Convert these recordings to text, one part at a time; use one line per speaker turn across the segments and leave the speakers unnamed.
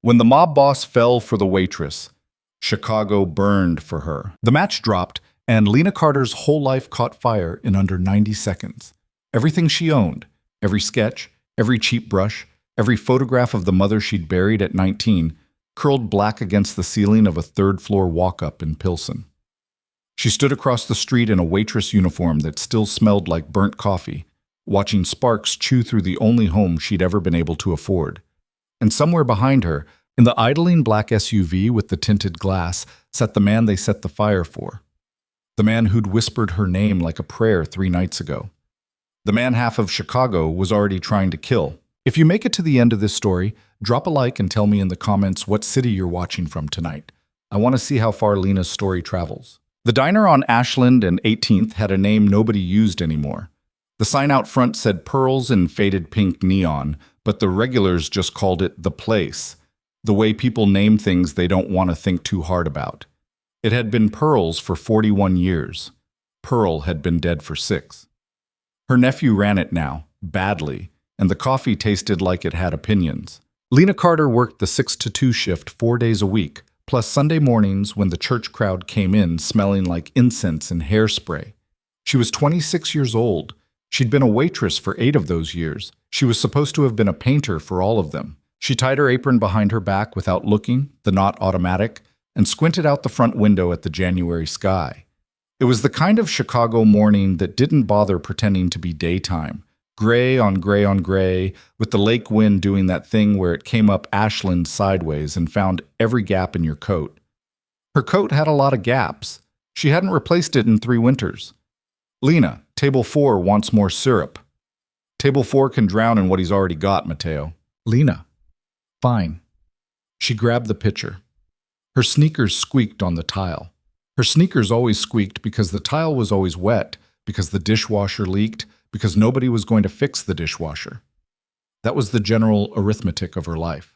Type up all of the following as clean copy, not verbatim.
When the mob boss fell for the waitress, Chicago burned for her. The match dropped, and Lena Carter's whole life caught fire in under 90 seconds. Everything she owned, every sketch, every cheap brush, every photograph of the mother she'd buried at 19, curled black against the ceiling of a third-floor walk-up in Pilsen. She stood across the street in a waitress uniform that still smelled like burnt coffee, watching sparks chew through the only home she'd ever been able to afford. And somewhere behind her, in the idling black SUV with the tinted glass, sat the man they set the fire for. The man who'd whispered her name like a prayer 3 nights ago. The man half of Chicago was already trying to kill. If you make it to the end of this story, drop a like and tell me in the comments what city you're watching from tonight. I want to see how far Lena's story travels. The diner on Ashland and 18th had a name nobody used anymore. The sign out front said Pearls in faded pink neon, but the regulars just called it The Place, the way people name things they don't want to think too hard about. It had been Pearls for 41 years. Pearl had been dead for 6. Her nephew ran it now, badly, and the coffee tasted like it had opinions. Lena Carter worked the 6 to 2 shift 4 days a week, plus Sunday mornings when the church crowd came in smelling like incense and hairspray. She was 26 years old. She'd been a waitress for 8 of those years. She was supposed to have been a painter for all of them. She tied her apron behind her back without looking, the knot automatic, and squinted out the front window at the January sky. It was the kind of Chicago morning that didn't bother pretending to be daytime. Gray on gray on gray, with the lake wind doing that thing where it came up Ashland sideways and found every gap in your coat. Her coat had a lot of gaps. She hadn't replaced it in 3 winters. Lena, table 4 wants more syrup. Table 4 can drown in what he's already got, Mateo. Lena. Fine. She grabbed the pitcher. Her sneakers squeaked on the tile. Her sneakers always squeaked because the tile was always wet, because the dishwasher leaked, because nobody was going to fix the dishwasher. That was the general arithmetic of her life.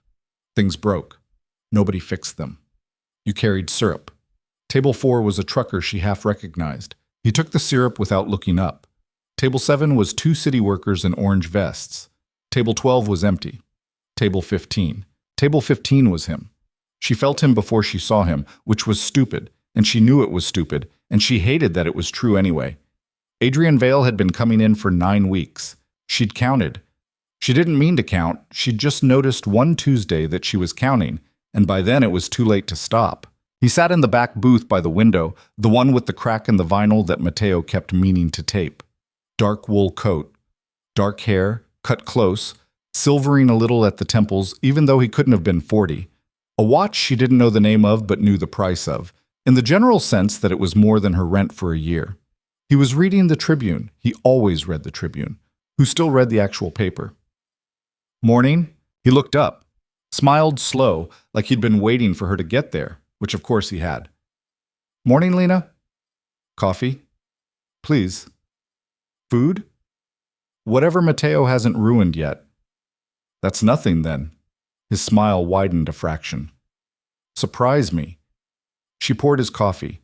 Things broke. Nobody fixed them. You carried syrup. Table 4 was a trucker she half recognized. He took the syrup without looking up. Table 7 was 2 city workers in orange vests. Table 12 was empty. Table 15. Table 15 was him. She felt him before she saw him, which was stupid, and she knew it was stupid, and she hated that it was true anyway. Adrian Vale had been coming in for 9 weeks. She'd counted. She didn't mean to count. She'd just noticed one Tuesday that she was counting, and by then it was too late to stop. He sat in the back booth by the window, the one with the crack in the vinyl that Mateo kept meaning to tape. Dark wool coat. Dark hair, cut close, silvering a little at the temples, even though he couldn't have been 40. A watch she didn't know the name of but knew the price of, in the general sense that it was more than her rent for a year. He was reading the Tribune. He always read the Tribune, who still read the actual paper. Morning. He looked up, smiled slow, like he'd been waiting for her to get there, which of course he had. Morning, Lena? Coffee? Please. Food? Whatever Mateo hasn't ruined yet. That's nothing, then. His smile widened a fraction. Surprise me. She poured his coffee.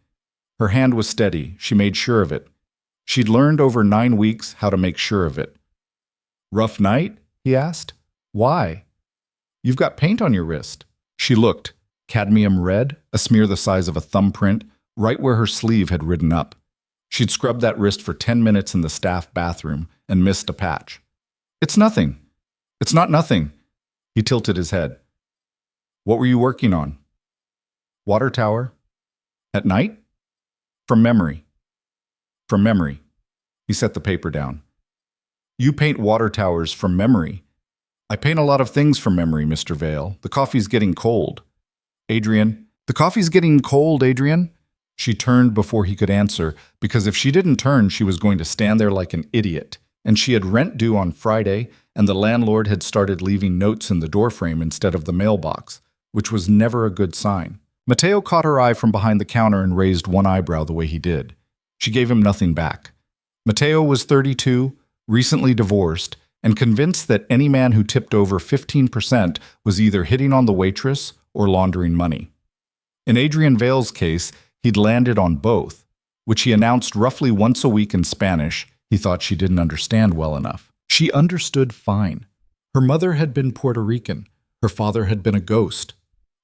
Her hand was steady. She made sure of it. She'd learned over 9 weeks how to make sure of it. Rough night? He asked. Why? You've got paint on your wrist. She looked. Cadmium red, a smear the size of a thumbprint, right where her sleeve had ridden up. She'd scrubbed that wrist for 10 minutes in the staff bathroom and missed a patch. It's nothing. It's not nothing. He tilted his head. What were you working on? Water tower. At night? From memory. From memory. He set the paper down. You paint water towers from memory. I paint a lot of things from memory, Mr. Vale. The coffee's getting cold. Adrian. The coffee's getting cold, Adrian. She turned before he could answer, because if she didn't turn, she was going to stand there like an idiot. And she had rent due on Friday, and the landlord had started leaving notes in the doorframe instead of the mailbox, which was never a good sign. Mateo caught her eye from behind the counter and raised one eyebrow the way he did. She gave him nothing back. Mateo was 32, recently divorced, and convinced that any man who tipped over 15% was either hitting on the waitress or laundering money. In Adrian Vale's case, he'd landed on both, which he announced roughly once a week in Spanish. He thought she didn't understand well enough. She understood fine. Her mother had been Puerto Rican. Her father had been a ghost.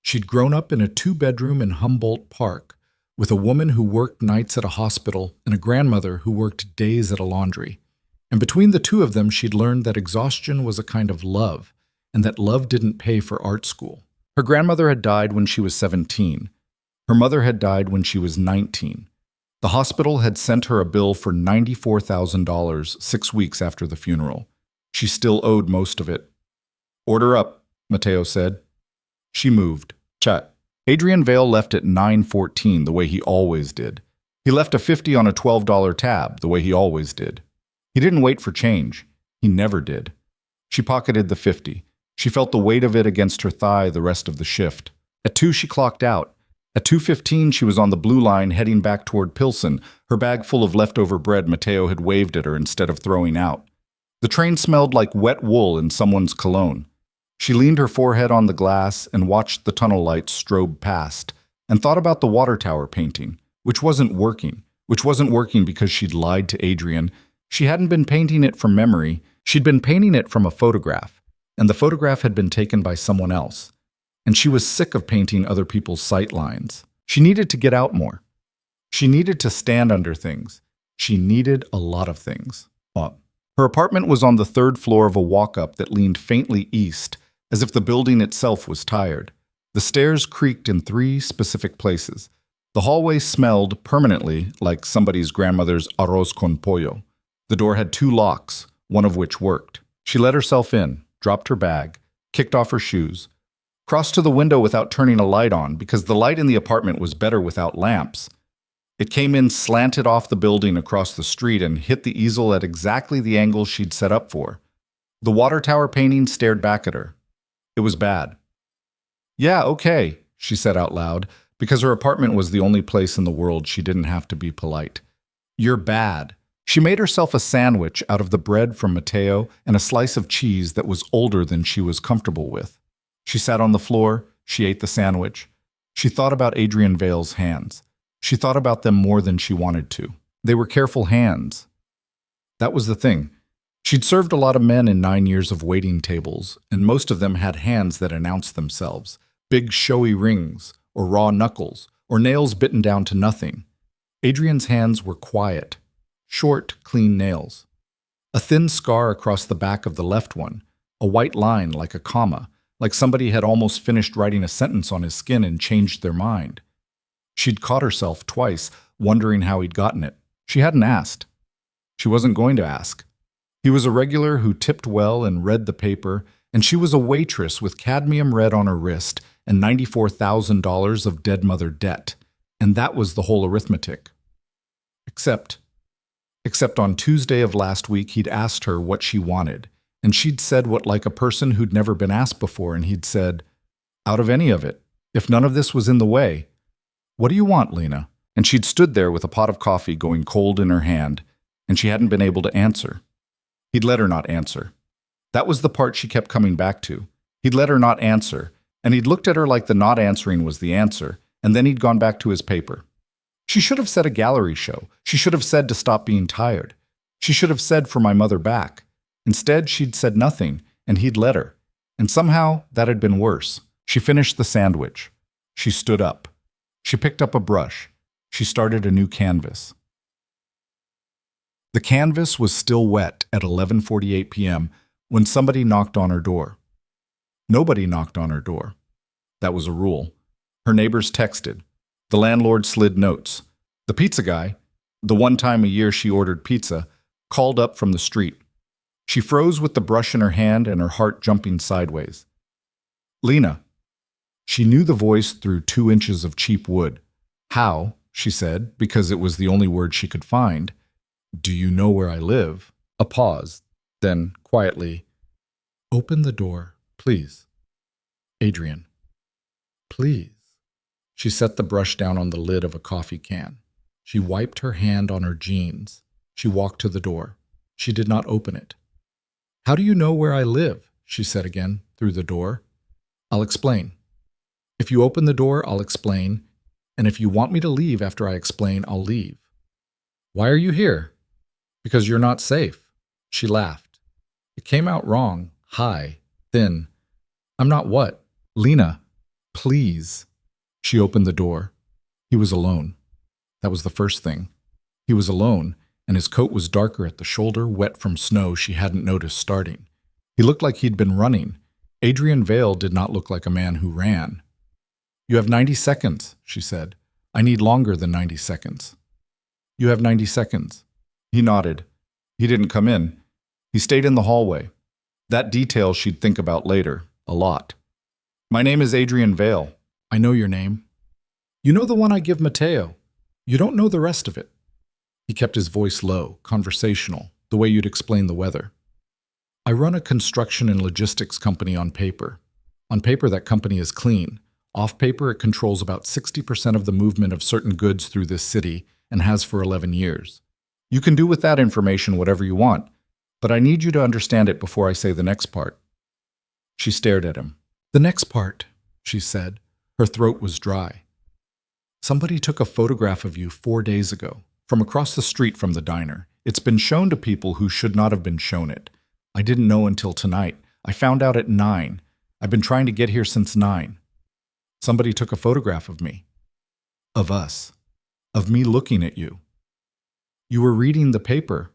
She'd grown up in a two-bedroom in Humboldt Park with a woman who worked nights at a hospital and a grandmother who worked days at a laundry. And between the two of them, she'd learned that exhaustion was a kind of love, and that love didn't pay for art school. Her grandmother had died when she was 17. Her mother had died when she was 19. The hospital had sent her a bill for $94,000 6 weeks after the funeral. She still owed most of it. "Order up," Mateo said. She moved. Chat. Adrian Vale left at 9:14 the way he always did. He left a 50 on a $12 tab the way he always did. He didn't wait for change. He never did. She pocketed the 50. She felt the weight of it against her thigh the rest of the shift. At 2 she clocked out. At 2:15 she was on the blue line heading back toward Pilsen, her bag full of leftover bread Mateo had waved at her instead of throwing out. The train smelled like wet wool in someone's cologne. She leaned her forehead on the glass and watched the tunnel lights strobe past, and thought about the water tower painting, which wasn't working because she'd lied to Adrian. She hadn't been painting it from memory, she'd been painting it from a photograph, and the photograph had been taken by someone else. And she was sick of painting other people's sight lines. She needed to get out more. She needed to stand under things. She needed a lot of things. Her apartment was on the 3rd floor of a walk-up that leaned faintly east, as if the building itself was tired. The stairs creaked in 3 specific places. The hallway smelled permanently like somebody's grandmother's arroz con pollo. The door had 2 locks, one of which worked. She let herself in, dropped her bag, kicked off her shoes, crossed to the window without turning a light on because the light in the apartment was better without lamps. It came in slanted off the building across the street and hit the easel at exactly the angle she'd set up for. The water tower painting stared back at her. It was bad. "Yeah, okay," she said out loud, because her apartment was the only place in the world she didn't have to be polite. "You're bad." She made herself a sandwich out of the bread from Mateo and a slice of cheese that was older than she was comfortable with. She sat on the floor, she ate the sandwich. She thought about Adrian Vale's hands. She thought about them more than she wanted to. They were careful hands. That was the thing. She'd served a lot of men in 9 years of waiting tables, and most of them had hands that announced themselves, big showy rings, or raw knuckles, or nails bitten down to nothing. Adrian's hands were quiet, short, clean nails. A thin scar across the back of the left one, a white line like a comma, like somebody had almost finished writing a sentence on his skin and changed their mind. She'd caught herself twice, wondering how he'd gotten it. She hadn't asked. She wasn't going to ask. He was a regular who tipped well and read the paper, and she was a waitress with cadmium red on her wrist and $94,000 of dead mother debt, and that was the whole arithmetic. Except on Tuesday of last week he'd asked her what she wanted, and she'd said what like a person who'd never been asked before, and he'd said, "Out of any of it, if none of this was in the way." "What do you want, Lena?" And she'd stood there with a pot of coffee going cold in her hand, and she hadn't been able to answer. He'd let her not answer. That was the part she kept coming back to. He'd let her not answer, and he'd looked at her like the not answering was the answer, and then he'd gone back to his paper. She should have said a gallery show. She should have said to stop being tired. She should have said for my mother back. Instead, she'd said nothing, and he'd let her. And somehow, that had been worse. She finished the sandwich. She stood up. She picked up a brush. She started a new canvas. The canvas was still wet at 11:48 p.m. when somebody knocked on her door. Nobody knocked on her door. That was a rule. Her neighbors texted. The landlord slid notes. The pizza guy, the one time a year she ordered pizza, called up from the street. She froze with the brush in her hand and her heart jumping sideways. "Lena." She knew the voice through 2 inches of cheap wood. "How?" she said, because it was the only word she could find. "Do you know where I live?" A pause. Then, quietly, "Open the door, please." "Adrian." "Please." She set the brush down on the lid of a coffee can. She wiped her hand on her jeans. She walked to the door. She did not open it. "How do you know where I live?" she said again, through the door. "I'll explain. If you open the door, I'll explain, and if you want me to leave after I explain, I'll leave." "Why are you here?" "Because you're not safe." She laughed. It came out wrong, high, thin. I'm not what? Lena, please. She opened the door. He was alone. That was the first thing. He was alone, and his coat was darker at the shoulder, wet from snow she hadn't noticed starting. He looked like he'd been running. Adrian Vale did not look like a man who ran. You have 90 seconds, she said. I need longer than 90 seconds. You have 90 seconds. He nodded. He didn't come in. He stayed in the hallway. That detail she'd think about later, a lot. My name is Adrian Vale. I know your name. You know the one I give Mateo. You don't know the rest of it. He kept his voice low, conversational, the way you'd explain the weather. I run a construction and logistics company on paper. On paper, that company is clean. Off paper, it controls about 60% of the movement of certain goods through this city and has for 11 years. You can do with that information whatever you want, but I need you to understand it before I say the next part. She stared at him. The next part, she said. Her throat was dry. Somebody took a photograph of you 4 days ago, from across the street from the diner. It's been shown to people who should not have been shown it. I didn't know until tonight. I found out at 9. I've been trying to get here since 9. Somebody took a photograph of me. Of us. Of me looking at you. You were reading the paper.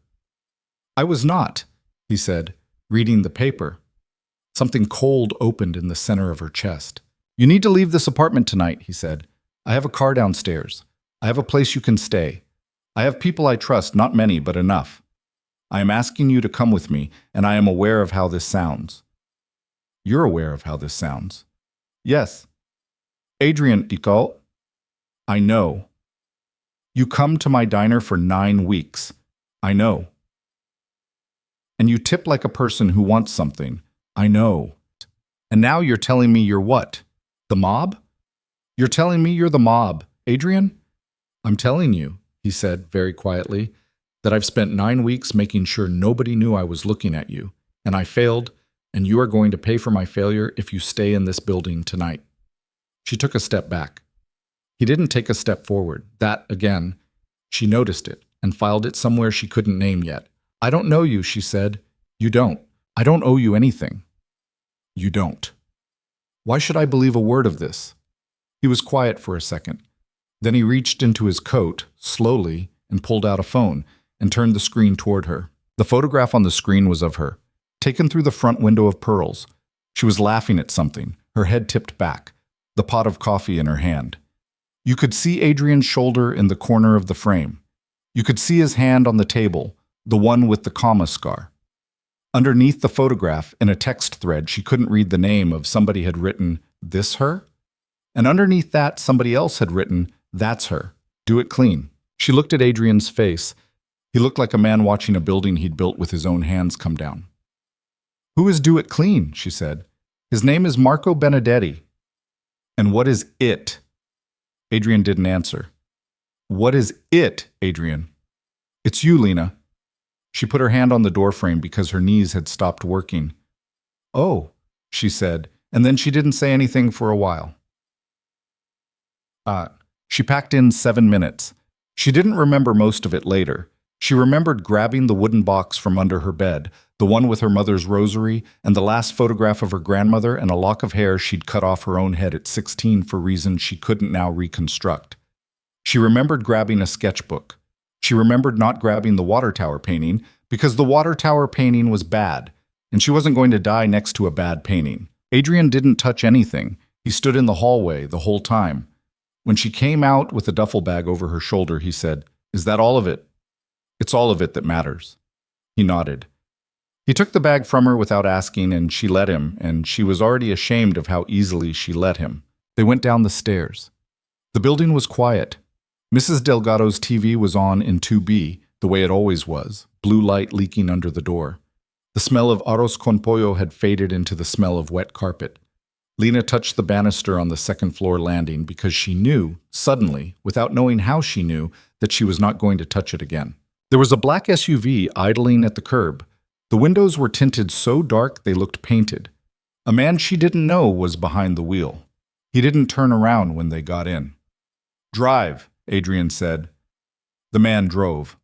I was not, he said, reading the paper. Something cold opened in the center of her chest. You need to leave this apartment tonight, he said. I have a car downstairs. I have a place you can stay. I have people I trust, not many, but enough. I am asking you to come with me, and I am aware of how this sounds. You're aware of how this sounds. Yes. Adrian, Nicole. I know. You come to my diner for 9 weeks. I know. And you tip like a person who wants something. I know. And now you're telling me you're what? The mob? You're telling me you're the mob, Adrian? I'm telling you, he said very quietly, that I've spent 9 weeks making sure nobody knew I was looking at you, and I failed, and you are going to pay for my failure if you stay in this building tonight. She took a step back. He didn't take a step forward. That, again, she noticed it and filed it somewhere she couldn't name yet. I don't know you, she said. You don't. I don't owe you anything. You don't. Why should I believe a word of this? He was quiet for a second. Then he reached into his coat, slowly, and pulled out a phone and turned the screen toward her. The photograph on the screen was of her, taken through the front window of Pearl's. She was laughing at something, her head tipped back, the pot of coffee in her hand. You could see Adrian's shoulder in the corner of the frame. You could see his hand on the table, the one with the comma scar. Underneath the photograph, in a text thread, she couldn't read the name of somebody had written, "This her?" And underneath that, somebody else had written, "That's her. Do it clean." She looked at Adrian's face. He looked like a man watching a building he'd built with his own hands come down. Who is Do It Clean? She said. His name is Marco Benedetti. And what is it? Adrian didn't answer. What is it, Adrian? It's you, Lena. She put her hand on the doorframe because her knees had stopped working. Oh, she said, and then she didn't say anything for a while. She packed in 7 minutes. She didn't remember most of it later. She remembered grabbing the wooden box from under her bed, the one with her mother's rosary, and the last photograph of her grandmother and a lock of hair she'd cut off her own head at 16 for reasons she couldn't now reconstruct. She remembered grabbing a sketchbook. She remembered not grabbing the water tower painting because the water tower painting was bad, and she wasn't going to die next to a bad painting. Adrian didn't touch anything. He stood in the hallway the whole time. When she came out with a duffel bag over her shoulder, he said, "Is that all of it?" "It's all of it that matters." He nodded. He took the bag from her without asking, and she let him, and she was already ashamed of how easily she let him. They went down the stairs. The building was quiet. Mrs. Delgado's TV was on in 2B, the way it always was, blue light leaking under the door. The smell of arroz con pollo had faded into the smell of wet carpet. Lena touched the banister on the second-floor landing because she knew, suddenly, without knowing how she knew, that she was not going to touch it again. There was a black SUV idling at the curb. The windows were tinted so dark they looked painted. A man she didn't know was behind the wheel. He didn't turn around when they got in. "Drive," Adrian said. The man drove.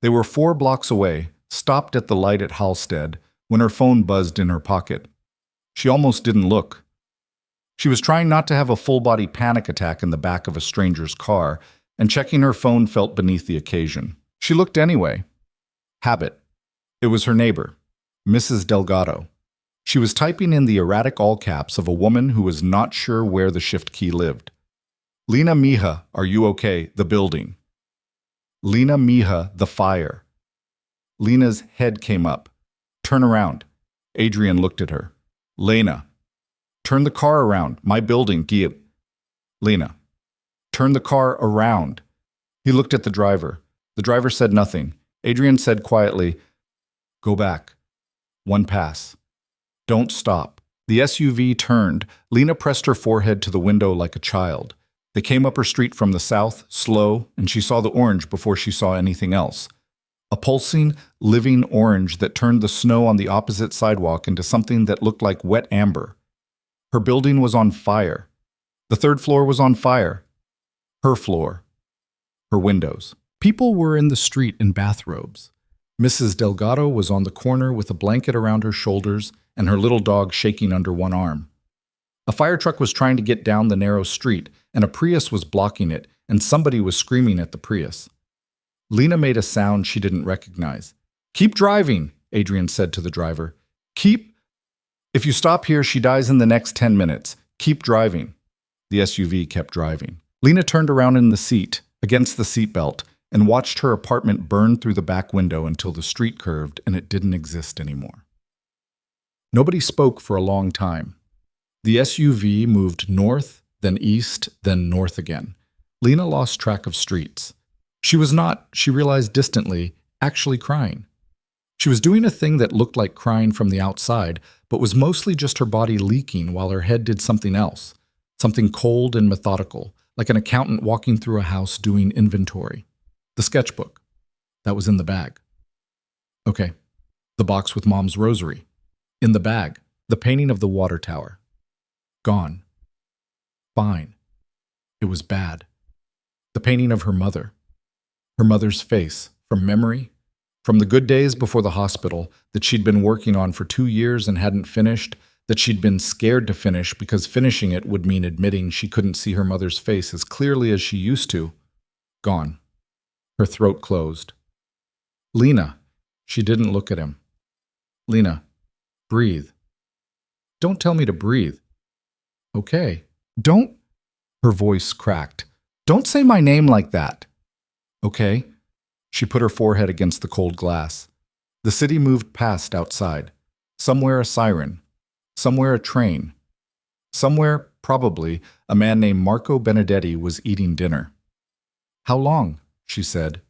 They were 4 blocks away, stopped at the light at Halstead, when her phone buzzed in her pocket. She almost didn't look. She was trying not to have a full-body panic attack in the back of a stranger's car, and checking her phone felt beneath the occasion. She looked anyway. Habit. It was her neighbor, Mrs. Delgado. She was typing in the erratic all caps of a woman who was not sure where the shift key lived. Lena mija, are you okay? The building. Lena mija, the fire. Lena's head came up. Turn around. Adrian looked at her. Lena. Turn the car around. My building, Gil. Lena. Turn the car around. He looked at the driver. The driver said nothing. Adrian said quietly, Go back. One pass. Don't stop. The SUV turned. Lena pressed her forehead to the window like a child. They came up her street from the south, slow, and she saw the orange before she saw anything else. A pulsing, living orange that turned the snow on the opposite sidewalk into something that looked like wet amber. Her building was on fire. The third floor was on fire. Her floor. Her windows. People were in the street in bathrobes. Mrs. Delgado was on the corner with a blanket around her shoulders and her little dog shaking under one arm. A fire truck was trying to get down the narrow street, and a Prius was blocking it, and somebody was screaming at the Prius. Lena made a sound she didn't recognize. Keep driving, Adrian said to the driver. If you stop here, she dies in the next 10 minutes. Keep driving. The SUV kept driving. Lena turned around in the seat, against the seatbelt, and watched her apartment burn through the back window until the street curved and it didn't exist anymore. Nobody spoke for a long time. The SUV moved north, then east, then north again. Lena lost track of streets. She was not, she realized distantly, actually crying. She was doing a thing that looked like crying from the outside, but was mostly just her body leaking while her head did something else, something cold and methodical, like an accountant walking through a house doing inventory. The sketchbook. That was in the bag. Okay. The box with Mom's rosary. In the bag. The painting of the water tower. Gone. Fine. It was bad. The painting of her mother. Her mother's face, from memory, from the good days before the hospital that she'd been working on for 2 years and hadn't finished, that she'd been scared to finish because finishing it would mean admitting she couldn't see her mother's face as clearly as she used to. Gone. Her throat closed. Lena. She didn't look at him. Lena. Breathe. Don't tell me to breathe. Okay. Don't. Her voice cracked. Don't say my name like that. Okay. She put her forehead against the cold glass. The city moved past outside. Somewhere a siren. Somewhere a train. Somewhere, probably, a man named Marco Benedetti was eating dinner. How long? She said.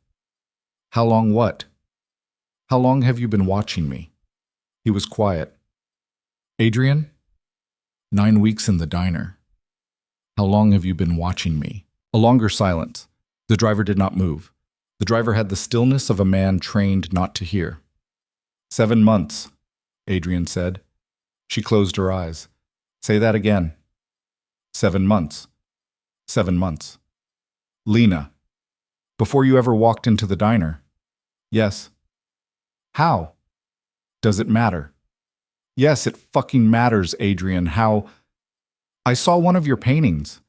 How long what? How long have you been watching me? He was quiet. Adrian? 9 weeks in the diner. How long have you been watching me? A longer silence. The driver did not move. The driver had the stillness of a man trained not to hear. 7 months, Adrian said. She closed her eyes. Say that again. 7 months. 7 months. Lena. Before you ever walked into the diner? Yes. How? Does it matter? Yes, it fucking matters, Adrian. How? I saw one of your paintings.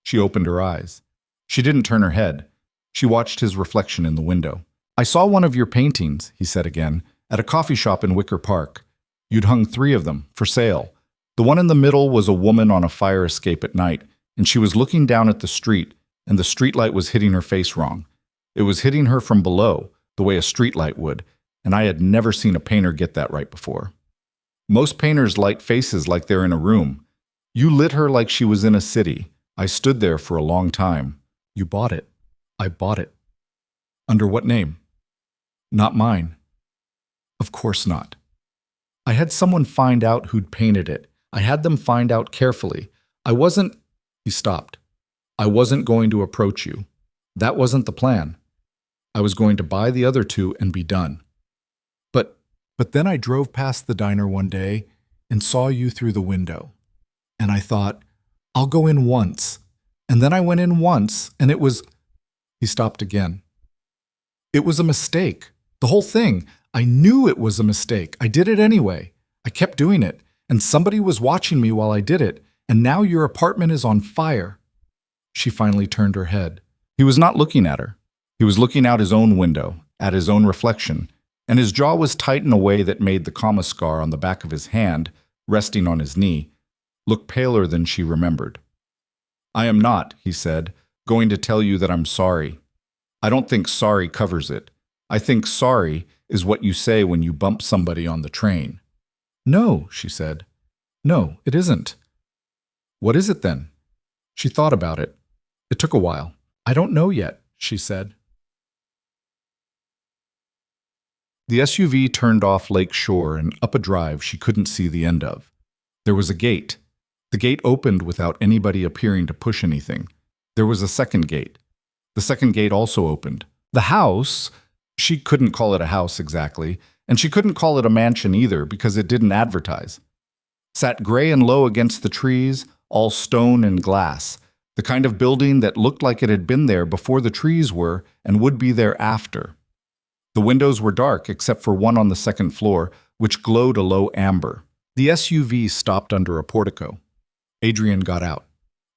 She opened her eyes. She didn't turn her head. She watched his reflection in the window. I saw one of your paintings, he said again, at a coffee shop in Wicker Park. You'd hung 3 of them, for sale. The one in the middle was a woman on a fire escape at night, and she was looking down at the street, and the streetlight was hitting her face wrong. It was hitting her from below, the way a streetlight would, and I had never seen a painter get that right before. Most painters light faces like they're in a room. You lit her like she was in a city. I stood there for a long time. You bought it. I bought it. Under what name? Not mine. Of course not. I had someone find out who'd painted it. I had them find out carefully. He stopped. I wasn't going to approach you. That wasn't the plan. I was going to buy the other 2 and be done. But then I drove past the diner one day and saw you through the window. And I thought, I'll go in once. And then I went in once, and it was... He stopped again. It was a mistake. The whole thing. I knew it was a mistake. I did it anyway. I kept doing it. and somebody was watching me while I did it, and now your apartment is on fire." She finally turned her head. He was not looking at her. He was looking out his own window, at his own reflection, and his jaw was tight in a way that made the comma scar on the back of his hand, resting on his knee, look paler than she remembered. "I am not," he said, "going to tell you that I'm sorry. I don't think sorry covers it. I think sorry is what you say when you bump somebody on the train." "No," she said. "No, it isn't." "What is it then?" She thought about it. It took a while. "I don't know yet," she said. The SUV turned off Lake Shore and up a drive she couldn't see the end of. There was a gate. The gate opened without anybody appearing to push anything. There was a second gate. The second gate also opened. The house, she couldn't call it a house exactly, and she couldn't call it a mansion either because it didn't advertise, sat gray and low against the trees, all stone and glass, the kind of building that looked like it had been there before the trees were and would be there after. The windows were dark except for one on the second floor, which glowed a low amber. The SUV stopped under a portico. Adrian got out.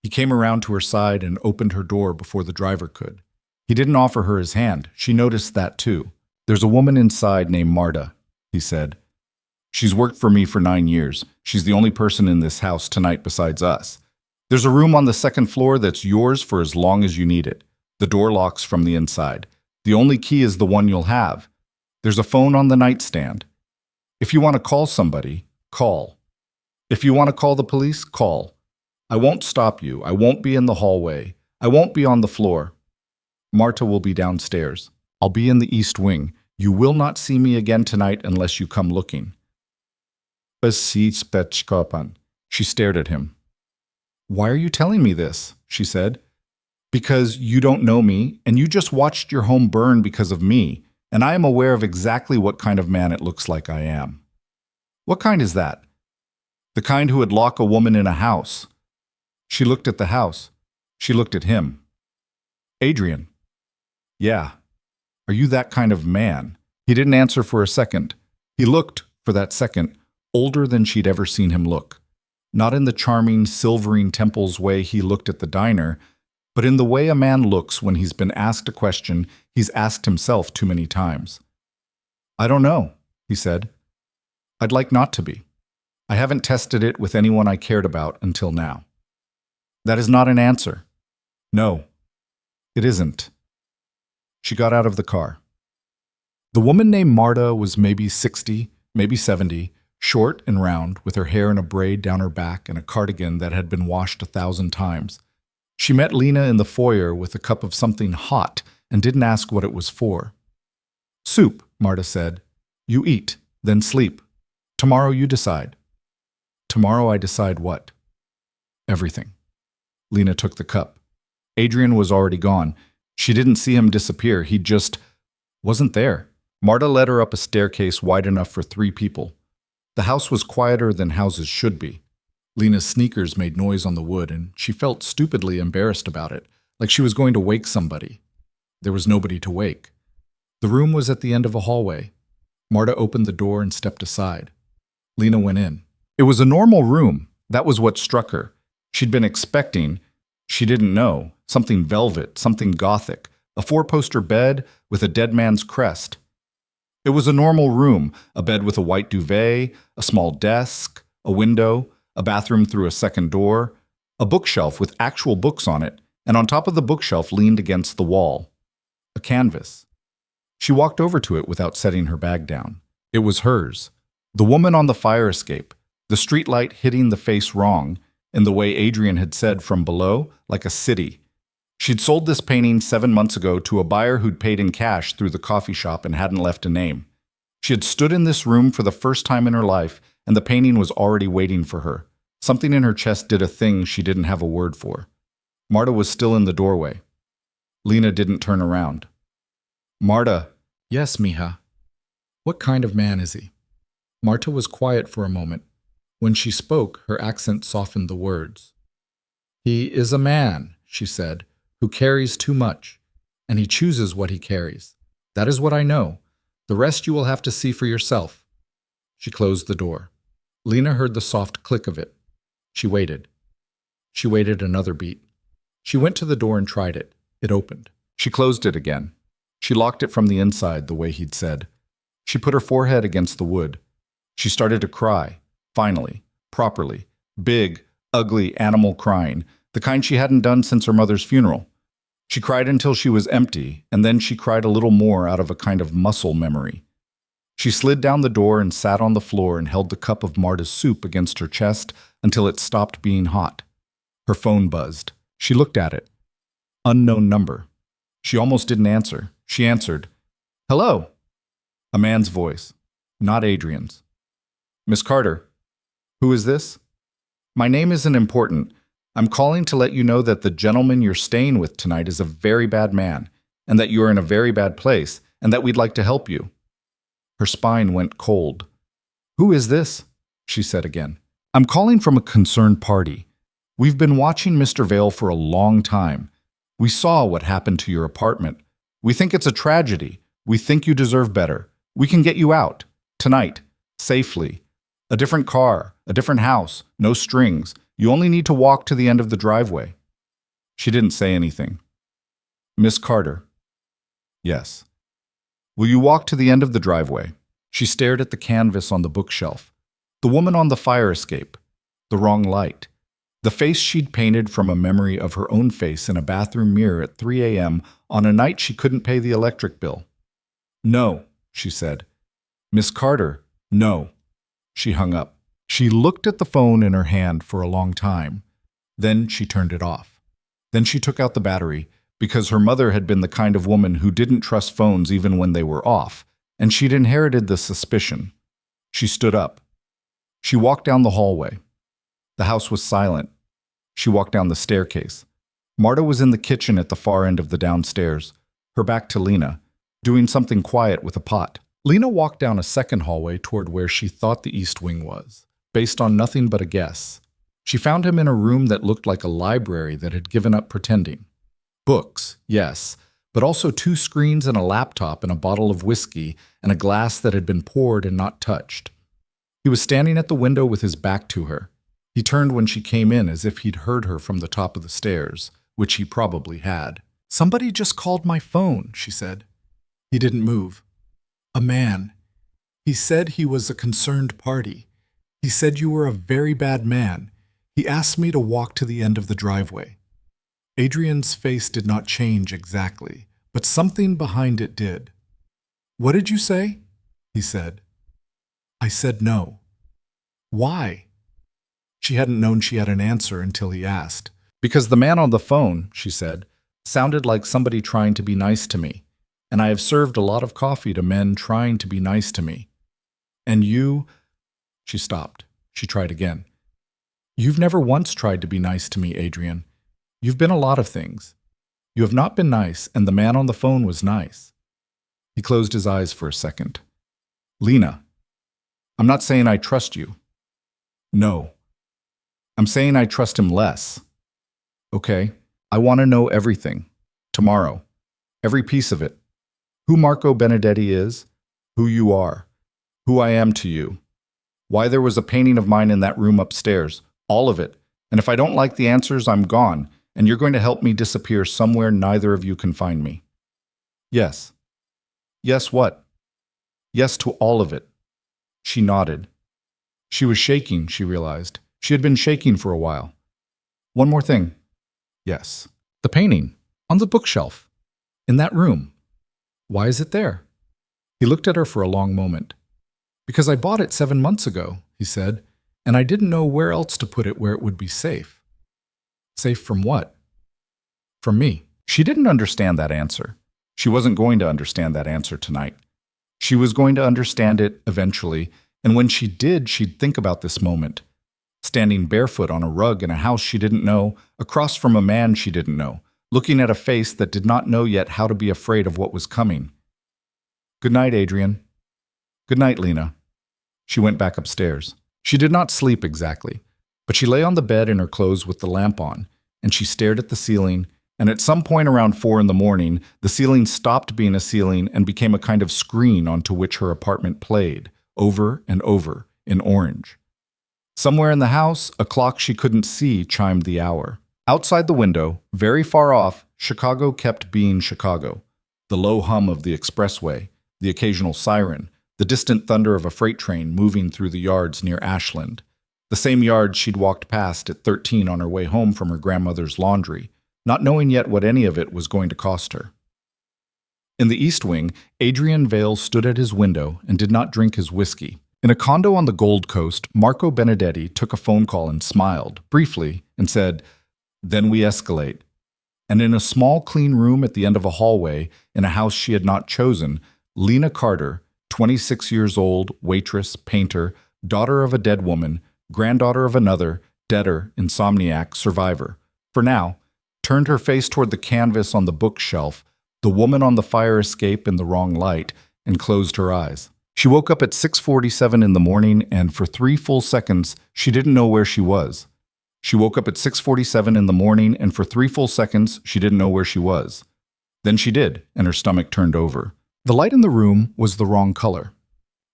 He came around to her side and opened her door before the driver could. He didn't offer her his hand. She noticed that too. "There's a woman inside named Marta," he said. "She's worked for me for 9 years. She's the only person in this house tonight besides us. There's a room on the second floor that's yours for as long as you need it. The door locks from the inside. The only key is the one you'll have. There's a phone on the nightstand. If you want to call somebody, call. If you want to call the police, call. I won't stop you. I won't be in the hallway. I won't be on the floor. Marta will be downstairs. I'll be in the east wing. You will not see me again tonight unless you come looking." She stared at him. "Why are you telling me this?" she said. "Because you don't know me, and you just watched your home burn because of me, and I am aware of exactly what kind of man it looks like I am." "What kind is that?" "The kind who would lock a woman in a house." She looked at the house. She looked at him. "Adrian." "Yeah. Are you that kind of man?" He didn't answer for a second. He looked, for that second, older than she'd ever seen him look. Not in the charming, silvering temples way he looked at the diner, but in the way a man looks when he's been asked a question he's asked himself too many times. "I don't know," he said. "I'd like not to be. I haven't tested it with anyone I cared about until now." "That is not an answer." "No, it isn't." She got out of the car. The woman named Marta was maybe 60, maybe 70, short and round, with her hair in a braid down her back and a cardigan that had been washed 1,000 times. She met Lena in the foyer with a cup of something hot and didn't ask what it was for. "Soup," Marta said. "You eat, then sleep. Tomorrow you decide." "Tomorrow I decide what?" "Everything." Lena took the cup. Adrian was already gone. She didn't see him disappear. He just wasn't there. Marta led her up a staircase wide enough for 3 people. The house was quieter than houses should be. Lena's sneakers made noise on the wood, and she felt stupidly embarrassed about it, like she was going to wake somebody. There was nobody to wake. The room was at the end of a hallway. Marta opened the door and stepped aside. Lena went in. It was a normal room. That was what struck her. She'd been expecting, she didn't know, something velvet, something gothic, a 4-poster bed with a dead man's crest. It was a normal room, a bed with a white duvet, a small desk, a window, a bathroom through a second door, a bookshelf with actual books on it, and on top of the bookshelf leaned against the wall, a canvas. She walked over to it without setting her bag down. It was hers. The woman on the fire escape, the streetlight hitting the face wrong, in the way Adrian had said from below, like a city. She'd sold this painting 7 months ago to a buyer who'd paid in cash through the coffee shop and hadn't left a name. She had stood in this room for the first time in her life, and the painting was already waiting for her. Something in her chest did a thing she didn't have a word for. Marta was still in the doorway. Lena didn't turn around. "Marta." "Yes, mija." "What kind of man is he?" Marta was quiet for a moment. When she spoke, her accent softened the words. "He is a man," she said, "who carries too much, and he chooses what he carries. That is what I know. The rest you will have to see for yourself." She closed the door. Lena heard the soft click of it. She waited. She waited another beat. She went to the door and tried it. It opened. She closed it again. She locked it from the inside the way he'd said. She put her forehead against the wood. She started to cry, finally, properly. Big, ugly animal crying, the kind she hadn't done since her mother's funeral. She cried until she was empty, and then she cried a little more out of a kind of muscle memory. She slid down the door and sat on the floor and held the cup of Marta's soup against her chest until it stopped being hot. Her phone buzzed. She looked at it. Unknown number. She almost didn't answer. She answered, "Hello." A man's voice, not Adrian's. "Miss Carter, who is this?" "My name isn't important. I'm calling to let you know that the gentleman you're staying with tonight is a very bad man, and that you're in a very bad place, and that we'd like to help you." Her spine went cold. "Who is this?" she said again. "I'm calling from a concerned party. We've been watching Mr. Vale for a long time. We saw what happened to your apartment. We think it's a tragedy. We think you deserve better. We can get you out. Tonight. Safely. A different car. A different house. No strings. You only need to walk to the end of the driveway." She didn't say anything. "Miss Carter." "Yes." "Will you walk to the end of the driveway?" She stared at the canvas on the bookshelf. The woman on the fire escape. The wrong light. The face she'd painted from a memory of her own face in a bathroom mirror at 3 a.m. on a night she couldn't pay the electric bill. "No," she said. "Miss Carter, no." She hung up. She looked at the phone in her hand for a long time. Then she turned it off. Then she took out the battery, because her mother had been the kind of woman who didn't trust phones even when they were off, and she'd inherited the suspicion. She stood up. She walked down the hallway. The house was silent. She walked down the staircase. Marta was in the kitchen at the far end of the downstairs, her back to Lena, doing something quiet with a pot. Lena walked down a second hallway toward where she thought the east wing was, based on nothing but a guess. She found him in a room that looked like a library that had given up pretending. Books, yes, but also 2 screens and a laptop and a bottle of whiskey and a glass that had been poured and not touched. He was standing at the window with his back to her. He turned when she came in as if he'd heard her from the top of the stairs, which he probably had. "Somebody just called my phone," she said. He didn't move. "A man. He said he was a concerned party. He said you were a very bad man. He asked me to walk to the end of the driveway." Adrian's face did not change exactly, but something behind it did. "What did you say?" he said. "I said no." "Why?" She hadn't known she had an answer until he asked. "Because the man on the phone," she said, "sounded like somebody trying to be nice to me. And I have served a lot of coffee to men trying to be nice to me. And you—" She stopped. She tried again. "You've never once tried to be nice to me, Adrian. You've been a lot of things. You have not been nice, and the man on the phone was nice." He closed his eyes for a second. "Lena, I'm not saying I trust you. No. I'm saying I trust him less. Okay, I want to know everything. Tomorrow. Every piece of it. Who Marco Benedetti is, who you are, who I am to you, why there was a painting of mine in that room upstairs, all of it. And if I don't like the answers, I'm gone, and you're going to help me disappear somewhere neither of you can find me." "Yes." "Yes, what?" "Yes to all of it." She nodded. She was shaking, she realized. She had been shaking for a while. "One more thing." "Yes." "The painting. On the bookshelf. In that room. Why is it there?" He looked at her for a long moment. "Because I bought it 7 months ago," he said, "and I didn't know where else to put it where it would be safe." "Safe from what?" "From me." She didn't understand that answer. She wasn't going to understand that answer tonight. She was going to understand it eventually, and when she did, she'd think about this moment. Standing barefoot on a rug in a house she didn't know, across from a man she didn't know, looking at a face that did not know yet how to be afraid of what was coming. "Good night, Adrian." "Good night, Lena." She went back upstairs. She did not sleep exactly, but she lay on the bed in her clothes with the lamp on, and she stared at the ceiling, and at some point around 4 in the morning, the ceiling stopped being a ceiling and became a kind of screen onto which her apartment played, over and over, in orange. Somewhere in the house, a clock she couldn't see chimed the hour. Outside the window, very far off, Chicago kept being Chicago. The low hum of the expressway, the occasional siren, the distant thunder of a freight train moving through the yards near Ashland. The same yards she'd walked past at 13 on her way home from her grandmother's laundry, not knowing yet what any of it was going to cost her. In the East Wing, Adrian Vale stood at his window and did not drink his whiskey. In a condo on the Gold Coast, Marco Benedetti took a phone call and smiled, briefly, and said, "Then we escalate." And in a small, clean room at the end of a hallway, in a house she had not chosen, Lena Carter, 26 years old, waitress, painter, daughter of a dead woman, granddaughter of another, debtor, insomniac, survivor, for now, turned her face toward the canvas on the bookshelf, the woman on the fire escape in the wrong light, and closed her eyes. She woke up at 6:47 in the morning, and for 3 full seconds, she didn't know where she was. She woke up at 6:47 in the morning, and for 3 full seconds, she didn't know where she was. Then she did, and her stomach turned over. The light in the room was the wrong color.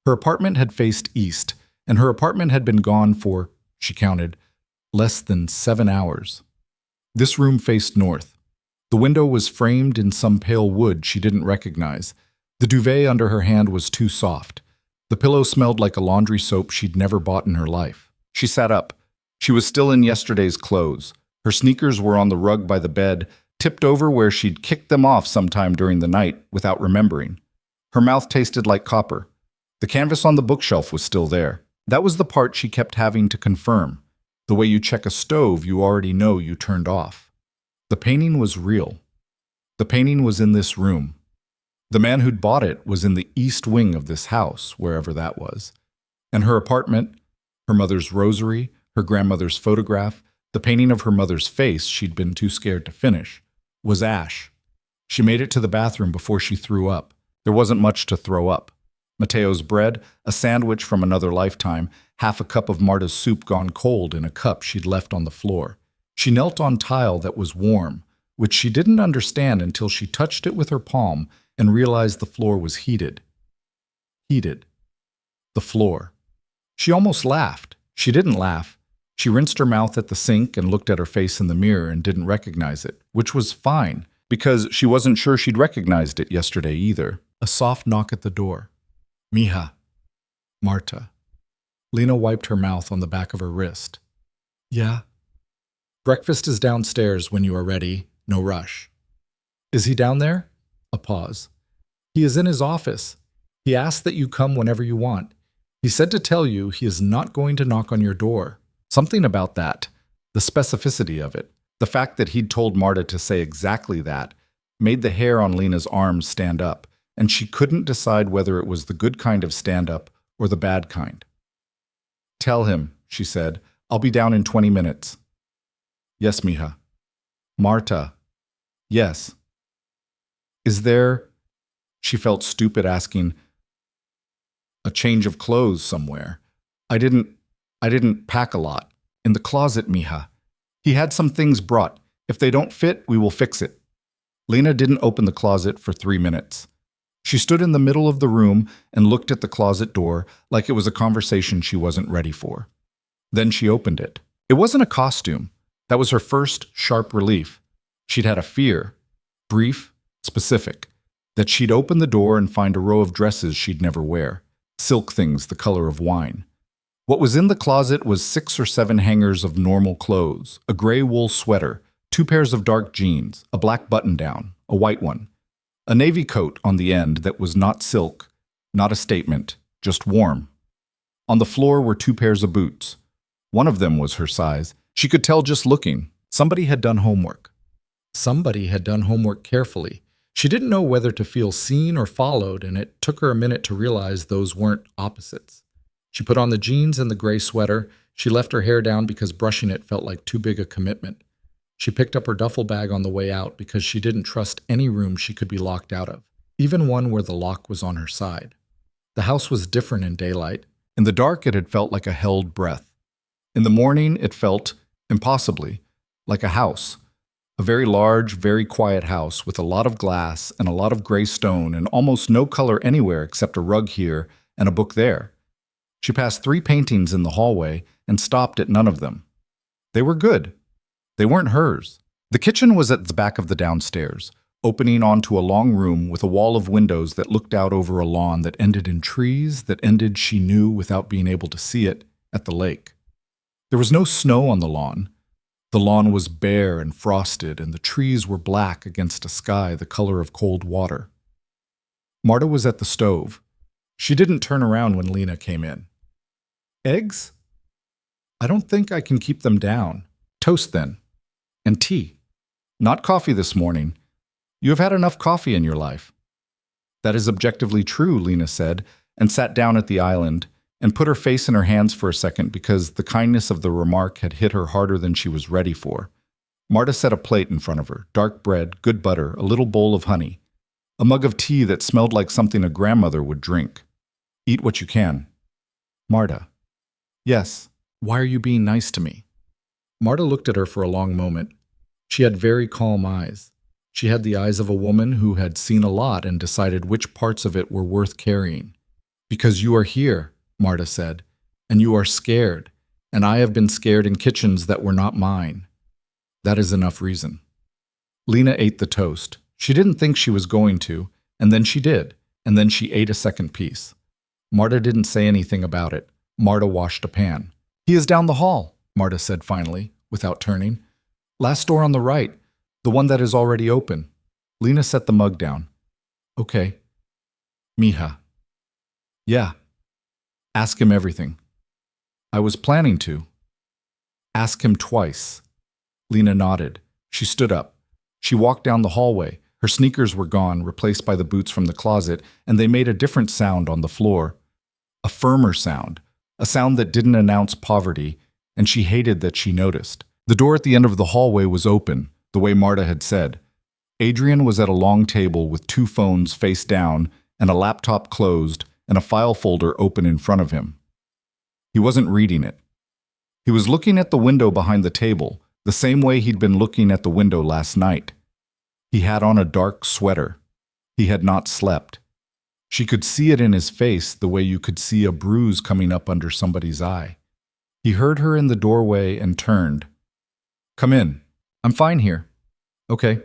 Her apartment had faced east, and her apartment had been gone for, she counted, less than 7 hours. This room faced north. The window was framed in some pale wood she didn't recognize. The duvet under her hand was too soft. The pillow smelled like a laundry soap she'd never bought in her life. She sat up. She was still in yesterday's clothes. Her sneakers were on the rug by the bed, tipped over where she'd kicked them off sometime during the night without remembering. Her mouth tasted like copper. The canvas on the bookshelf was still there. That was the part she kept having to confirm. The way you check a stove you already know you turned off. The painting was real. The painting was in this room. The man who'd bought it was in the east wing of this house, wherever that was. And her apartment, her mother's rosary, her grandmother's photograph, the painting of her mother's face she'd been too scared to finish, was ash. She made it to the bathroom before she threw up. There wasn't much to throw up. Mateo's bread, a sandwich from another lifetime, half a cup of Marta's soup gone cold in a cup she'd left on the floor. She knelt on tile that was warm, which she didn't understand until she touched it with her palm and realized the floor was heated. Heated. The floor. She almost laughed. She didn't laugh. She rinsed her mouth at the sink and looked at her face in the mirror and didn't recognize it, which was fine, because she wasn't sure she'd recognized it yesterday either. A soft knock at the door. "Mija." Marta. Lena wiped her mouth on the back of her wrist. "Yeah?" "Breakfast is downstairs when you are ready. No rush." "Is he down there?" A pause. "He is in his office. He asked that you come whenever you want. He said to tell you he is not going to knock on your door." Something about that, the specificity of it, the fact that he'd told Marta to say exactly that, made the hair on Lena's arms stand up, and she couldn't decide whether it was the good kind of stand-up or the bad kind. "Tell him," she said. "I'll be down in 20 minutes. "Yes, mija." "Marta." "Yes." "Is there," she felt stupid asking, "a change of clothes somewhere? I didn't pack a lot. In the closet, mija. He had some things brought. If they don't fit, we will fix it." Lena didn't open the closet for 3 minutes. She stood in the middle of the room and looked at the closet door like it was a conversation she wasn't ready for. Then she opened it. It wasn't a costume. That was her first sharp relief. She'd had a fear, brief, specific, that she'd open the door and find a row of dresses she'd never wear, silk things the color of wine. What was in the closet was 6 or 7 hangers of normal clothes, a gray wool sweater, 2 pairs of dark jeans, a black button-down, a white one, a navy coat on the end that was not silk, not a statement, just warm. On the floor were 2 pairs of boots. One of them was her size. She could tell just looking. Somebody had done homework. Somebody had done homework carefully. She didn't know whether to feel seen or followed, and it took her a minute to realize those weren't opposites. She put on the jeans and the gray sweater. She left her hair down because brushing it felt like too big a commitment. She picked up her duffel bag on the way out because she didn't trust any room she could be locked out of, even one where the lock was on her side. The house was different in daylight. In the dark, it had felt like a held breath. In the morning, it felt, impossibly, like a house. A very large, very quiet house with a lot of glass and a lot of gray stone and almost no color anywhere except a rug here and a book there. She passed 3 paintings in the hallway and stopped at none of them. They were good. They weren't hers. The kitchen was at the back of the downstairs, opening onto a long room with a wall of windows that looked out over a lawn that ended in trees that ended, she knew without being able to see it, at the lake. There was no snow on the lawn. The lawn was bare and frosted, and the trees were black against a sky the color of cold water. Marta was at the stove. She didn't turn around when Lena came in. Eggs? I don't think I can keep them down. Toast, then. And tea. Not coffee this morning. You have had enough coffee in your life. That is objectively true, Lena said, and sat down at the island and put her face in her hands for a second because the kindness of the remark had hit her harder than she was ready for. Marta set a plate in front of her, dark bread, good butter, a little bowl of honey, a mug of tea that smelled like something a grandmother would drink. Eat what you can. Marta. Yes. Why are you being nice to me? Marta looked at her for a long moment. She had very calm eyes. She had the eyes of a woman who had seen a lot and decided which parts of it were worth carrying. Because you are here, Marta said, and you are scared, and I have been scared in kitchens that were not mine. That is enough reason. Lena ate the toast. She didn't think she was going to, and then she did, and then she ate a second piece. Marta didn't say anything about it. Marta washed a pan. He is down the hall, Marta said finally, without turning. Last door on the right, the one that is already open. Lena set the mug down. Okay. Mija. Yeah. Ask him everything. I was planning to. Ask him twice. Lena nodded. She stood up. She walked down the hallway. Her sneakers were gone, replaced by the boots from the closet, and they made a different sound on the floor. A firmer sound. A sound that didn't announce poverty, and she hated that she noticed. The door at the end of the hallway was open, the way Marta had said. Adrian was at a long table with 2 phones face down and a laptop closed and a file folder open in front of him. He wasn't reading it. He was looking at the window behind the table, the same way he'd been looking at the window last night. He had on a dark sweater. He had not slept. She could see it in his face the way you could see a bruise coming up under somebody's eye. He heard her in the doorway and turned. Come in. I'm fine here. Okay.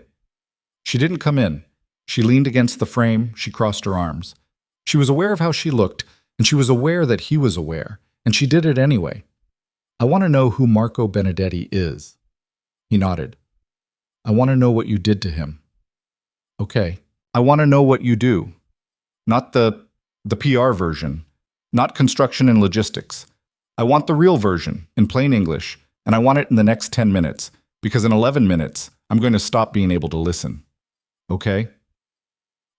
She didn't come in. She leaned against the frame. She crossed her arms. She was aware of how she looked, and she was aware that he was aware, and she did it anyway. I want to know who Marco Benedetti is. He nodded. I want to know what you did to him. Okay. I want to know what you do. Not the PR version. Not construction and logistics. I want the real version, in plain English, and I want it in the next 10 minutes, because in 11 minutes, I'm going to stop being able to listen. Okay?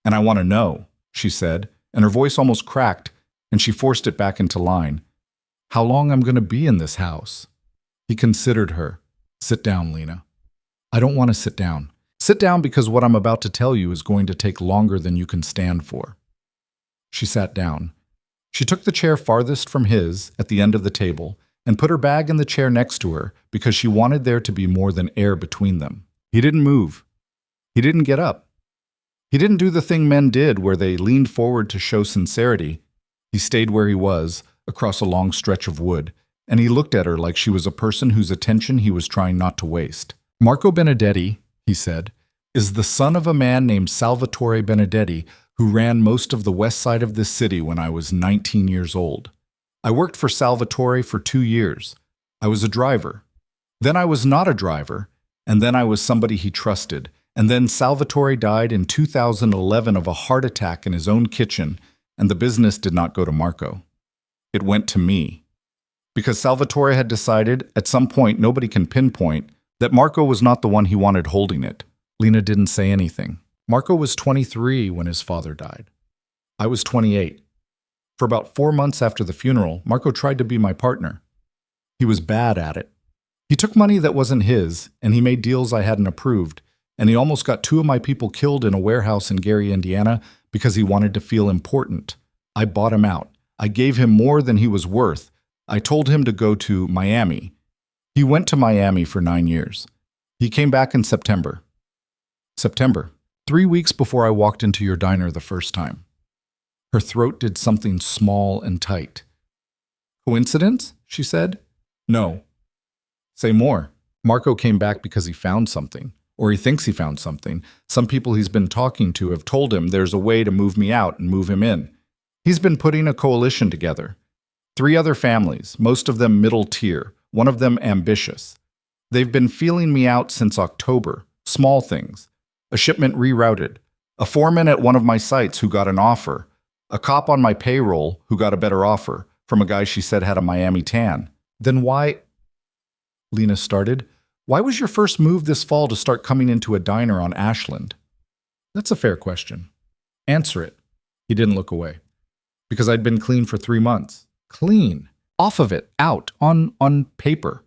And I want to know, she said, and her voice almost cracked, and she forced it back into line. How long I'm going to be in this house? He considered her. Sit down, Lena. I don't want to sit down. Sit down because what I'm about to tell you is going to take longer than you can stand for. She sat down. She took the chair farthest from his, at the end of the table, and put her bag in the chair next to her because she wanted there to be more than air between them. He didn't move. He didn't get up. He didn't do the thing men did where they leaned forward to show sincerity. He stayed where he was, across a long stretch of wood, and he looked at her like she was a person whose attention he was trying not to waste. Marco Benedetti, he said, is the son of a man named Salvatore Benedetti who ran most of the west side of this city when I was 19 years old. I worked for Salvatore for 2 years. I was a driver. Then I was not a driver, and then I was somebody he trusted. And then Salvatore died in 2011 of a heart attack in his own kitchen, and the business did not go to Marco. It went to me. Because Salvatore had decided, at some point nobody can pinpoint, that Marco was not the one he wanted holding it. Lena didn't say anything. Marco was 23 when his father died. I was 28. For about 4 months after the funeral, Marco tried to be my partner. He was bad at it. He took money that wasn't his, and he made deals I hadn't approved, and he almost got 2 of my people killed in a warehouse in Gary, Indiana, because he wanted to feel important. I bought him out. I gave him more than he was worth. I told him to go to Miami. He went to Miami for 9 years. He came back in September. 3 weeks before I walked into your diner the first time. Her throat did something small and tight. Coincidence? She said. No. Say more. Marco came back because he found something, or he thinks he found something. Some people he's been talking to have told him there's a way to move me out and move him in. He's been putting a coalition together. 3 other families, most of them middle tier, one of them ambitious. They've been feeling me out since October. Small things. A shipment rerouted. A foreman at one of my sites who got an offer. A cop on my payroll who got a better offer from a guy she said had a Miami tan. Then why? Lena started. Why was your first move this fall to start coming into a diner on Ashland? That's a fair question. Answer it. He didn't look away. Because I'd been clean for 3 months. Clean. Off of it. Out. On paper.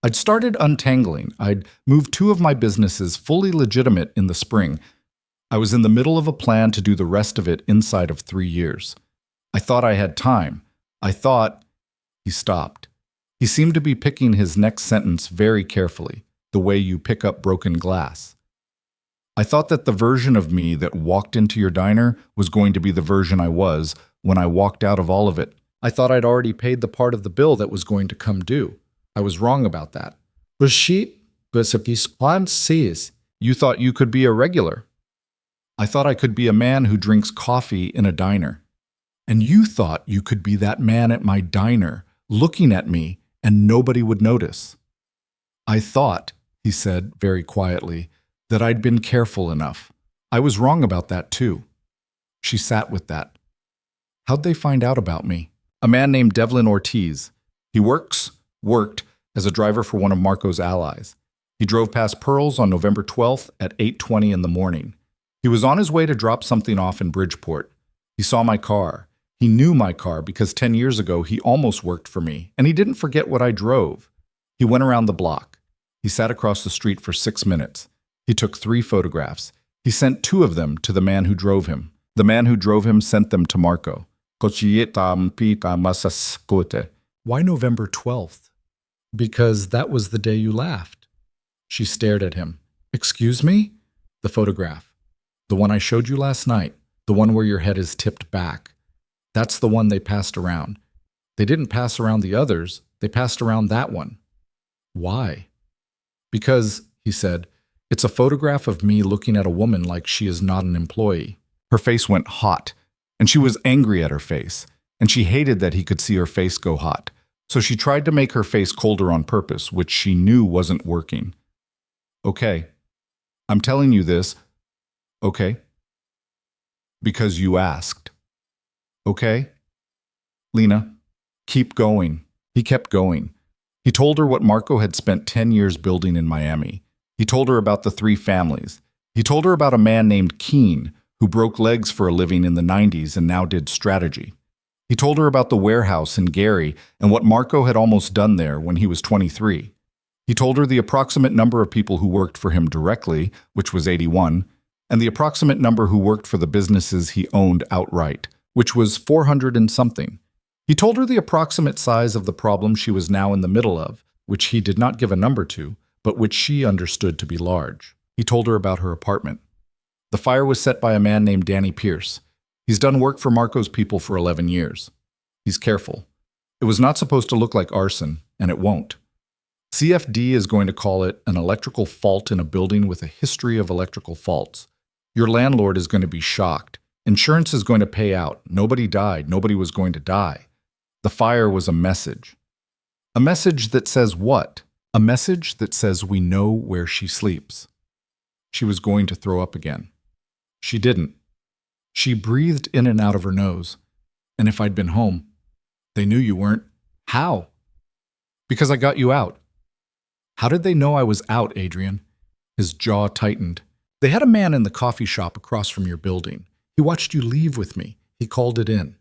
I'd started untangling. I'd moved 2 of my businesses fully legitimate in the spring. I was in the middle of a plan to do the rest of it inside of 3 years. I thought I had time. I thought... He stopped. He seemed to be picking his next sentence very carefully, the way you pick up broken glass. I thought that the version of me that walked into your diner was going to be the version I was when I walked out of all of it. I thought I'd already paid the part of the bill that was going to come due. I was wrong about that. You thought you could be a regular. I thought I could be a man who drinks coffee in a diner. And you thought you could be that man at my diner, looking at me, and nobody would notice. I thought, he said very quietly, that I'd been careful enough. I was wrong about that too. She sat with that. How'd they find out about me? A man named Devlin Ortiz. He worked as a driver for one of Marco's allies. He drove past Pearls on November 12th at 8:20 in the morning. He was on his way to drop something off in Bridgeport. He saw my car. He knew my car because 10 years ago he almost worked for me, and he didn't forget what I drove. He went around the block. He sat across the street for 6 minutes. He took 3 photographs. He sent 2 of them to the man who drove him. The man who drove him sent them to Marco. Why November 12th? Because that was the day you laughed. She stared at him. Excuse me? The photograph. The one I showed you last night. The one where your head is tipped back. That's the one they passed around. They didn't pass around the others. They passed around that one. Why? Because, he said, it's a photograph of me looking at a woman like she is not an employee. Her face went hot, and she was angry at her face, and she hated that he could see her face go hot. So she tried to make her face colder on purpose, which she knew wasn't working. Okay. I'm telling you this. Okay. Because you asked. Okay? Lena, keep going. He kept going. He told her what Marco had spent 10 years building in Miami. He told her about the 3 families. He told her about a man named Keene, who broke legs for a living in the 90s and now did strategy. He told her about the warehouse in Gary and what Marco had almost done there when he was 23. He told her the approximate number of people who worked for him directly, which was 81, and the approximate number who worked for the businesses he owned outright, which was 400 and something. He told her the approximate size of the problem she was now in the middle of, which he did not give a number to, but which she understood to be large. He told her about her apartment. The fire was set by a man named Danny Pierce. He's done work for Marco's people for 11 years. He's careful. It was not supposed to look like arson, and it won't. CFD is going to call it an electrical fault in a building with a history of electrical faults. Your landlord is going to be shocked. Insurance is going to pay out. Nobody died. Nobody was going to die. The fire was a message. A message that says what? A message that says we know where she sleeps. She was going to throw up again. She didn't. She breathed in and out of her nose. And if I'd been home, they knew you weren't. How? Because I got you out. How did they know I was out, Adrian? His jaw tightened. They had a man in the coffee shop across from your building. He watched you leave with me. He called it in.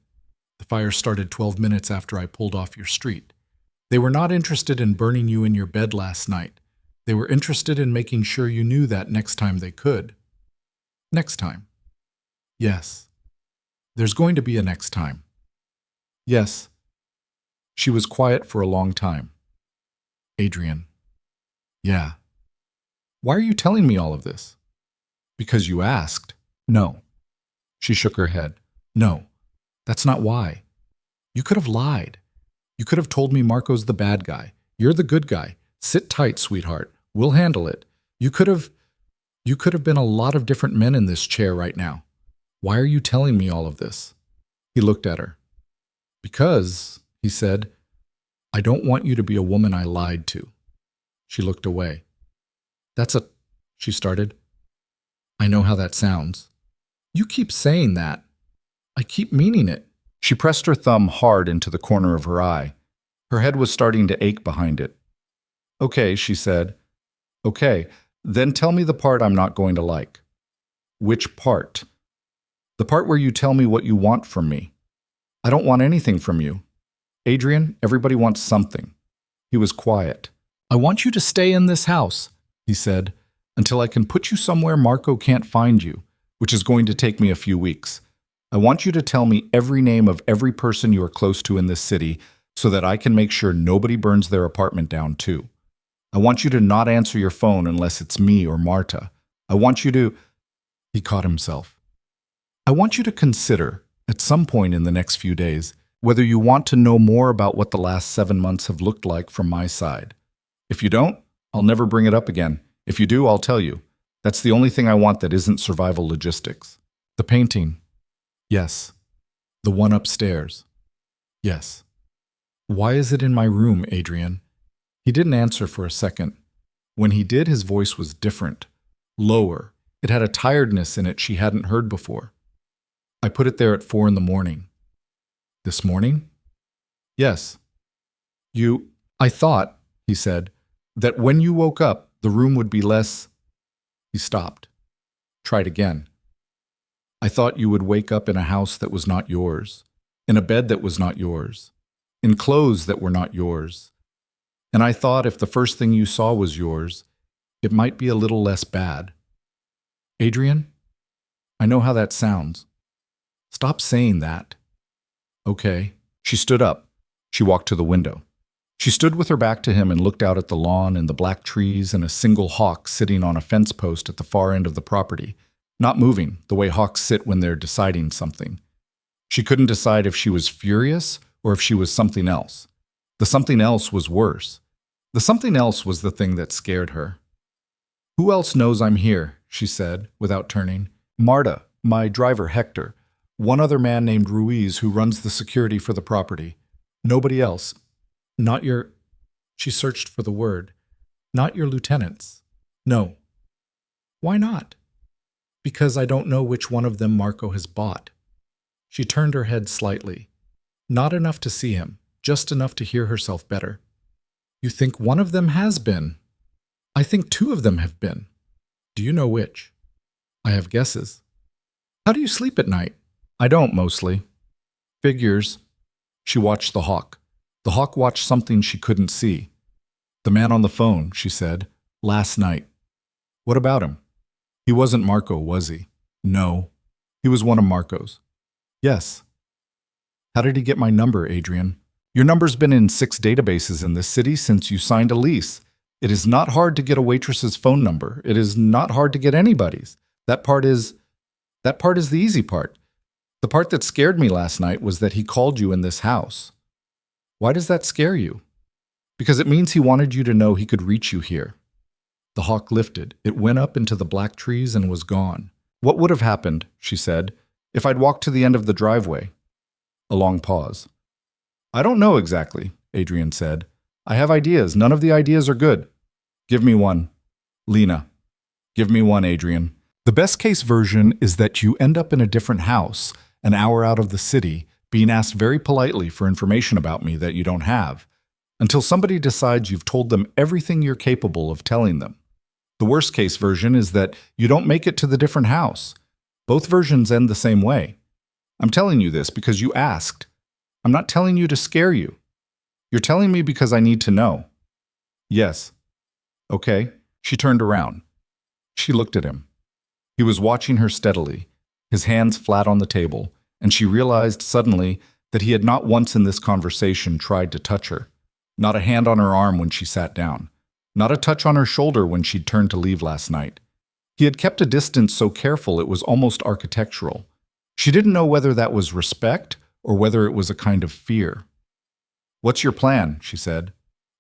The fire started 12 minutes after I pulled off your street. They were not interested in burning you in your bed last night. They were interested in making sure you knew that next time they could. Next time. Yes. There's going to be a next time. Yes. She was quiet for a long time. Adrian. Yeah. Why are you telling me all of this? Because you asked. No. She shook her head. No, that's not why. You could have lied. You could have told me Marco's the bad guy. You're the good guy. Sit tight, sweetheart. We'll handle it. You could have been a lot of different men in this chair right now. Why are you telling me all of this? He looked at her. Because, he said, I don't want you to be a woman I lied to. She looked away. She started. I know how that sounds. You keep saying that. I keep meaning it. She pressed her thumb hard into the corner of her eye. Her head was starting to ache behind it. Okay, she said. Okay, then tell me the part I'm not going to like. Which part? The part where you tell me what you want from me. I don't want anything from you. Adrian, everybody wants something. He was quiet. I want you to stay in this house, he said, until I can put you somewhere Marco can't find you, which is going to take me a few weeks. I want you to tell me every name of every person you are close to in this city so that I can make sure nobody burns their apartment down too. I want you to not answer your phone unless it's me or Marta. I want you to... He caught himself. I want you to consider, at some point in the next few days, whether you want to know more about what the last 7 months have looked like from my side. If you don't, I'll never bring it up again. If you do, I'll tell you. That's the only thing I want that isn't survival logistics. The painting. Yes. The one upstairs. Yes. Why is it in my room, Adrian? He didn't answer for a second. When he did, his voice was different, lower. It had a tiredness in it she hadn't heard before. I put it there at 4 a.m. This morning? Yes. I thought, he said, that when you woke up, the room would be less... He stopped. Tried again. I thought you would wake up in a house that was not yours, in a bed that was not yours, in clothes that were not yours. And I thought if the first thing you saw was yours, it might be a little less bad. Adrian, I know how that sounds. Stop saying that. Okay. She stood up. She walked to the window. She stood with her back to him and looked out at the lawn and the black trees and a single hawk sitting on a fence post at the far end of the property, not moving, the way hawks sit when they're deciding something. She couldn't decide if she was furious or if she was something else. The something else was worse. The something else was the thing that scared her. Who else knows I'm here? She said, without turning. Marta, my driver Hector, one other man named Ruiz who runs the security for the property. Nobody else. Not your... She searched for the word. Not your lieutenants. No. Why not? Because I don't know which one of them Marco has bought. She turned her head slightly. Not enough to see him, just enough to hear herself better. You think one of them has been? I think 2 of them have been. Do you know which? I have guesses. How do you sleep at night? I don't, mostly. Figures. She watched the hawk. The hawk watched something she couldn't see. The man on the phone, she said, last night. What about him? He wasn't Marco, was he? No. He was one of Marco's. Yes. How did he get my number, Adrian? Your number's been in 6 databases in this city since you signed a lease. It is not hard to get a waitress's phone number. It is not hard to get anybody's. That part is the easy part. The part that scared me last night was that he called you in this house. Why does that scare you? Because it means he wanted you to know he could reach you here. The hawk lifted. It went up into the black trees and was gone. What would have happened, she said, if I'd walked to the end of the driveway? A long pause. I don't know exactly, Adrian said. I have ideas. None of the ideas are good. Give me one. Lena. Give me one, Adrian. The best case version is that you end up in a different house, an hour out of the city, being asked very politely for information about me that you don't have, until somebody decides you've told them everything you're capable of telling them. The worst case version is that you don't make it to the different house. Both versions end the same way. I'm telling you this because you asked. I'm not telling you to scare you. You're telling me because I need to know. Yes. Okay. She turned around. She looked at him. He was watching her steadily, his hands flat on the table, and she realized suddenly that he had not once in this conversation tried to touch her. Not a hand on her arm when she sat down. Not a touch on her shoulder when she'd turned to leave last night. He had kept a distance so careful it was almost architectural. She didn't know whether that was respect or whether it was a kind of fear. What's your plan? She said.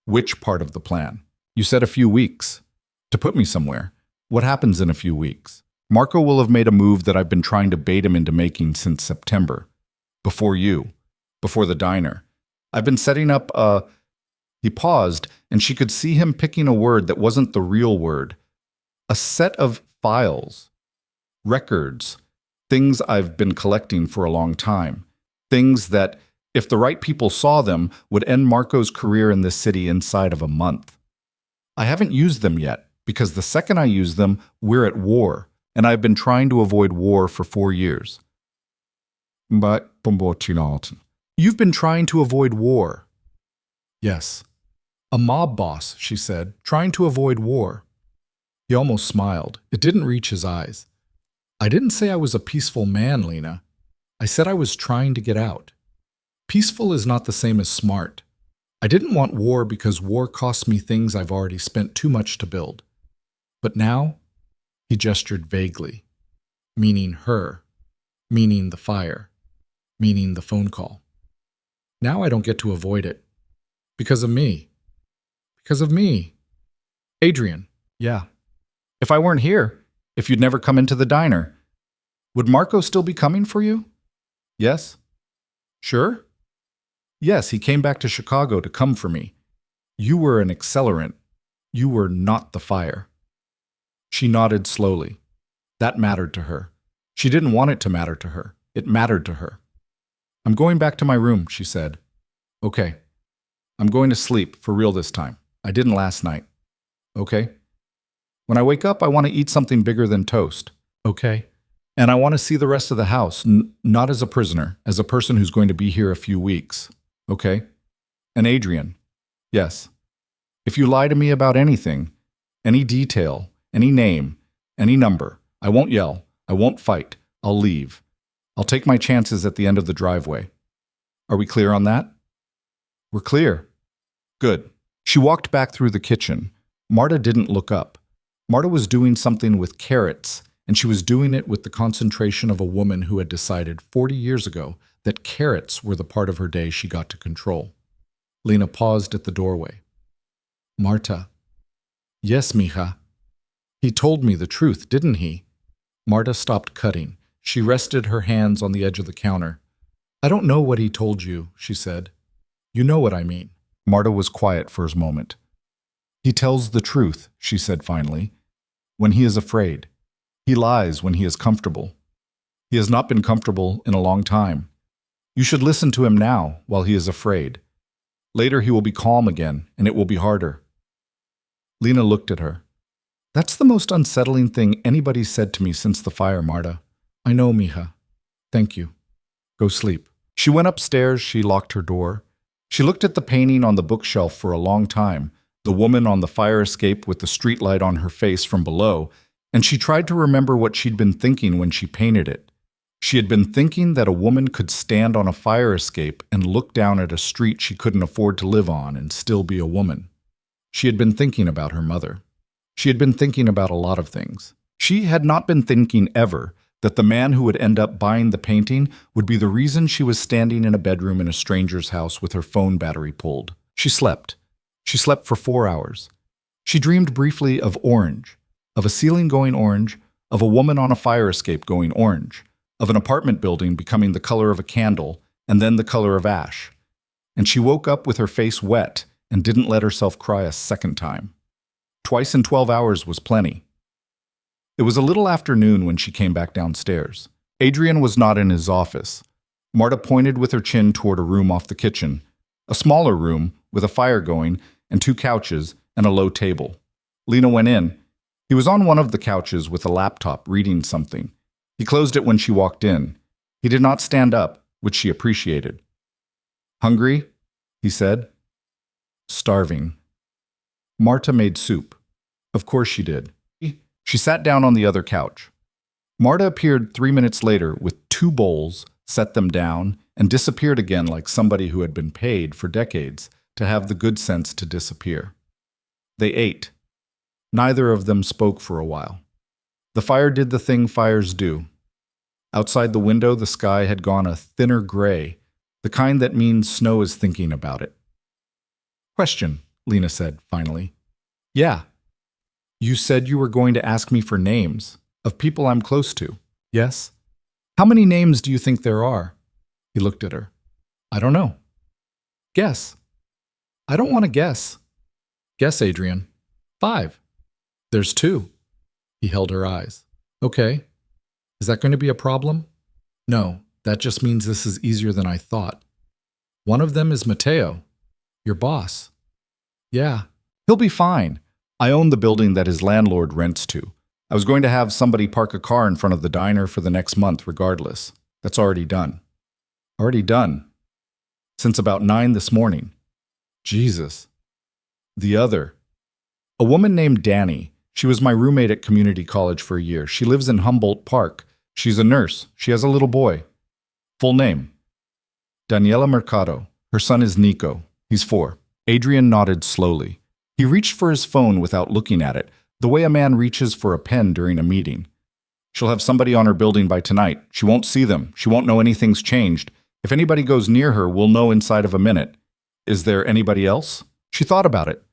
Which part of the plan? You said a few weeks. To put me somewhere. What happens in a few weeks? Marco will have made a move that I've been trying to bait him into making since September. Before you. Before the diner. I've been setting up a... He paused, and she could see him picking a word that wasn't the real word. A set of files. Records. Things I've been collecting for a long time. Things that, if the right people saw them, would end Marco's career in this city inside of a month. I haven't used them yet, because the second I use them, we're at war, and I've been trying to avoid war for 4 years. But, you've been trying to avoid war. Yes. A mob boss, she said, trying to avoid war. He almost smiled. It didn't reach his eyes. I didn't say I was a peaceful man, Lena. I said I was trying to get out. Peaceful is not the same as smart. I didn't want war because war costs me things I've already spent too much to build. But now, he gestured vaguely, meaning her, meaning the fire, meaning the phone call. Now I don't get to avoid it. Because of me. Because of me. Adrian. Yeah. If I weren't here, if you'd never come into the diner, would Marco still be coming for you? Yes. Sure? Yes, he came back to Chicago to come for me. You were an accelerant. You were not the fire. She nodded slowly. That mattered to her. She didn't want it to matter to her. It mattered to her. I'm going back to my room, she said. Okay. I'm going to sleep, for real this time. I didn't last night. Okay? When I wake up, I want to eat something bigger than toast. Okay? And I want to see the rest of the house, not as a prisoner, as a person who's going to be here a few weeks. Okay? And Adrian. Yes. If you lie to me about anything, any detail, any name, any number, I won't yell. I won't fight. I'll leave. I'll take my chances at the end of the driveway. Are we clear on that? We're clear. Good. She walked back through the kitchen. Marta didn't look up. Marta was doing something with carrots, and she was doing it with the concentration of a woman who had decided 40 years ago that carrots were the part of her day she got to control. Lena paused at the doorway. Marta. Yes, mija. He told me the truth, didn't he? Marta stopped cutting. She rested her hands on the edge of the counter. I don't know what he told you, she said. You know what I mean. Marta was quiet for a moment. He tells the truth, she said finally, when he is afraid. He lies when he is comfortable. He has not been comfortable in a long time. You should listen to him now while he is afraid. Later he will be calm again, and it will be harder. Lena looked at her. That's the most unsettling thing anybody said to me since the fire, Marta. I know, mija. Thank you. Go sleep. She went upstairs. She locked her door. She looked at the painting on the bookshelf for a long time, the woman on the fire escape with the streetlight on her face from below, and she tried to remember what she'd been thinking when she painted it. She had been thinking that a woman could stand on a fire escape and look down at a street she couldn't afford to live on and still be a woman. She had been thinking about her mother. She had been thinking about a lot of things. She had not been thinking ever that the man who would end up buying the painting would be the reason she was standing in a bedroom in a stranger's house with her phone battery pulled. She slept. She slept for 4 hours. She dreamed briefly of orange, of a ceiling going orange, of a woman on a fire escape going orange, of an apartment building becoming the color of a candle and then the color of ash. And she woke up with her face wet and didn't let herself cry a second time. Twice in 12 hours was plenty. It was a little after noon when she came back downstairs. Adrian was not in his office. Marta pointed with her chin toward a room off the kitchen, a smaller room with a fire going and 2 couches and a low table. Lena went in. He was on one of the couches with a laptop reading something. He closed it when she walked in. He did not stand up, which she appreciated. Hungry? He said. Starving. Marta made soup. Of course she did. She sat down on the other couch. Marta appeared 3 minutes later with 2 bowls, set them down, and disappeared again like somebody who had been paid for decades to have the good sense to disappear. They ate. Neither of them spoke for a while. The fire did the thing fires do. Outside the window, the sky had gone a thinner gray, the kind that means snow is thinking about it. Question, Lena said, finally. Yeah. You said you were going to ask me for names of people I'm close to. Yes? How many names do you think there are? He looked at her. I don't know. Guess. I don't want to guess. Guess, Adrian. 5. There's 2. He held her eyes. Okay. Is that going to be a problem? No, that just means this is easier than I thought. One of them is Mateo, your boss. Yeah, he'll be fine. I own the building that his landlord rents to. I was going to have somebody park a car in front of the diner for the next month regardless. That's already done. Already done. Since about 9 this morning. Jesus. The other. A woman named Danny. She was my roommate at community college for a year. She lives in Humboldt Park. She's a nurse. She has a little boy. Full name. Daniela Mercado. Her son is Nico. He's 4. Adrian nodded slowly. He reached for his phone without looking at it, the way a man reaches for a pen during a meeting. She'll have somebody on her building by tonight. She won't see them. She won't know anything's changed. If anybody goes near her, we'll know inside of a minute. Is there anybody else? She thought about it.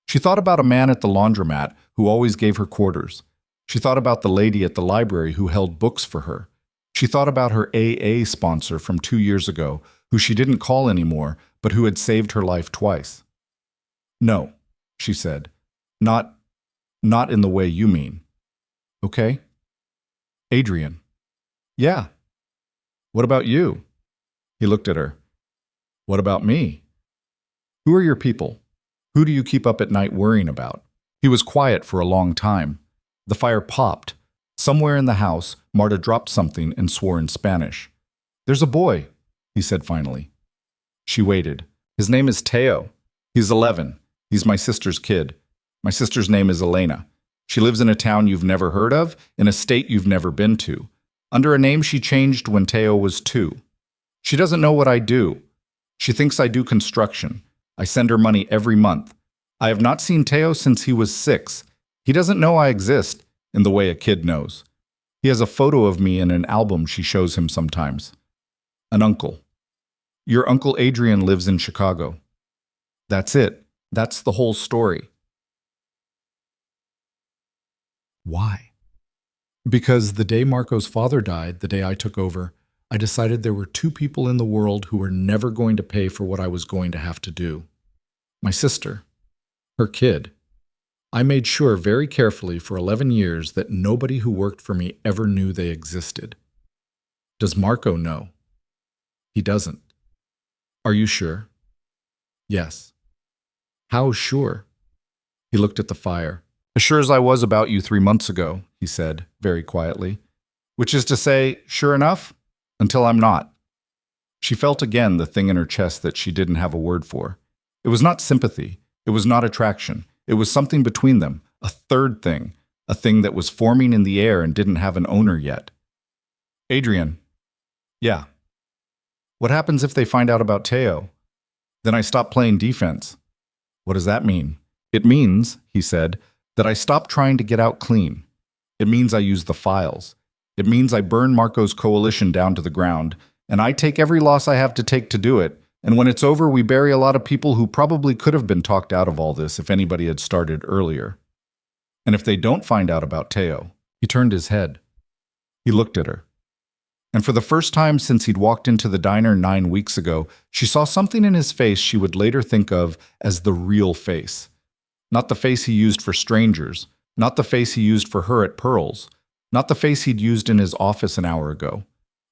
She thought about a man at the laundromat who always gave her quarters. She thought about the lady at the library who held books for her. She thought about her AA sponsor from 2 years ago, who she didn't call anymore, but who had saved her life twice. No, she said. Not in the way you mean. Okay? Adrian. Yeah. What about you? He looked at her. What about me? Who are your people? Who do you keep up at night worrying about? He was quiet for a long time. The fire popped. Somewhere in the house, Marta dropped something and swore in Spanish. There's a boy, he said finally. She waited. His name is Teo. He's 11. He's my sister's kid. My sister's name is Elena. She lives in a town you've never heard of, in a state you've never been to, under a name she changed when Teo was 2. She doesn't know what I do. She thinks I do construction. I send her money every month. I have not seen Teo since he was 6. He doesn't know I exist, in the way a kid knows. He has a photo of me in an album she shows him sometimes. An uncle. Your Uncle Adrian lives in Chicago. That's it. That's the whole story. Why? Because the day Marco's father died, the day I took over, I decided there were 2 people in the world who were never going to pay for what I was going to have to do. My sister. Her kid. I made sure very carefully for 11 years that nobody who worked for me ever knew they existed. Does Marco know? He doesn't. Are you sure? Yes. How sure? He looked at the fire. As sure as I was about you 3 months ago, he said, very quietly. Which is to say, sure enough, until I'm not. She felt again the thing in her chest that she didn't have a word for. It was not sympathy. It was not attraction. It was something between them, a third thing, a thing that was forming in the air and didn't have an owner yet. Adrian. Yeah. What happens if they find out about Teo? Then I stop playing defense. What does that mean? It means, he said, that I stop trying to get out clean. It means I use the files. It means I burn Marco's coalition down to the ground, and I take every loss I have to take to do it, and when it's over, we bury a lot of people who probably could have been talked out of all this if anybody had started earlier. And if they don't find out about Teo, he turned his head. He looked at her. And for the first time since he'd walked into the diner 9 weeks ago, she saw something in his face she would later think of as the real face. Not the face he used for strangers, not the face he used for her at Pearl's, not the face he'd used in his office an hour ago.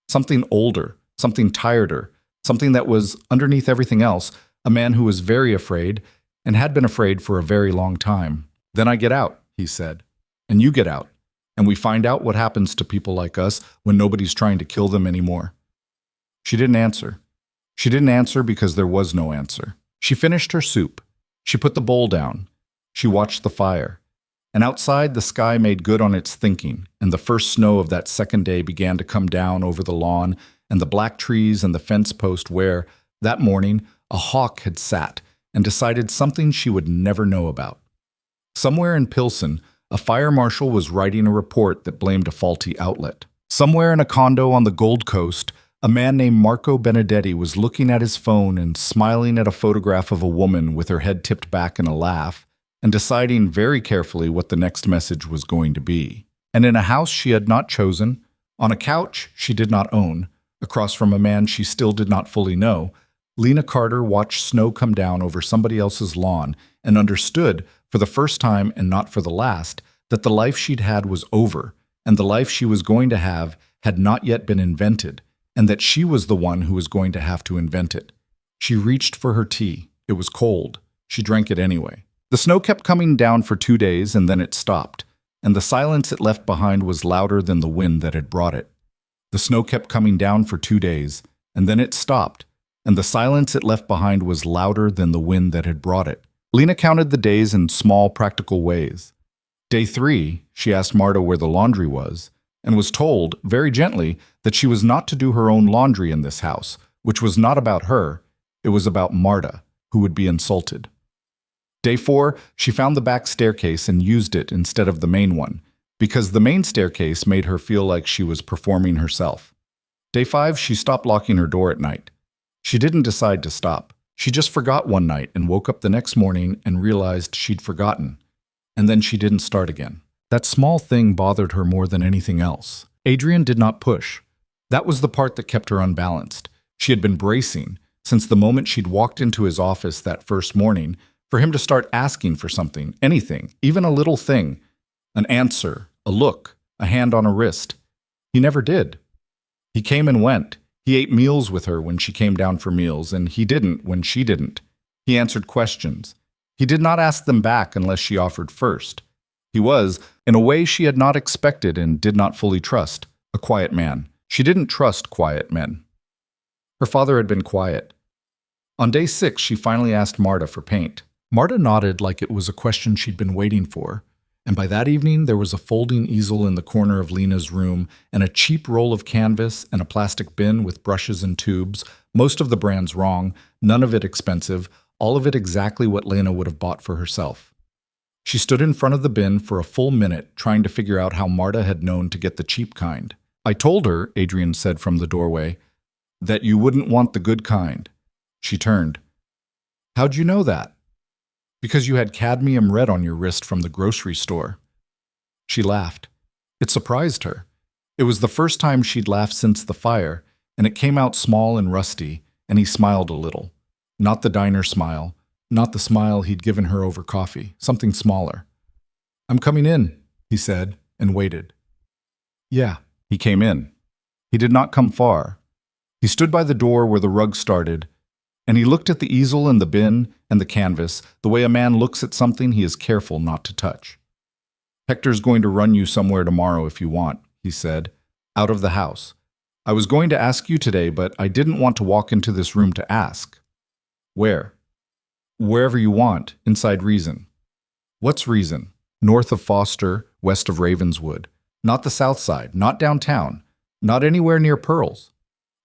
Something older, something tireder, something that was, underneath everything else, a man who was very afraid and had been afraid for a very long time. Then I get out, he said, and you get out, and we find out what happens to people like us when nobody's trying to kill them anymore. She didn't answer. She didn't answer because there was no answer. She finished her soup. She put the bowl down. She watched the fire. And outside, the sky made good on its thinking, and the first snow of that second day began to come down over the lawn and the black trees and the fence post where, that morning, a hawk had sat and decided something she would never know about. Somewhere in Pilsen, a fire marshal was writing a report that blamed a faulty outlet. Somewhere in a condo on the Gold Coast, A man named Marco Benedetti was looking at his phone and smiling at a photograph of a woman with her head tipped back in a laugh and deciding very carefully what the next message was going to be. And in a house she had not chosen, on a couch she did not own, across from a man she still did not fully know, Lena Carter watched snow come down over somebody else's lawn and understood, for the first time and not for the last, that the life she'd had was over, and the life she was going to have had not yet been invented, and that she was the one who was going to have to invent it. She reached for her tea. It was cold. She drank it anyway. The snow kept coming down for 2 days, and then it stopped, and the silence it left behind was louder than the wind that had brought it. The snow kept coming down for 2 days, and then it stopped, and the silence it left behind was louder than the wind that had brought it. Lena counted the days in small, practical ways. Day 3, she asked Marta where the laundry was, and was told, very gently, that she was not to do her own laundry in this house, which was not about her, it was about Marta, who would be insulted. Day 4, she found the back staircase and used it instead of the main one, because the main staircase made her feel like she was performing herself. Day 5, she stopped locking her door at night. She didn't decide to stop. She just forgot one night and woke up the next morning and realized she'd forgotten. And then she didn't start again. That small thing bothered her more than anything else. Adrian did not push. That was the part that kept her unbalanced. She had been bracing, since the moment she'd walked into his office that first morning, for him to start asking for something, anything, even a little thing. An answer, a look, a hand on a wrist. He never did. He came and went. He ate meals with her when she came down for meals, and he didn't when she didn't. He answered questions. He did not ask them back unless she offered first. He was, in a way she had not expected and did not fully trust, a quiet man. She didn't trust quiet men. Her father had been quiet. On day 6, she finally asked Marta for paint. Marta nodded like it was a question she'd been waiting for, and by that evening there was a folding easel in the corner of Lena's room and a cheap roll of canvas and a plastic bin with brushes and tubes, most of the brands wrong, none of it expensive, all of it exactly what Lena would have bought for herself. She stood in front of the bin for a full minute, trying to figure out how Marta had known to get the cheap kind. I told her, Adrian said from the doorway, that you wouldn't want the good kind. She turned. How'd you know that? Because you had cadmium red on your wrist from the grocery store. She laughed. It surprised her. It was the first time she'd laughed since the fire, and it came out small and rusty, and he smiled a little. Not the diner smile, not the smile he'd given her over coffee, something smaller. I'm coming in, he said, and waited. Yeah, he came in. He did not come far. He stood by the door where the rug started, and he looked at the easel and the bin and the canvas, the way a man looks at something he is careful not to touch. Hector's going to run you somewhere tomorrow if you want, he said, out of the house. I was going to ask you today, but I didn't want to walk into this room to ask. Where? Wherever you want, inside reason. What's reason? North of Foster, west of Ravenswood. Not the south side, not downtown, not anywhere near Pearls.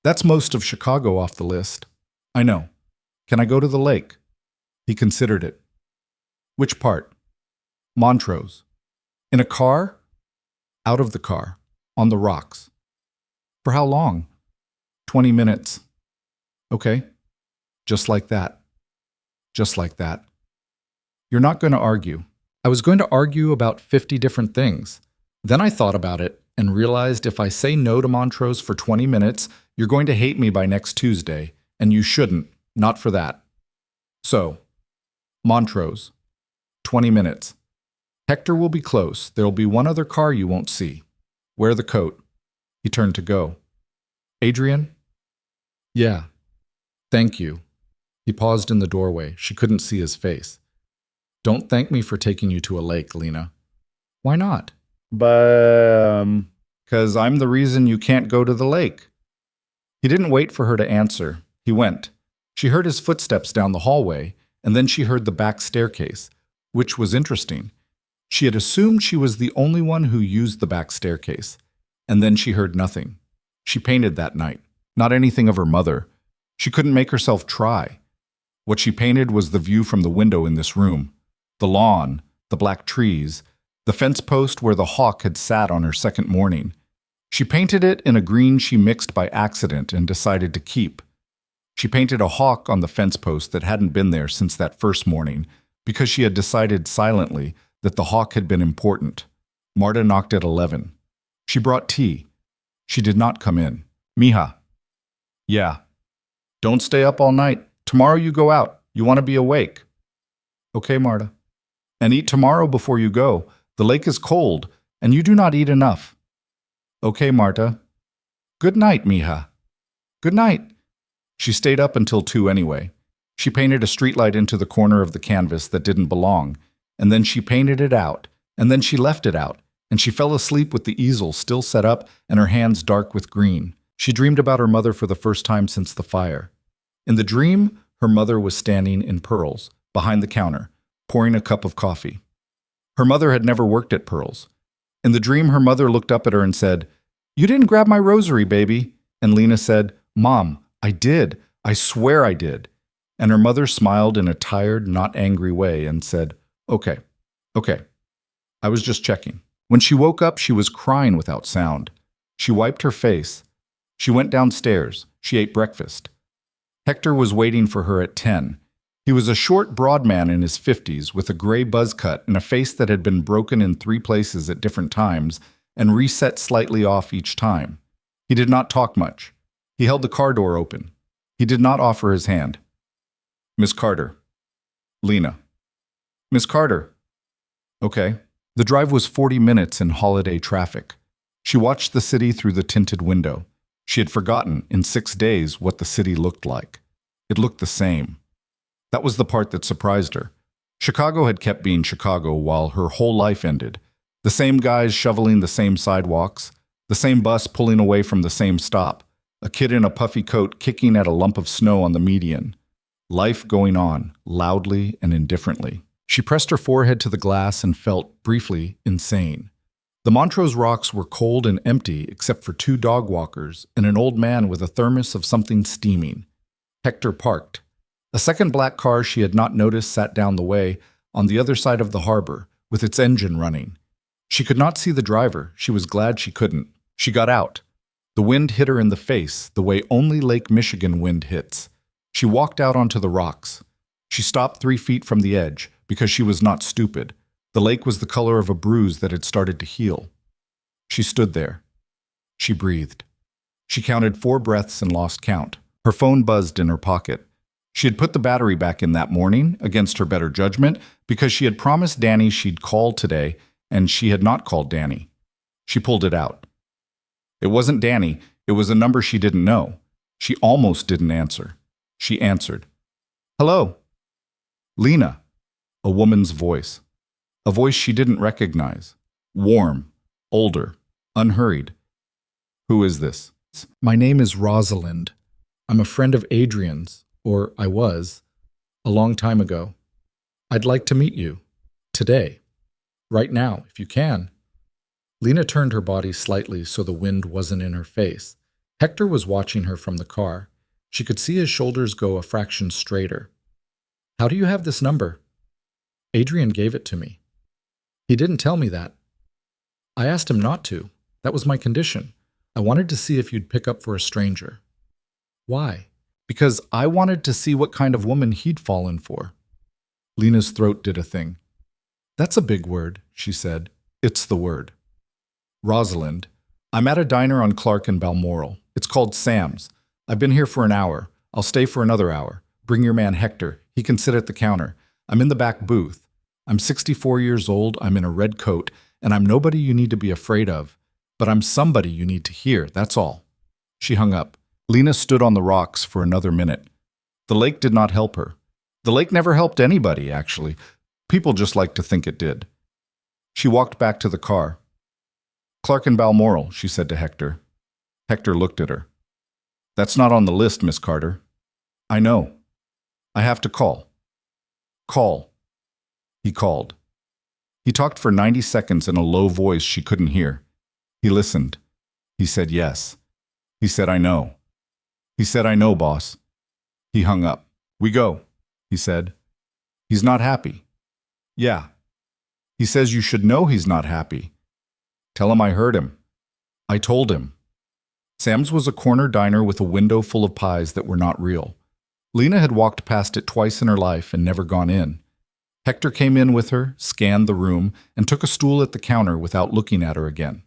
That's most of Chicago off the list. I know. Can I go to the lake? He considered it. Which part? Montrose. In a car? Out of the car. On the rocks. For how long? 20 minutes. Okay. Just like that. Just like that. You're not going to argue. I was going to argue about 50 different things. Then I thought about it and realized if I say no to Montrose for 20 minutes, you're going to hate me by next Tuesday, and you shouldn't, not for that. So, Montrose, 20 minutes. Hector will be close. There'll be one other car you won't see. Wear the coat. He turned to go. Adrian? Yeah. Thank you. He paused in the doorway. She couldn't see his face. Don't thank me for taking you to a lake, Lena. Why not? Because I'm the reason you can't go to the lake. He didn't wait for her to answer. He went. She heard his footsteps down the hallway, and then she heard the back staircase, which was interesting. She had assumed she was the only one who used the back staircase, and then she heard nothing. She painted that night, not anything of her mother. She couldn't make herself try. What she painted was the view from the window in this room, the lawn, the black trees, the fence post where the hawk had sat on her second morning. She painted it in a green she mixed by accident and decided to keep. She painted a hawk on the fence post that hadn't been there since that first morning because she had decided silently that the hawk had been important. Marta knocked at 11. She brought tea. She did not come in. Mija. Yeah. Don't stay up all night. Tomorrow you go out. You want to be awake. Okay, Marta. And eat tomorrow before you go. The lake is cold, and you do not eat enough. Okay, Marta. Good night, Mija. Good night. She stayed up until 2 anyway. She painted a streetlight into the corner of the canvas that didn't belong, and then she painted it out, and then she left it out, and she fell asleep with the easel still set up and her hands dark with green. She dreamed about her mother for the first time since the fire. In the dream, her mother was standing in Pearls, behind the counter, pouring a cup of coffee. Her mother had never worked at Pearls. In the dream, her mother looked up at her and said, "You didn't grab my rosary, baby." And Lena said, "Mom, I did. I swear I did." And her mother smiled in a tired, not angry way and said, Okay. I was just checking." When she woke up, she was crying without sound. She wiped her face. She went downstairs. She ate breakfast. Hector was waiting for her at 10. He was a short, broad man in his 50s with a gray buzz cut and a face that had been broken in 3 places at different times and reset slightly off each time. He did not talk much. He held the car door open. He did not offer his hand. "Miss Carter." "Lena." "Miss Carter." "Okay." The drive was 40 minutes in holiday traffic. She watched the city through the tinted window. She had forgotten, in 6 days, what the city looked like. It looked the same. That was the part that surprised her. Chicago had kept being Chicago while her whole life ended. The same guys shoveling the same sidewalks, the same bus pulling away from the same stop, a kid in a puffy coat kicking at a lump of snow on the median. Life going on, loudly and indifferently. She pressed her forehead to the glass and felt, briefly, insane. The Montrose rocks were cold and empty except for 2 dog walkers and an old man with a thermos of something steaming. Hector parked. A second black car she had not noticed sat down the way, on the other side of the harbor, with its engine running. She could not see the driver. She was glad she couldn't. She got out. The wind hit her in the face, the way only Lake Michigan wind hits. She walked out onto the rocks. She stopped 3 feet from the edge, because she was not stupid. The lake was the color of a bruise that had started to heal. She stood there. She breathed. She counted 4 breaths and lost count. Her phone buzzed in her pocket. She had put the battery back in that morning, against her better judgment, because she had promised Danny she'd call today, and she had not called Danny. She pulled it out. It wasn't Danny. It was a number she didn't know. She almost didn't answer. She answered. "Hello." "Lena." A woman's voice. A voice she didn't recognize. Warm, older, unhurried. "Who is this?" "My name is Rosalind. I'm a friend of Adrian's, or I was, a long time ago. I'd like to meet you. Today. Right now, if you can." Lena turned her body slightly so the wind wasn't in her face. Hector was watching her from the car. She could see his shoulders go a fraction straighter. "How do you have this number?" "Adrian gave it to me." "He didn't tell me that." "I asked him not to. That was my condition. I wanted to see if you'd pick up for a stranger." "Why?" "Because I wanted to see what kind of woman he'd fallen for." Lena's throat did a thing. "That's a big word," she said. "It's the word." "Rosalind, I'm at a diner on Clark and Balmoral. It's called Sam's. I've been here for an hour. I'll stay for another hour. Bring your man Hector. He can sit at the counter. I'm in the back booth. I'm 64 years old. I'm in a red coat, and I'm nobody you need to be afraid of. But I'm somebody you need to hear, that's all." She hung up. Lena stood on the rocks for another minute. The lake did not help her. The lake never helped anybody, actually. People just like to think it did. She walked back to the car. "Clark and Balmoral," she said to Hector. Hector looked at her. "That's not on the list, Miss Carter." "I know. I have to call." "Call." He called. He talked for 90 seconds in a low voice she couldn't hear. He listened. He said yes. He said, "I know." He said, "I know, boss." He hung up. "We go," he said. "He's not happy." "Yeah." "He says you should know he's not happy." "Tell him I heard him." I told him. Sam's was a corner diner with a window full of pies that were not real. Lena had walked past it twice in her life and never gone in. Hector came in with her, scanned the room, and took a stool at the counter without looking at her again.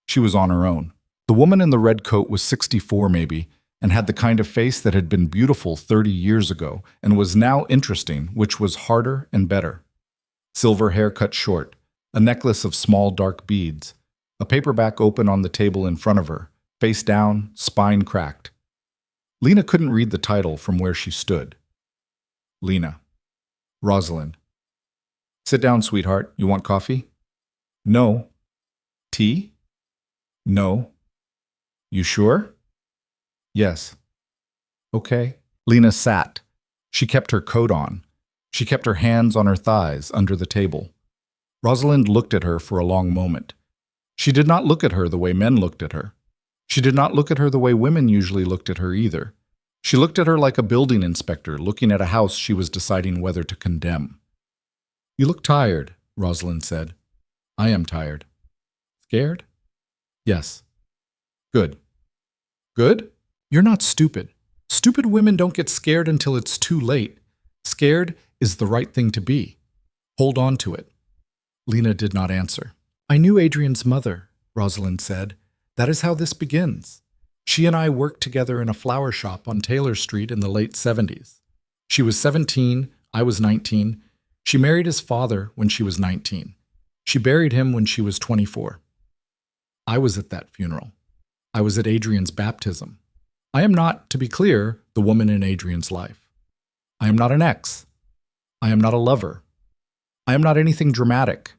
She was on her own. The woman in the red coat was 64 maybe, and had the kind of face that had been beautiful 30 years ago and was now interesting, which was harder and better. Silver hair cut short, a necklace of small dark beads, a paperback open on the table in front of her, face down, spine cracked. Lena couldn't read the title from where she stood. Lena. Rosalind. Sit down, sweetheart. You want coffee? No. Tea? No. You sure? Yes. Okay. Lena sat. She kept her coat on. She kept her hands on her thighs under the table. Rosalind looked at her for a long moment. She did not look at her the way men looked at her. She did not look at her the way women usually looked at her either. She looked at her like a building inspector looking at a house she was deciding whether to condemn. You look tired, Rosalind said. I am tired. Scared? Yes. Good. Good? You're not stupid. Stupid women don't get scared until it's too late. Scared is the right thing to be. Hold on to it. Lena did not answer. I knew Adrian's mother, Rosalind said. That is how this begins. She and I worked together in a flower shop on Taylor Street in the late 70s. She was 17, I was 19. She married his father when she was 19. She buried him when she was 24. I was at that funeral. I was at Adrian's baptism. I am not, to be clear, the woman in Adrian's life. I am not an ex. I am not a lover. I am not anything dramatic.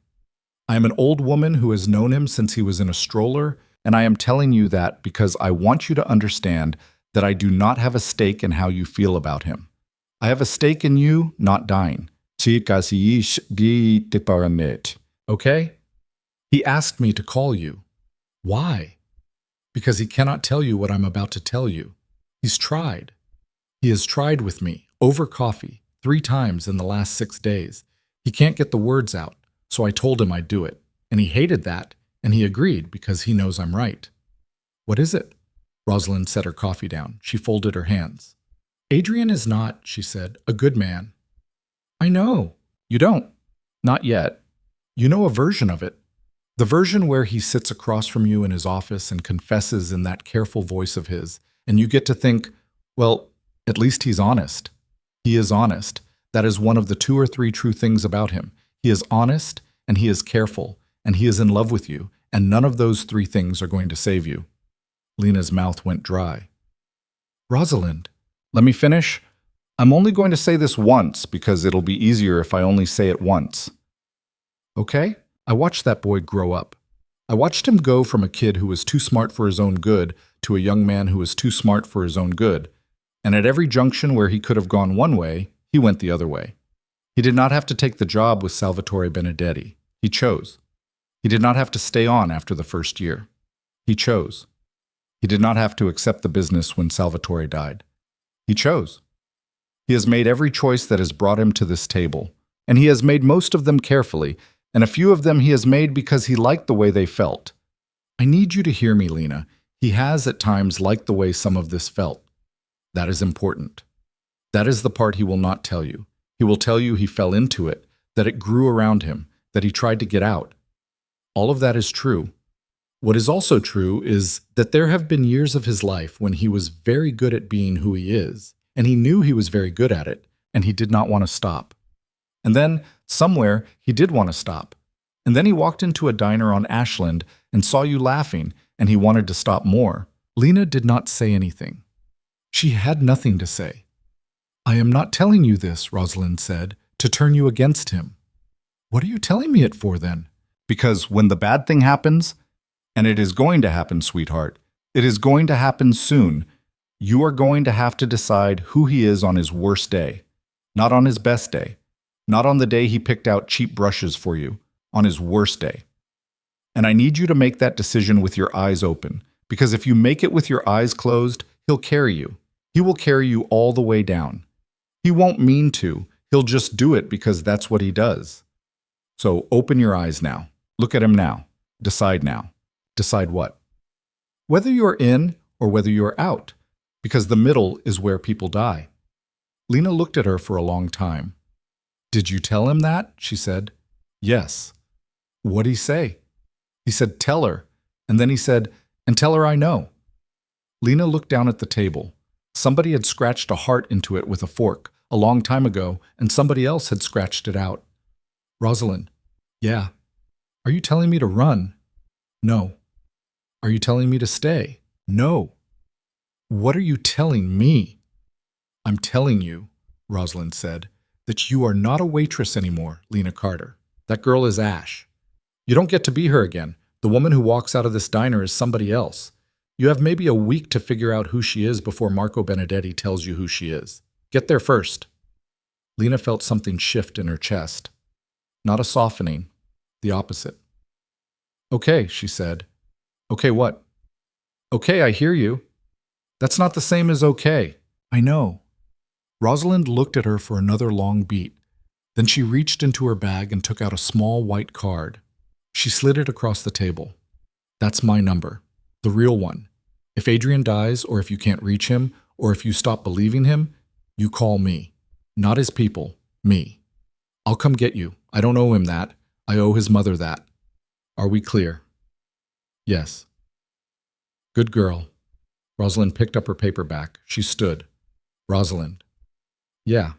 I am an old woman who has known him since he was in a stroller, and I am telling you that because I want you to understand that I do not have a stake in how you feel about him. I have a stake in you not dying. Okay? He asked me to call you. Why? Because he cannot tell you what I'm about to tell you. He's tried. He has tried with me, over coffee, 3 times in the last 6 days. He can't get the words out, so I told him I'd do it. And he hated that, and he agreed because he knows I'm right. What is it? Rosalind set her coffee down. She folded her hands. Adrian is not, she said, a good man. I know. You don't. Not yet. You know a version of it. The version where he sits across from you in his office and confesses in that careful voice of his, and you get to think, well, at least he's honest. He is honest. That is one of the 2 or 3 true things about him. He is honest, and he is careful, and he is in love with you, and none of those 3 things are going to save you. Lena's mouth went dry. Rosalind, let me finish. I'm only going to say this once because it'll be easier if I only say it once. Okay? I watched that boy grow up. I watched him go from a kid who was too smart for his own good to a young man who was too smart for his own good. And at every junction where he could have gone one way, he went the other way. He did not have to take the job with Salvatore Benedetti. He chose. He did not have to stay on after the first year. He chose. He did not have to accept the business when Salvatore died. He chose. He has made every choice that has brought him to this table, and he has made most of them carefully, and a few of them he has made because he liked the way they felt. I need you to hear me, Lena. He has at times liked the way some of this felt. That is important. That is the part he will not tell you. He will tell you he fell into it, that it grew around him, that he tried to get out. All of that is true. What is also true is that there have been years of his life when he was very good at being who he is, and he knew he was very good at it, and he did not want to stop. And then, somewhere, he did want to stop. And then he walked into a diner on Ashland and saw you laughing, and he wanted to stop more. Lena did not say anything. She had nothing to say. I am not telling you this, Rosalind said, to turn you against him. What are you telling me it for, then? Because when the bad thing happens, and it is going to happen, sweetheart, it is going to happen soon, you are going to have to decide who he is on his worst day, not on his best day, not on the day he picked out cheap brushes for you, on his worst day. And I need you to make that decision with your eyes open, because if you make it with your eyes closed, he'll carry you. He will carry you all the way down. He won't mean to. He'll just do it because that's what he does. So open your eyes now. Look at him now. Decide now. Decide what? Whether you're in or whether you're out, because the middle is where people die. Lena looked at her for a long time. Did you tell him that? She said. Yes. What'd he say? He said, tell her. And then he said, and tell her I know. Lena looked down at the table. Somebody had scratched a heart into it with a fork a long time ago, and somebody else had scratched it out. Rosalind. Yeah. Are you telling me to run? No. Are you telling me to stay? No. What are you telling me? I'm telling you, Rosalind said, that you are not a waitress anymore, Lena Carter. That girl is Ash. You don't get to be her again. The woman who walks out of this diner is somebody else. You have maybe a week to figure out who she is before Marco Benedetti tells you who she is. Get there first. Lena felt something shift in her chest. Not a softening, the opposite. Okay, she said. Okay, what? Okay, I hear you. That's not the same as okay. I know. Rosalind looked at her for another long beat. Then she reached into her bag and took out a small white card. She slid it across the table. That's my number. The real one. If Adrian dies, or if you can't reach him, or if you stop believing him, you call me. Not his people, me. I'll come get you. I don't owe him that. I owe his mother that. Are we clear? Yes. Good girl. Rosalind picked up her paperback. She stood. Rosalind. Yeah.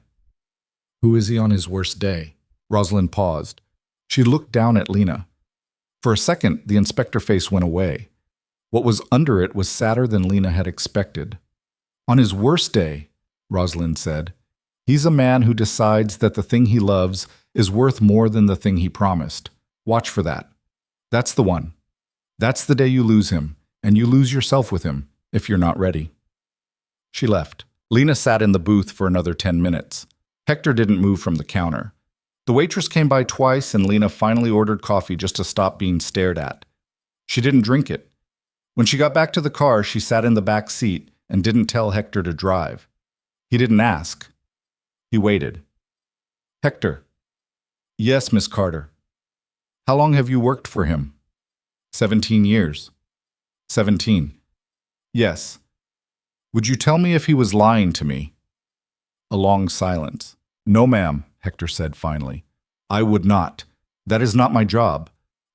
Who is he on his worst day? Rosalind paused. She looked down at Lena. For a second, the inspector face went away. What was under it was sadder than Lena had expected. On his worst day, Rosalind said, he's a man who decides that the thing he loves is worth more than the thing he promised. Watch for that. That's the one. That's the day you lose him, and you lose yourself with him, if you're not ready. She left. Lena sat in the booth for another 10 minutes. Hector didn't move from the counter. The waitress came by twice, and Lena finally ordered coffee just to stop being stared at. She didn't drink it. When she got back to the car, she sat in the back seat and didn't tell Hector to drive. He didn't ask. He waited. Hector. Yes, Miss Carter. How long have you worked for him? 17 years. 17. Yes. Would you tell me if he was lying to me? A long silence. No, ma'am, Hector said finally. I would not. That is not my job.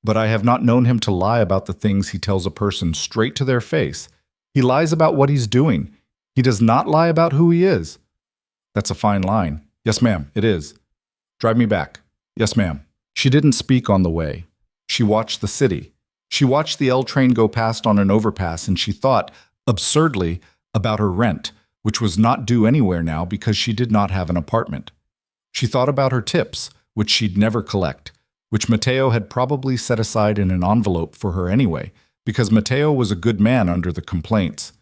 But I have not known him to lie about the things he tells a person straight to their face. He lies about what he's doing. He does not lie about who he is. That's a fine line. Yes, ma'am, it is. Drive me back. Yes, ma'am. She didn't speak on the way. She watched the city. She watched the L train go past on an overpass, and she thought, absurdly, about her rent, which was not due anywhere now because she did not have an apartment. She thought about her tips, which she'd never collect, which Mateo had probably set aside in an envelope for her anyway, because Mateo was a good man under the complaints.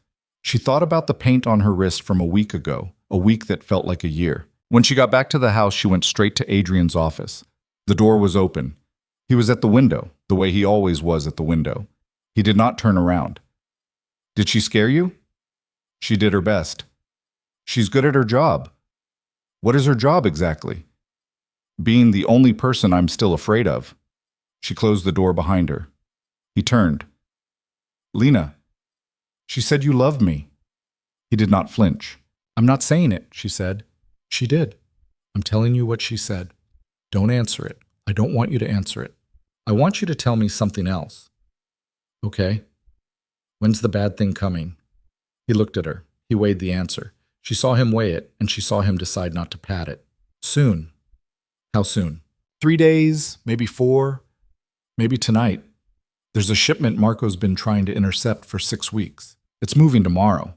She thought about the paint on her wrist from a week ago, a week that felt like a year. When she got back to the house, she went straight to Adrian's office. The door was open. He was at the window, the way he always was at the window. He did not turn around. Did she scare you? She did her best. She's good at her job. What is her job exactly? Being the only person I'm still afraid of. She closed the door behind her. He turned. Lena. She said you loved me. He did not flinch. I'm not saying it, she said. She did. I'm telling you what she said. Don't answer it. I don't want you to answer it. I want you to tell me something else. Okay. When's the bad thing coming? He looked at her. He weighed the answer. She saw him weigh it, and she saw him decide not to pat it. Soon. How soon? 3 days, maybe 4, maybe tonight. There's a shipment Marco's been trying to intercept for 6 weeks. It's moving tomorrow.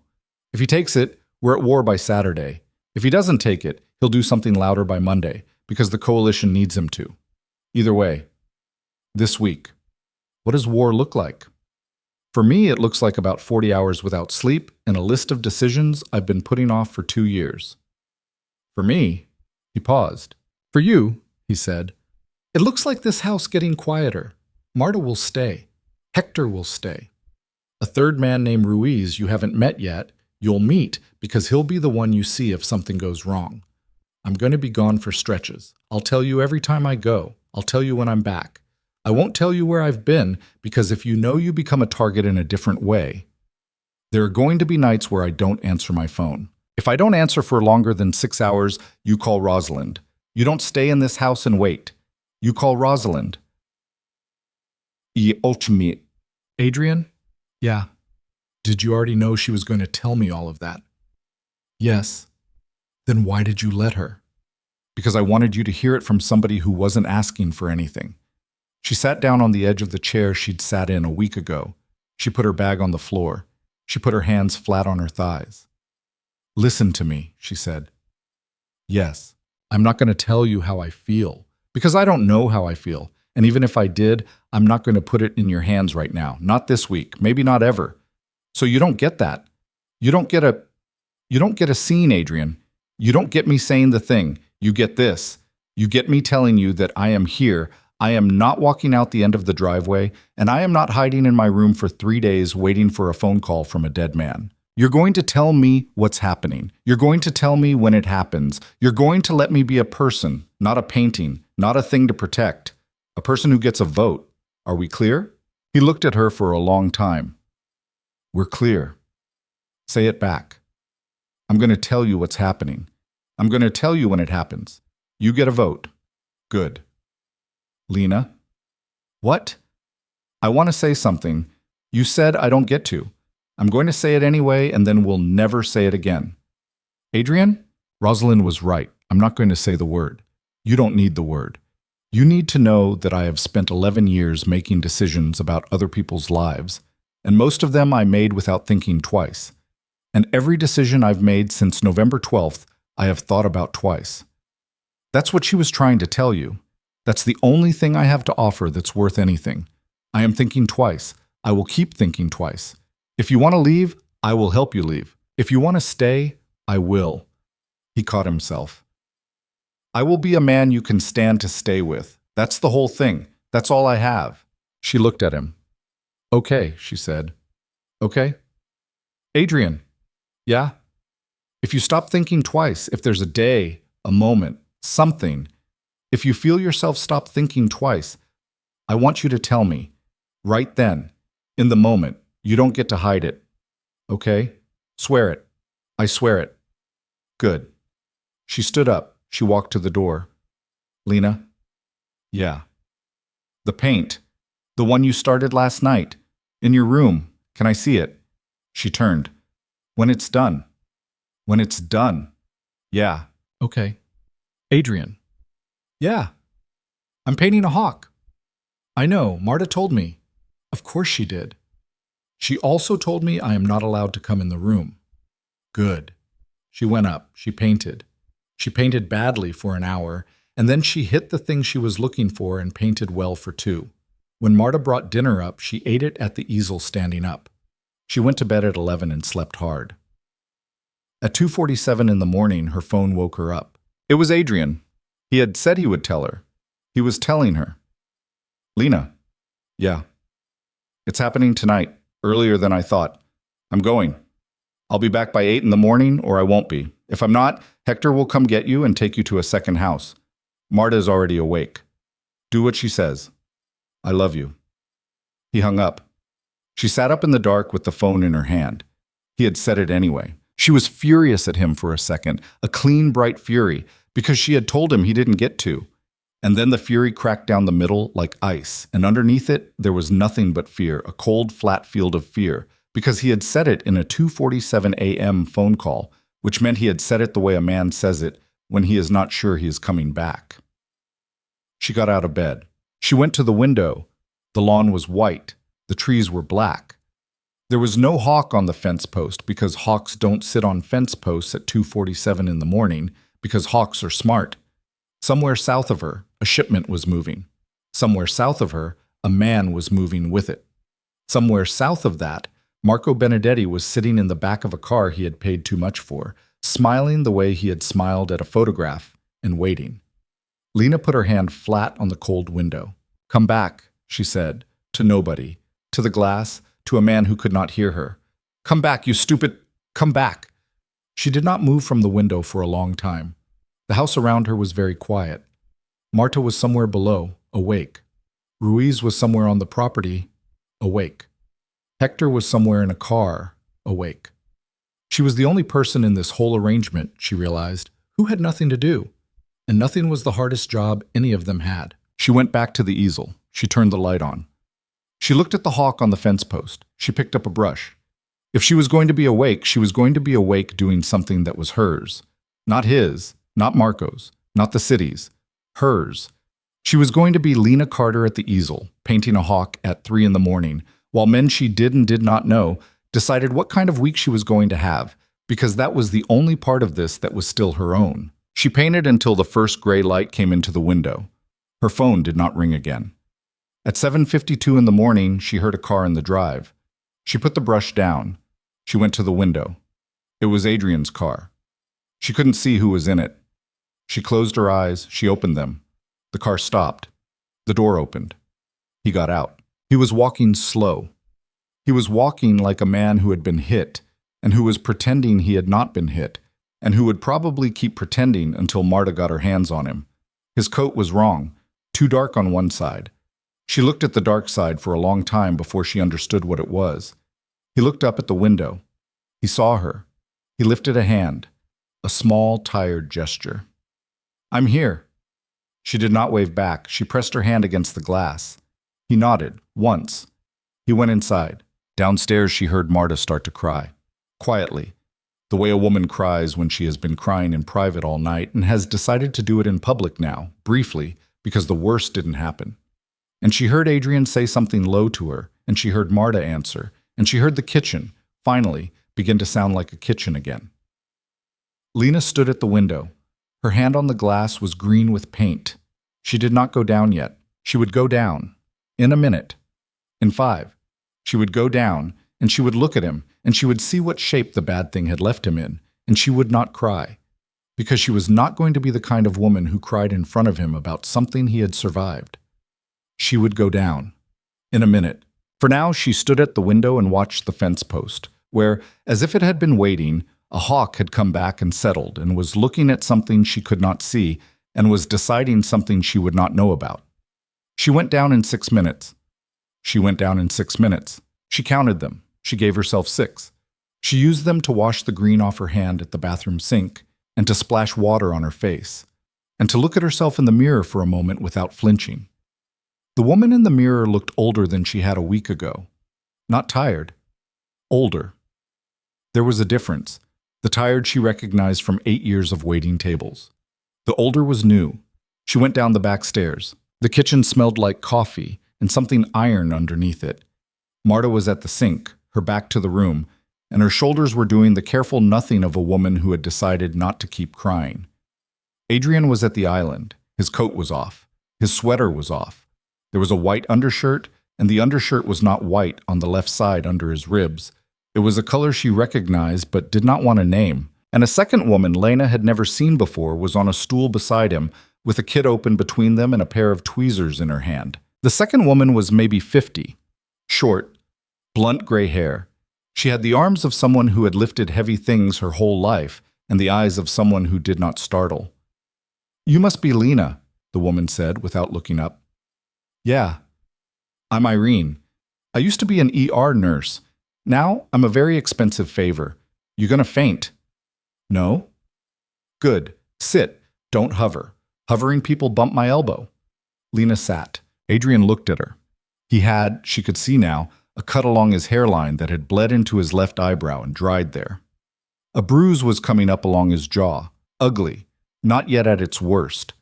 If he takes it, we're at war by Saturday. If he doesn't take it, he'll do something louder by Monday, because the coalition needs him to. Either way. This week. What does war look like? For me, it looks like about 40 hours without sleep and a list of decisions I've been putting off for 2 years. For me, he paused. For you, he said, it looks like this house getting quieter. Marta will stay. Hector will stay. A third man named Ruiz you haven't met yet, you'll meet because he'll be the one you see if something goes wrong. I'm going to be gone for stretches. I'll tell you every time I go. I'll tell you when I'm back. I won't tell you where I've been because if you know, you become a target in a different way. There are going to be nights where I don't answer my phone. If I don't answer for longer than 6 hours, you call Rosalind. You don't stay in this house and wait. You call Rosalind. Ultimate. Adrian? Yeah. Did you already know she was going to tell me all of that? Yes. Then why did you let her? Because I wanted you to hear it from somebody who wasn't asking for anything. She sat down on the edge of the chair she'd sat in a week ago. She put her bag on the floor. She put her hands flat on her thighs. Listen to me, she said. Yes, I'm not going to tell you how I feel, because I don't know how I feel. And even if I did, I'm not going to put it in your hands right now. Not this week, maybe not ever. So you don't get that. You don't get a scene, Adrian. You don't get me saying the thing. You get this. You get me telling you that I am here. I am not walking out the end of the driveway, and I am not hiding in my room for 3 days waiting for a phone call from a dead man. You're going to tell me what's happening. You're going to tell me when it happens. You're going to let me be a person, not a painting, not a thing to protect. A person who gets a vote. Are we clear? He looked at her for a long time. We're clear. Say it back. I'm going to tell you what's happening. I'm going to tell you when it happens. You get a vote. Good. Lena? What? I want to say something. You said I don't get to. I'm going to say it anyway, and then we'll never say it again. Adrian? Rosalind was right. I'm not going to say the word. You don't need the word. You need to know that I have spent 11 years making decisions about other people's lives, and most of them I made without thinking twice. And every decision I've made since November 12th, I have thought about twice. That's what she was trying to tell you. That's the only thing I have to offer that's worth anything. I am thinking twice. I will keep thinking twice. If you want to leave, I will help you leave. If you want to stay, I will. He caught himself. I will be a man you can stand to stay with. That's the whole thing. That's all I have. She looked at him. Okay, she said. Okay? Adrian. Yeah? If you stop thinking twice, if there's a day, a moment, something, if you feel yourself stop thinking twice, I want you to tell me, right then, in the moment. You don't get to hide it. Okay? Swear it. I swear it. Good. She stood up. She walked to the door. Lena? Yeah. The paint. The one you started last night. In your room. Can I see it? She turned. When it's done. When it's done. Yeah. Okay. Adrian. Yeah. I'm painting a hawk. I know. Marta told me. Of course she did. She also told me I am not allowed to come in the room. Good. She went up. She painted. She painted badly for an hour, and then she hit the thing she was looking for and painted well for 2. When Marta brought dinner up, she ate it at the easel standing up. She went to bed at 11 and slept hard. At 2:47 in the morning, her phone woke her up. It was Adrian. He had said he would tell her. He was telling her. Lena. Yeah. It's happening tonight. Earlier than I thought. I'm going. I'll be back by 8 in the morning, or I won't be. If I'm not, Hector will come get you and take you to a second house. Marta is already awake. Do what she says. I love you. He hung up. She sat up in the dark with the phone in her hand. He had said it anyway. She was furious at him for a second, a clean, bright fury, because she had told him he didn't get to. And then the fury cracked down the middle like ice, and underneath it, there was nothing but fear, a cold, flat field of fear, because he had said it in a 2:47 a.m. phone call, which meant he had said it the way a man says it when he is not sure he is coming back. She got out of bed. She went to the window. The lawn was white. The trees were black. There was no hawk on the fence post because hawks don't sit on fence posts at 2:47 in the morning because hawks are smart. Somewhere south of her, a shipment was moving. Somewhere south of her, a man was moving with it. Somewhere south of that, Marco Benedetti was sitting in the back of a car he had paid too much for, smiling the way he had smiled at a photograph, and waiting. Lena put her hand flat on the cold window. Come back, she said, to nobody, to the glass, to a man who could not hear her. Come back, you stupid... Come back. She did not move from the window for a long time. The house around her was very quiet. Marta was somewhere below, awake. Ruiz was somewhere on the property, awake. Hector was somewhere in a car, awake. She was the only person in this whole arrangement, she realized, who had nothing to do. And nothing was the hardest job any of them had. She went back to the easel. She turned the light on. She looked at the hawk on the fence post. She picked up a brush. If she was going to be awake, she was going to be awake doing something that was hers. Not his, not Marco's, not the city's. Hers. She was going to be Lena Carter at the easel, painting a hawk at 3 a.m, while men she did and did not know decided what kind of week she was going to have, because that was the only part of this that was still her own. She painted until the first gray light came into the window. Her phone did not ring again. At 7:52 in the morning, she heard a car in the drive. She put the brush down. She went to the window. It was Adrian's car. She couldn't see who was in it. She closed her eyes. She opened them. The car stopped. The door opened. He got out. He was walking slow. He was walking like a man who had been hit, and who was pretending he had not been hit, and who would probably keep pretending until Marta got her hands on him. His coat was wrong, too dark on one side. She looked at the dark side for a long time before she understood what it was. He looked up at the window. He saw her. He lifted a hand, a small, tired gesture. "I'm here." She did not wave back. She pressed her hand against the glass. He nodded, once. He went inside. Downstairs, she heard Marta start to cry. Quietly, the way a woman cries when she has been crying in private all night and has decided to do it in public now, briefly, because the worst didn't happen. And she heard Adrian say something low to her, and she heard Marta answer, and she heard the kitchen, finally, begin to sound like a kitchen again. Lena stood at the window. Her hand on the glass was green with paint. She did not go down yet. She would go down. In a minute. In 5. She would go down, and she would look at him, and she would see what shape the bad thing had left him in, and she would not cry. Because she was not going to be the kind of woman who cried in front of him about something he had survived. She would go down. In a minute. For now, she stood at the window and watched the fence post, where, as if it had been waiting, a hawk had come back and settled and was looking at something she could not see and was deciding something she would not know about. She went down in 6 minutes. She went down in 6 minutes. She counted them. She gave herself 6. She used them to wash the green off her hand at the bathroom sink and to splash water on her face and to look at herself in the mirror for a moment without flinching. The woman in the mirror looked older than she had a week ago. Not tired. Older. There was a difference. The tired she recognized from 8 years of waiting tables. The older was new. She went down the back stairs. The kitchen smelled like coffee and something iron underneath it. Marta was at the sink, her back to the room, and her shoulders were doing the careful nothing of a woman who had decided not to keep crying. Adrian was at the island. His coat was off. His sweater was off. There was a white undershirt, and the undershirt was not white on the left side under his ribs. It was a color she recognized but did not want to name. And a second woman Lena had never seen before was on a stool beside him, with a kit open between them and a pair of tweezers in her hand. The second woman was maybe 50. Short, blunt gray hair. She had the arms of someone who had lifted heavy things her whole life, and the eyes of someone who did not startle. "You must be Lena," the woman said without looking up. "Yeah. I'm Irene. I used to be an ER nurse. Now I'm a very expensive favor. You gonna faint?" "No?" "Good. Sit. Don't hover. Hovering people bump my elbow." Lena sat. Adrian looked at her. He had, she could see now, a cut along his hairline that had bled into his left eyebrow and dried there. A bruise was coming up along his jaw, ugly, not yet at its worst.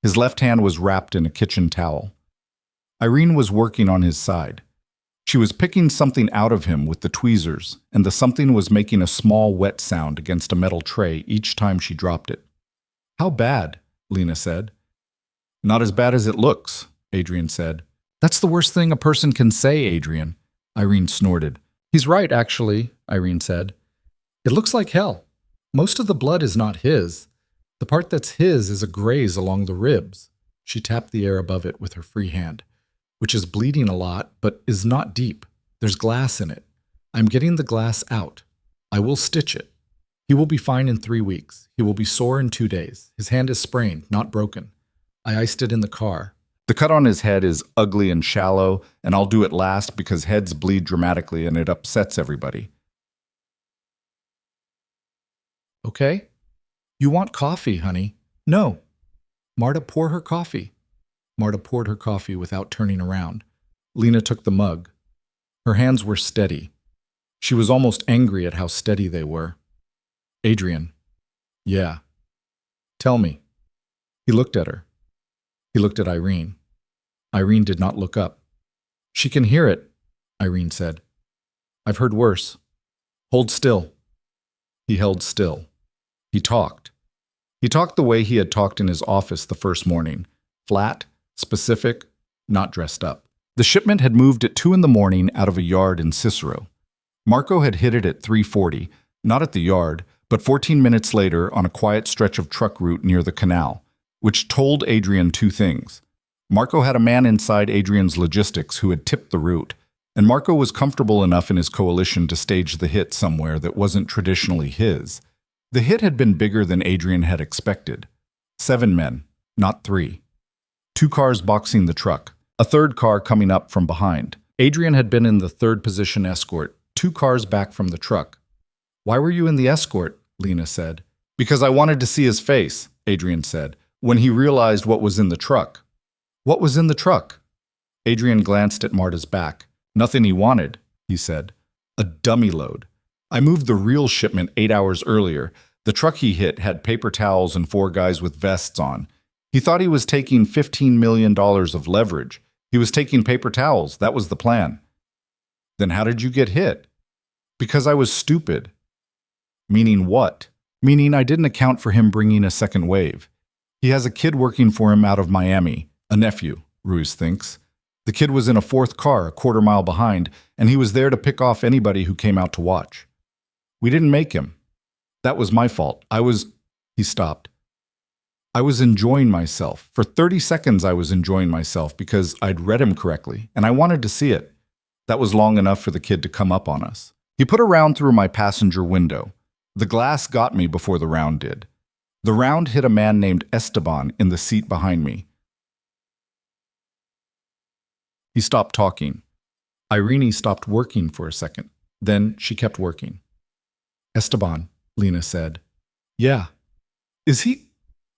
His left hand was wrapped in a kitchen towel. Irene was working on his side. She was picking something out of him with the tweezers, and the something was making a small wet sound against a metal tray each time she dropped it. "How bad?" Lena said. "Not as bad as it looks," Adrian said. "That's the worst thing a person can say, Adrian," Irene snorted. "He's right, actually," Irene said. "It looks like hell. Most of the blood is not his. The part that's his is a graze along the ribs." She tapped the air above it with her free hand. "Which is bleeding a lot, but is not deep. There's glass in it. I'm getting the glass out. I will stitch it. He will be fine in 3 weeks. He will be sore in 2 days. His hand is sprained, not broken. I iced it in the car. The cut on his head is ugly and shallow, and I'll do it last because heads bleed dramatically and it upsets everybody. Okay? You want coffee, honey? No. Marta, pour her coffee. Marta poured her coffee without turning around. Lena took the mug. Her hands were steady. She was almost angry at how steady they were. Adrian. Yeah. Tell me. He looked at her. He looked at Irene. Irene did not look up. She can hear it, Irene said. I've heard worse. Hold still. He held still. He talked. He talked the way he had talked in his office the first morning. Flat, specific, not dressed up. The shipment had moved at 2 a.m. out of a yard in Cicero. Marco had hit it at 3:40, not at the yard, but 14 minutes later on a quiet stretch of truck route near the canal, which told Adrian two things. Marco had a man inside Adrian's logistics who had tipped the route, and Marco was comfortable enough in his coalition to stage the hit somewhere that wasn't traditionally his. The hit had been bigger than Adrian had expected. 7 men, not 3. 2 cars boxing the truck, a third car coming up from behind. Adrian had been in the third position escort, 2 cars back from the truck. Why were you in the escort? Lena said. Because I wanted to see his face, Adrian said, when he realized what was in the truck. What was in the truck? Adrian glanced at Marta's back. Nothing he wanted, he said. A dummy load. I moved the real shipment 8 hours earlier. The truck he hit had paper towels and 4 guys with vests on. He thought he was taking $15 million of leverage. He was taking paper towels. That was the plan. Then how did you get hit? Because I was stupid. Meaning what? Meaning I didn't account for him bringing a second wave. He has a kid working for him out of Miami, a nephew, Ruiz thinks. The kid was in a 4th car a quarter mile behind, and he was there to pick off anybody who came out to watch. We didn't make him. That was my fault. He stopped. I was enjoying myself. For 30 seconds I was enjoying myself because I'd read him correctly, and I wanted to see it. That was long enough for the kid to come up on us. He put a round through my passenger window. The glass got me before the round did. The round hit a man named Esteban in the seat behind me. He stopped talking. Irene stopped working for a second. Then she kept working. Esteban, Lena said. Yeah. Is he?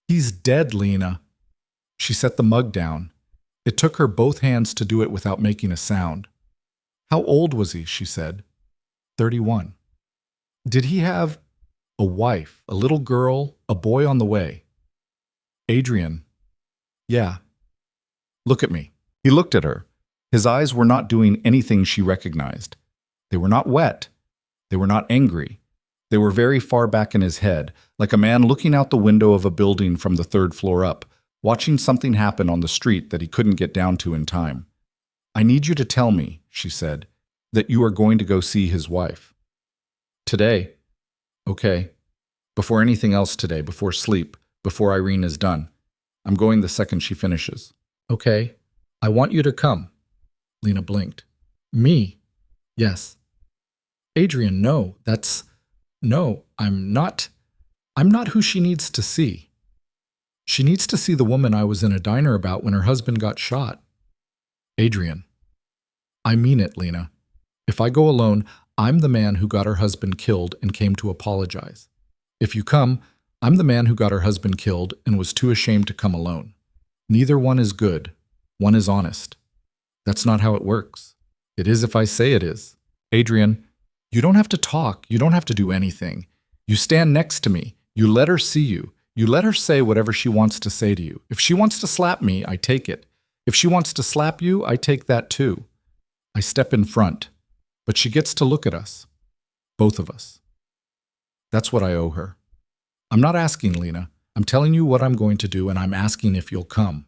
He's dead, Lena. She set the mug down. It took her both hands to do it without making a sound. How old was he? She said. 31. Did he have a wife, a little girl, a boy on the way? Adrian. Yeah. Look at me. He looked at her. His eyes were not doing anything she recognized. They were not wet. They were not angry. They were very far back in his head, like a man looking out the window of a building from the 3rd floor up, watching something happen on the street that he couldn't get down to in time. I need you to tell me, she said, that you are going to go see his wife. Today. Okay. Before anything else today, before sleep, before Irene is done. I'm going the second she finishes. Okay. I want you to come. Lena blinked. Me? Yes. Adrian, no, no, I'm not who she needs to see. She needs to see the woman I was in a diner about when her husband got shot. Adrian. I mean it, Lena. If I go alone, I'm the man who got her husband killed and came to apologize. If you come, I'm the man who got her husband killed and was too ashamed to come alone. Neither one is good. One is honest. That's not how it works. It is if I say it is. Adrian, you don't have to talk. You don't have to do anything. You stand next to me. You let her see you. You let her say whatever she wants to say to you. If she wants to slap me, I take it. If she wants to slap you, I take that too. I step in front. But she gets to look at us. Both of us. That's what I owe her. I'm not asking, Lena. I'm telling you what I'm going to do, and I'm asking if you'll come.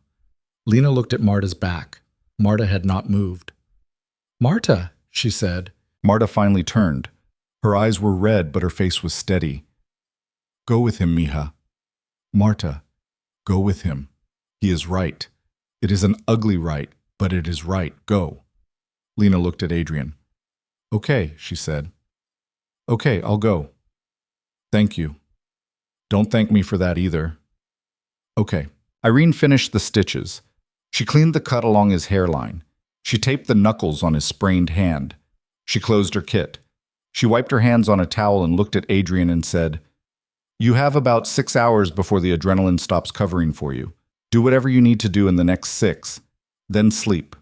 Lena looked at Marta's back. Marta had not moved. Marta, she said. Marta finally turned. Her eyes were red, but her face was steady. Go with him, mija. Marta, go with him. He is right. It is an ugly right, but it is right. Go. Lena looked at Adrian. Okay, she said. Okay, I'll go. Thank you. Don't thank me for that either. Okay. Irene finished the stitches. She cleaned the cut along his hairline. She taped the knuckles on his sprained hand. She closed her kit. She wiped her hands on a towel and looked at Adrian and said, "You have about 6 hours before the adrenaline stops covering for you. Do whatever you need to do in the next 6. Then sleep.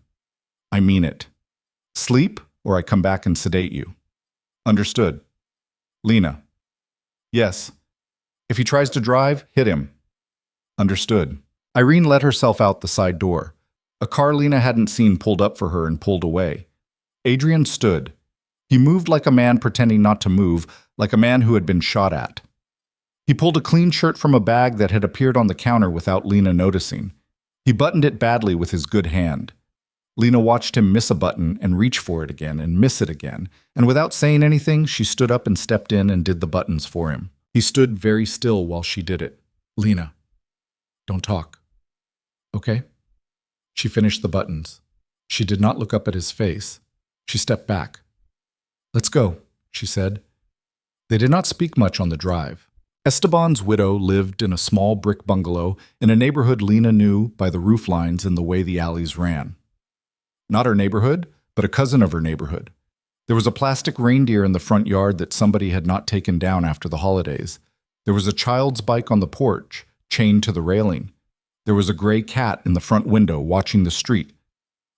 I mean it. Sleep, or I come back and sedate you. Understood?" Lena. Yes. If he tries to drive, hit him. Understood. Irene let herself out the side door. A car Lena hadn't seen pulled up for her and pulled away. Adrian stood. He moved like a man pretending not to move, like a man who had been shot at. He pulled a clean shirt from a bag that had appeared on the counter without Lena noticing. He buttoned it badly with his good hand. Lena watched him miss a button and reach for it again and miss it again, and without saying anything, she stood up and stepped in and did the buttons for him. He stood very still while she did it. Lena, don't talk. Okay? She finished the buttons. She did not look up at his face. She stepped back. Let's go, she said. They did not speak much on the drive. Esteban's widow lived in a small brick bungalow in a neighborhood Lena knew by the roof lines and the way the alleys ran. Not her neighborhood, but a cousin of her neighborhood. There was a plastic reindeer in the front yard that somebody had not taken down after the holidays. There was a child's bike on the porch, chained to the railing. There was a gray cat in the front window watching the street.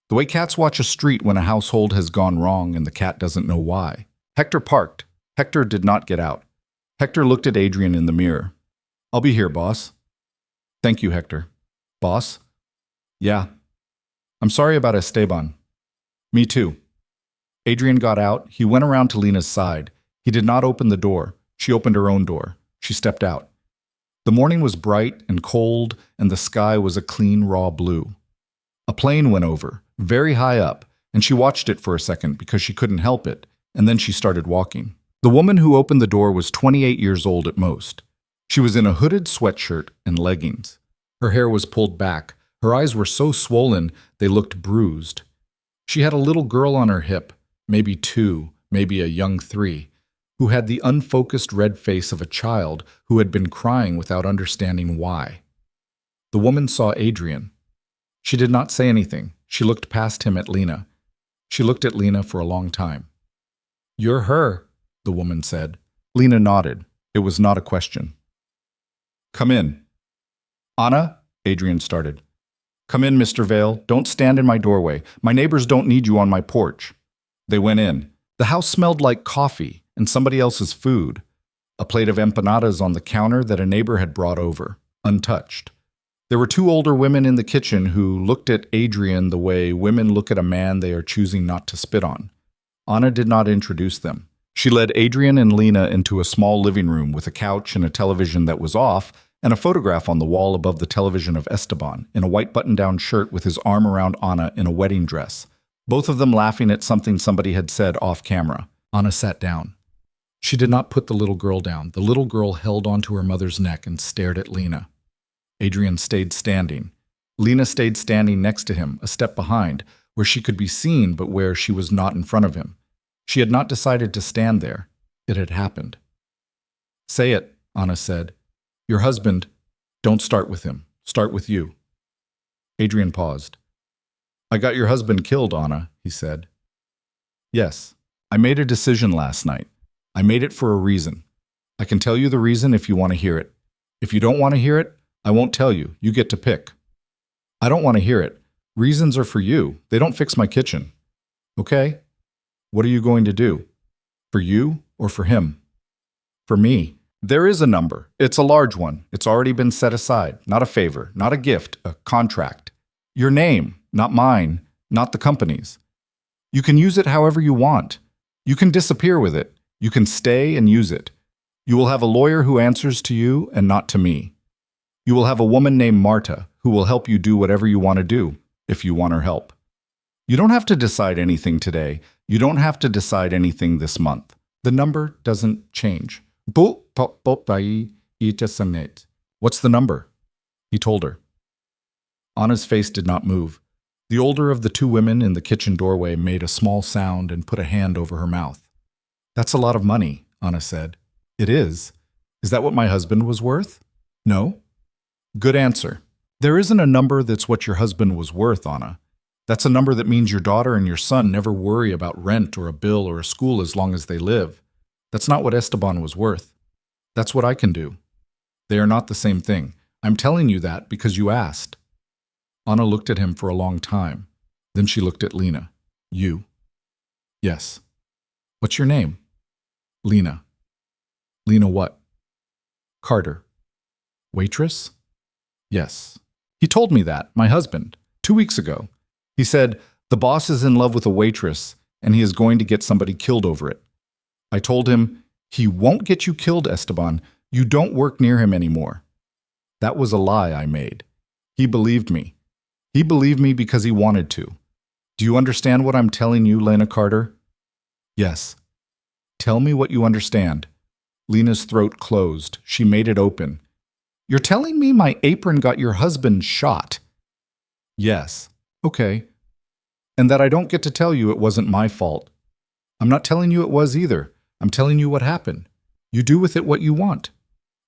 The way cats watch a street when a household has gone wrong and the cat doesn't know why. Hector parked. Hector did not get out. Hector looked at Adrian in the mirror. I'll be here, boss. Thank you, Hector. Boss? Yeah. I'm sorry about Esteban. Me too. Adrian got out. He went around to Lena's side. He did not open the door. She opened her own door. She stepped out. The morning was bright and cold, and the sky was a clean, raw blue. A plane went over, very high up, and she watched it for a second because she couldn't help it, and then she started walking. The woman who opened the door was 28 years old at most. She was in a hooded sweatshirt and leggings. Her hair was pulled back. Her eyes were so swollen they looked bruised. She had a little girl on her hip, maybe 2, maybe a young 3, who had the unfocused red face of a child who had been crying without understanding why. The woman saw Adrian. She did not say anything. She looked past him at Lena. She looked at Lena for a long time. "You're her," the woman said. Lena nodded. It was not a question. "Come in." "Anna," Adrian started. "Come in, Mr. Vale. Don't stand in my doorway. My neighbors don't need you on my porch." They went in. The house smelled like coffee and somebody else's food. A plate of empanadas on the counter that a neighbor had brought over, untouched. There were 2 older women in the kitchen who looked at Adrian the way women look at a man they are choosing not to spit on. Anna did not introduce them. She led Adrian and Lena into a small living room with a couch and a television that was off, and a photograph on the wall above the television of Esteban, in a white button-down shirt with his arm around Anna in a wedding dress, both of them laughing at something somebody had said off camera. Anna sat down. She did not put the little girl down. The little girl held onto her mother's neck and stared at Lena. Adrian stayed standing. Lena stayed standing next to him, a step behind, where she could be seen but where she was not in front of him. She had not decided to stand there. It had happened. "Say it," Anna said. "Your husband, don't start with him. Start with you." Adrian paused. "I got your husband killed, Anna," he said. "Yes, I made a decision last night. I made it for a reason. I can tell you the reason if you want to hear it. If you don't want to hear it, I won't tell you. You get to pick." "I don't want to hear it. Reasons are for you. They don't fix my kitchen." "Okay. What are you going to do? For you or for him?" "For me. There is a number. It's a large one. It's already been set aside. Not a favor, not a gift, a contract. Your name, not mine, not the company's. You can use it however you want. You can disappear with it. You can stay and use it. You will have a lawyer who answers to you and not to me. You will have a woman named Marta who will help you do whatever you want to do, if you want her help. You don't have to decide anything today. You don't have to decide anything this month. The number doesn't change. What's the number? He told her. Anna's face did not move. The older of the 2 women in the kitchen doorway made a small sound and put a hand over her mouth. "That's a lot of money," Anna said. "It is. Is that what my husband was worth?" "No." "Good answer. There isn't a number that's what your husband was worth, Anna. That's a number that means your daughter and your son never worry about rent or a bill or a school as long as they live. That's not what Esteban was worth. That's what I can do. They are not the same thing. I'm telling you that because you asked. Anna looked at him for a long time. Then she looked at Lena. You. Yes. What's your name? Lena. Lena what? Carter. Waitress? Yes. He told me that, my husband, 2 weeks ago. He said, the boss is in love with a waitress, and he is going to get somebody killed over it. I told him, he won't get you killed, Esteban. You don't work near him anymore. That was a lie I made. He believed me. He believed me because he wanted to. Do you understand what I'm telling you, Lena Carter? Yes. Tell me what you understand. Lena's throat closed. She made it open. You're telling me my apron got your husband shot? Yes. Okay. And that I don't get to tell you it wasn't my fault. I'm not telling you it was either. I'm telling you what happened. You do with it what you want.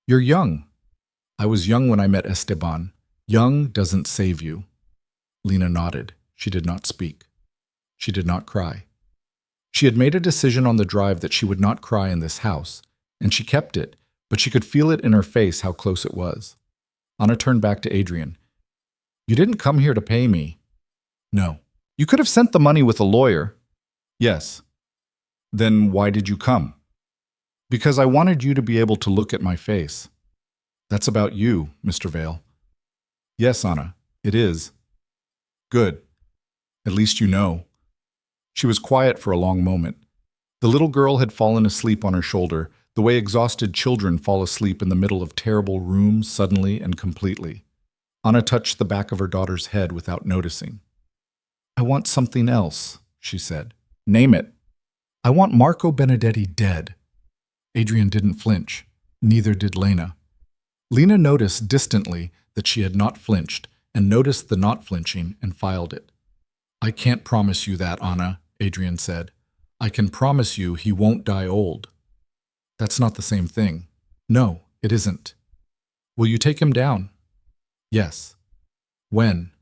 You're young. I was young when I met Esteban. Young doesn't save you. Lena nodded. She did not speak. She did not cry. She had made a decision on the drive that she would not cry in this house, and she kept it, but she could feel it in her face how close it was. Anna turned back to Adrian. You didn't come here to pay me. No. You could have sent the money with a lawyer. Yes. Then why did you come? Because I wanted you to be able to look at my face. That's about you, Mr. Vale. Yes, Anna, it is. Good. At least you know. She was quiet for a long moment. The little girl had fallen asleep on her shoulder, the way exhausted children fall asleep in the middle of terrible rooms suddenly and completely. Anna touched the back of her daughter's head without noticing. I want something else, she said. Name it. I want Marco Benedetti dead. Adrian didn't flinch. Neither did Lena. Lena noticed distantly that she had not flinched, and noticed the not flinching and filed it. I can't promise you that, Anna, Adrian said. I can promise you he won't die old. That's not the same thing. No, it isn't. Will you take him down? Yes. When?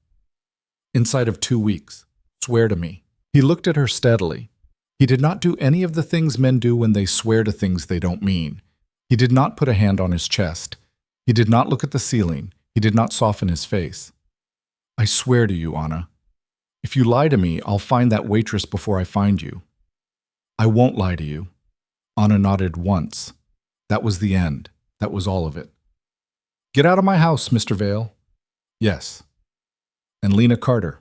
Inside of 2 weeks. Swear to me. He looked at her steadily. He did not do any of the things men do when they swear to things they don't mean. He did not put a hand on his chest. He did not look at the ceiling. He did not soften his face. I swear to you, Anna. If you lie to me, I'll find that waitress before I find you. I won't lie to you. Anna nodded once. That was the end. That was all of it. Get out of my house, Mr. Vale. Yes. And Lena Carter.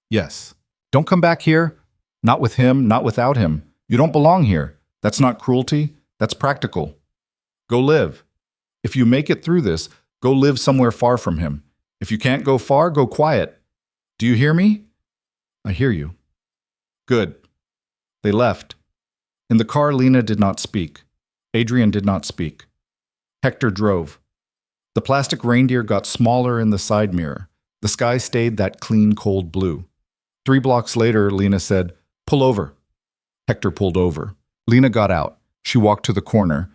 Yes. Don't come back here. Not with him, not without him. You don't belong here. That's not cruelty. That's practical. Go live. If you make it through this, go live somewhere far from him. If you can't go far, go quiet. Do you hear me? I hear you. Good. They left. In the car, Lena did not speak. Adrian did not speak. Hector drove. The plastic reindeer got smaller in the side mirror. The sky stayed that clean, cold blue. 3 blocks later, Lena said, Pull over. Hector pulled over. Lena got out. She walked to the corner.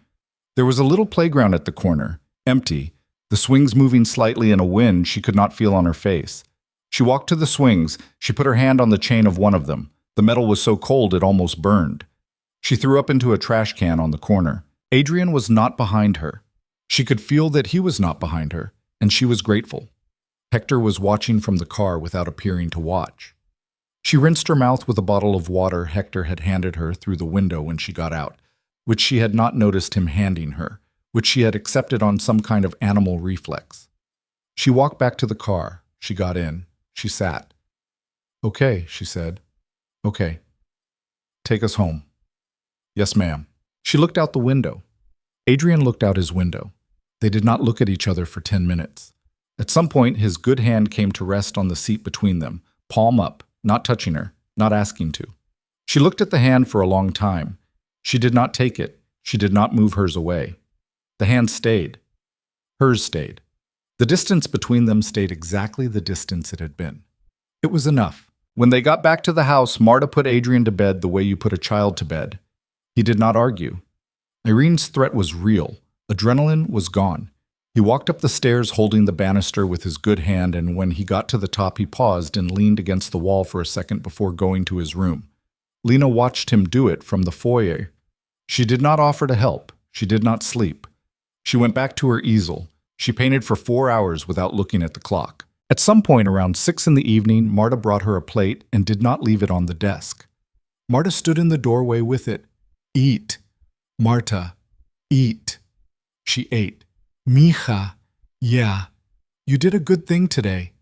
There was a little playground at the corner, empty, the swings moving slightly in a wind she could not feel on her face. She walked to the swings. She put her hand on the chain of one of them. The metal was so cold it almost burned. She threw up into a trash can on the corner. Adrian was not behind her. She could feel that he was not behind her, and she was grateful. Hector was watching from the car without appearing to watch. She rinsed her mouth with a bottle of water Hector had handed her through the window when she got out, which she had not noticed him handing her, which she had accepted on some kind of animal reflex. She walked back to the car. She got in. She sat. Okay, she said. Okay. Take us home. Yes, ma'am. She looked out the window. Adrian looked out his window. They did not look at each other for 10 minutes. At some point, his good hand came to rest on the seat between them, palm up, not touching her, not asking to. She looked at the hand for a long time. She did not take it. She did not move hers away. The hand stayed. Hers stayed. The distance between them stayed exactly the distance it had been. It was enough. When they got back to the house, Marta put Adrian to bed the way you put a child to bed. He did not argue. Irene's threat was real. Adrenaline was gone. He walked up the stairs holding the banister with his good hand, and when he got to the top, he paused and leaned against the wall for a second before going to his room. Lena watched him do it from the foyer. She did not offer to help. She did not sleep. She went back to her easel. She painted for 4 hours without looking at the clock. At some point around 6 in the evening, Marta brought her a plate and did not leave it on the desk. Marta stood in the doorway with it. Eat. Marta, eat. She ate. Mija, yeah, you did a good thing today.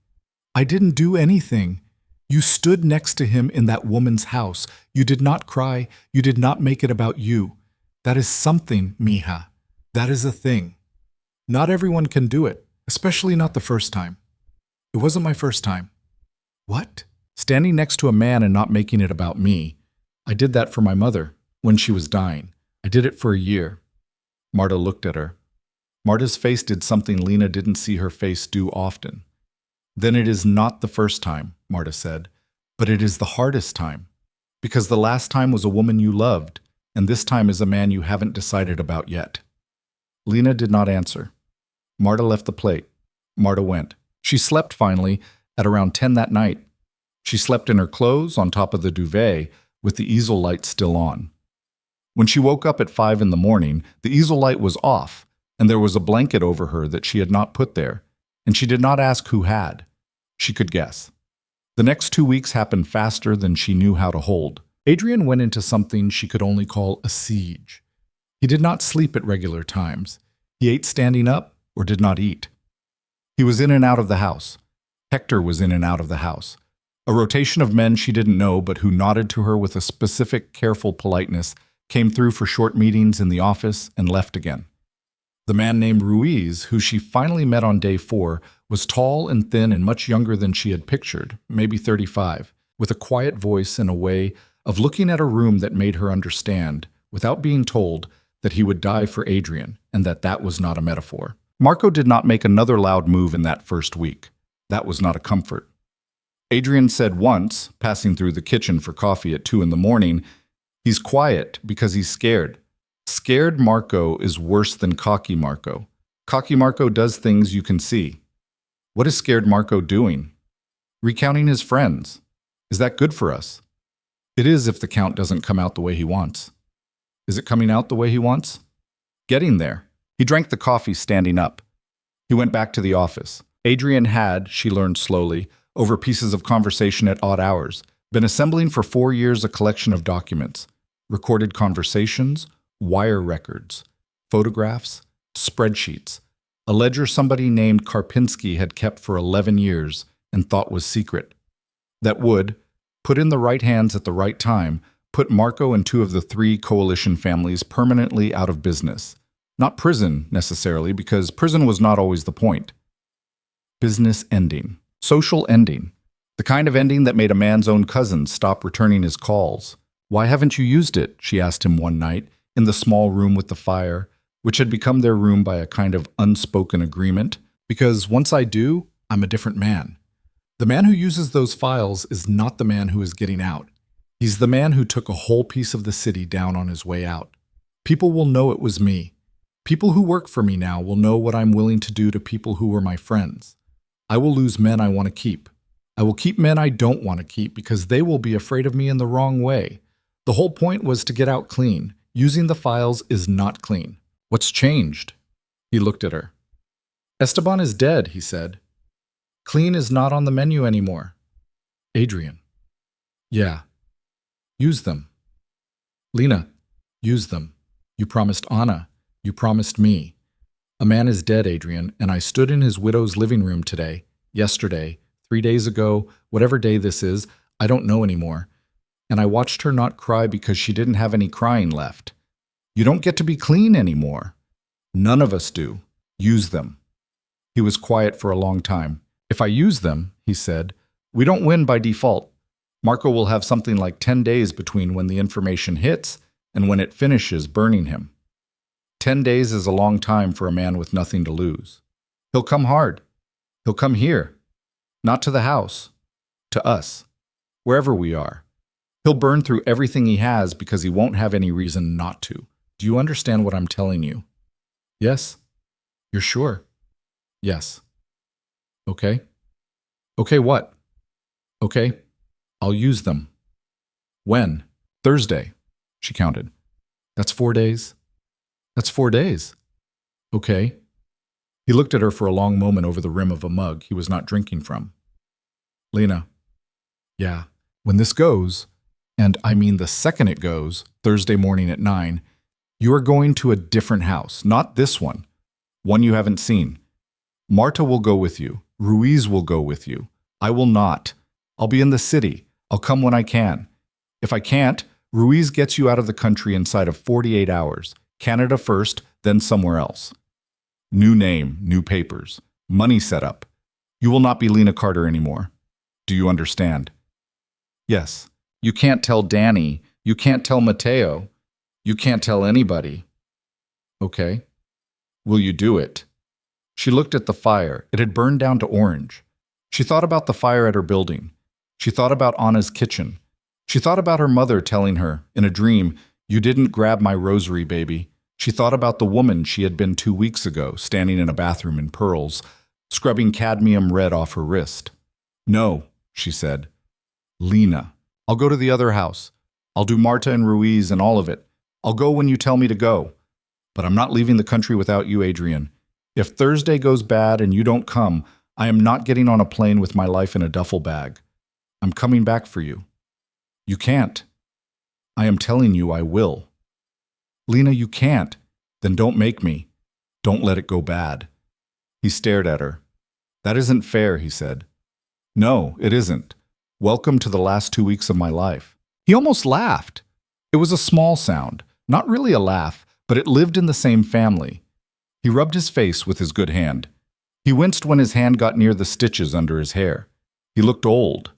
I didn't do anything. You stood next to him in that woman's house. You did not cry. You did not make it about you. That is something, mija. That is a thing. Not everyone can do it, especially not the first time. It wasn't my first time. What? Standing next to a man and not making it about me. I did that for my mother when she was dying. I did it for a year. Marta looked at her. Marta's face did something Lena didn't see her face do often. Then it is not the first time, Marta said, but it is the hardest time. Because the last time was a woman you loved, and this time is a man you haven't decided about yet. Lena did not answer. Marta left the plate. Marta went. She slept finally at around 10 that night. She slept in her clothes on top of the duvet with the easel light still on. When she woke up at 5 in the morning, the easel light was off, and there was a blanket over her that she had not put there, and she did not ask who had. She could guess. The next 2 weeks happened faster than she knew how to hold. Adrian went into something she could only call a siege. He did not sleep at regular times. He ate standing up or did not eat. He was in and out of the house. Hector was in and out of the house. A rotation of men she didn't know but who nodded to her with a specific, careful politeness came through for short meetings in the office and left again. The man named Ruiz, who she finally met on day 4, was tall and thin and much younger than she had pictured, maybe 35, with a quiet voice and a way of looking at a room that made her understand, without being told, that he would die for Adrian and that was not a metaphor. Marco did not make another loud move in that first week. That was not a comfort. Adrian said once, passing through the kitchen for coffee at 2 in the morning, "He's quiet because he's scared." Scared Marco is worse than cocky Marco. Cocky Marco does things you can see. What is scared Marco doing? Recounting his friends. Is that good for us? It is if the count doesn't come out the way he wants. Is it coming out the way he wants? Getting there. He drank the coffee standing up. He went back to the office. Adrian had, she learned slowly, over pieces of conversation at odd hours, been assembling for 4 years a collection of documents, recorded conversations, wire records, photographs, spreadsheets, a ledger somebody named Karpinski had kept for 11 years and thought was secret, that would, put in the right hands at the right time, put Marco and 2 of the 3 coalition families permanently out of business. Not prison, necessarily, because prison was not always the point. Business ending. Social ending. The kind of ending that made a man's own cousin stop returning his calls. "Why haven't you used it?" she asked him one night, in the small room with the fire, which had become their room by a kind of unspoken agreement. "Because once I do, I'm a different man. The man who uses those files is not the man who is getting out. He's the man who took a whole piece of the city down on his way out. People will know it was me. People who work for me now will know what I'm willing to do to people who were my friends. I will lose men I want to keep. I will keep men I don't want to keep because they will be afraid of me in the wrong way. The whole point was to get out clean. Using the files is not clean. What's changed?" He looked at her. "Esteban is dead," he said. "Clean is not on the menu anymore." "Adrian." "Yeah. Use them." "Lena, use them. You promised Anna. You promised me. A man is dead, Adrian, and I stood in his widow's living room today, yesterday, 3 days ago, whatever day this is, I don't know anymore. And I watched her not cry because she didn't have any crying left. You don't get to be clean anymore. None of us do. Use them." He was quiet for a long time. "If I use them," he said, "we don't win by default. Marco will have something like 10 days between when the information hits and when it finishes burning him. 10 days is a long time for a man with nothing to lose. He'll come hard. He'll come here. Not to the house. To us. Wherever we are. He'll burn through everything he has because he won't have any reason not to. Do you understand what I'm telling you?" "Yes." "You're sure?" Yes. Okay. Okay, what? Okay. I'll use them. When? Thursday. She counted. That's 4 days. That's 4 days. Okay. He looked at her for a long moment over the rim of a mug he was not drinking from. Lena. Yeah. When this goes, and I mean the second it goes, Thursday morning at 9, you are going to a different house, not this one you haven't seen. Marta will go with you. Ruiz will go with you. I will not. I'll be in the city. I'll come when I can. If I can't, Ruiz gets you out of the country inside of 48 hours. Canada first, then somewhere else. New name, new papers, money set up. You will not be Lena Carter anymore. Do you understand? Yes. You can't tell Danny. You can't tell Mateo. You can't tell anybody. Okay. Will you do it? She looked at the fire. It had burned down to orange. She thought about the fire at her building. She thought about Anna's kitchen. She thought about her mother telling her, in a dream, "You didn't grab my rosary, baby." She thought about the woman she had been 2 weeks ago, standing in a bathroom in pearls, scrubbing cadmium red off her wrist. "No," she said. "Lena, I'll go to the other house. I'll do Marta and Ruiz and all of it. I'll go when you tell me to go. But I'm not leaving the country without you, Adrian. If Thursday goes bad and you don't come, I am not getting on a plane with my life in a duffel bag. I'm coming back for you." "You can't." "I am telling you I will." "Lena, you can't." "Then don't make me. Don't let it go bad." He stared at her. "That isn't fair," he said. "No, it isn't. Welcome to the last 2 weeks of my life." He almost laughed. It was a small sound, not really a laugh, but it lived in the same family. He rubbed his face with his good hand. He winced when his hand got near the stitches under his hair. He looked old.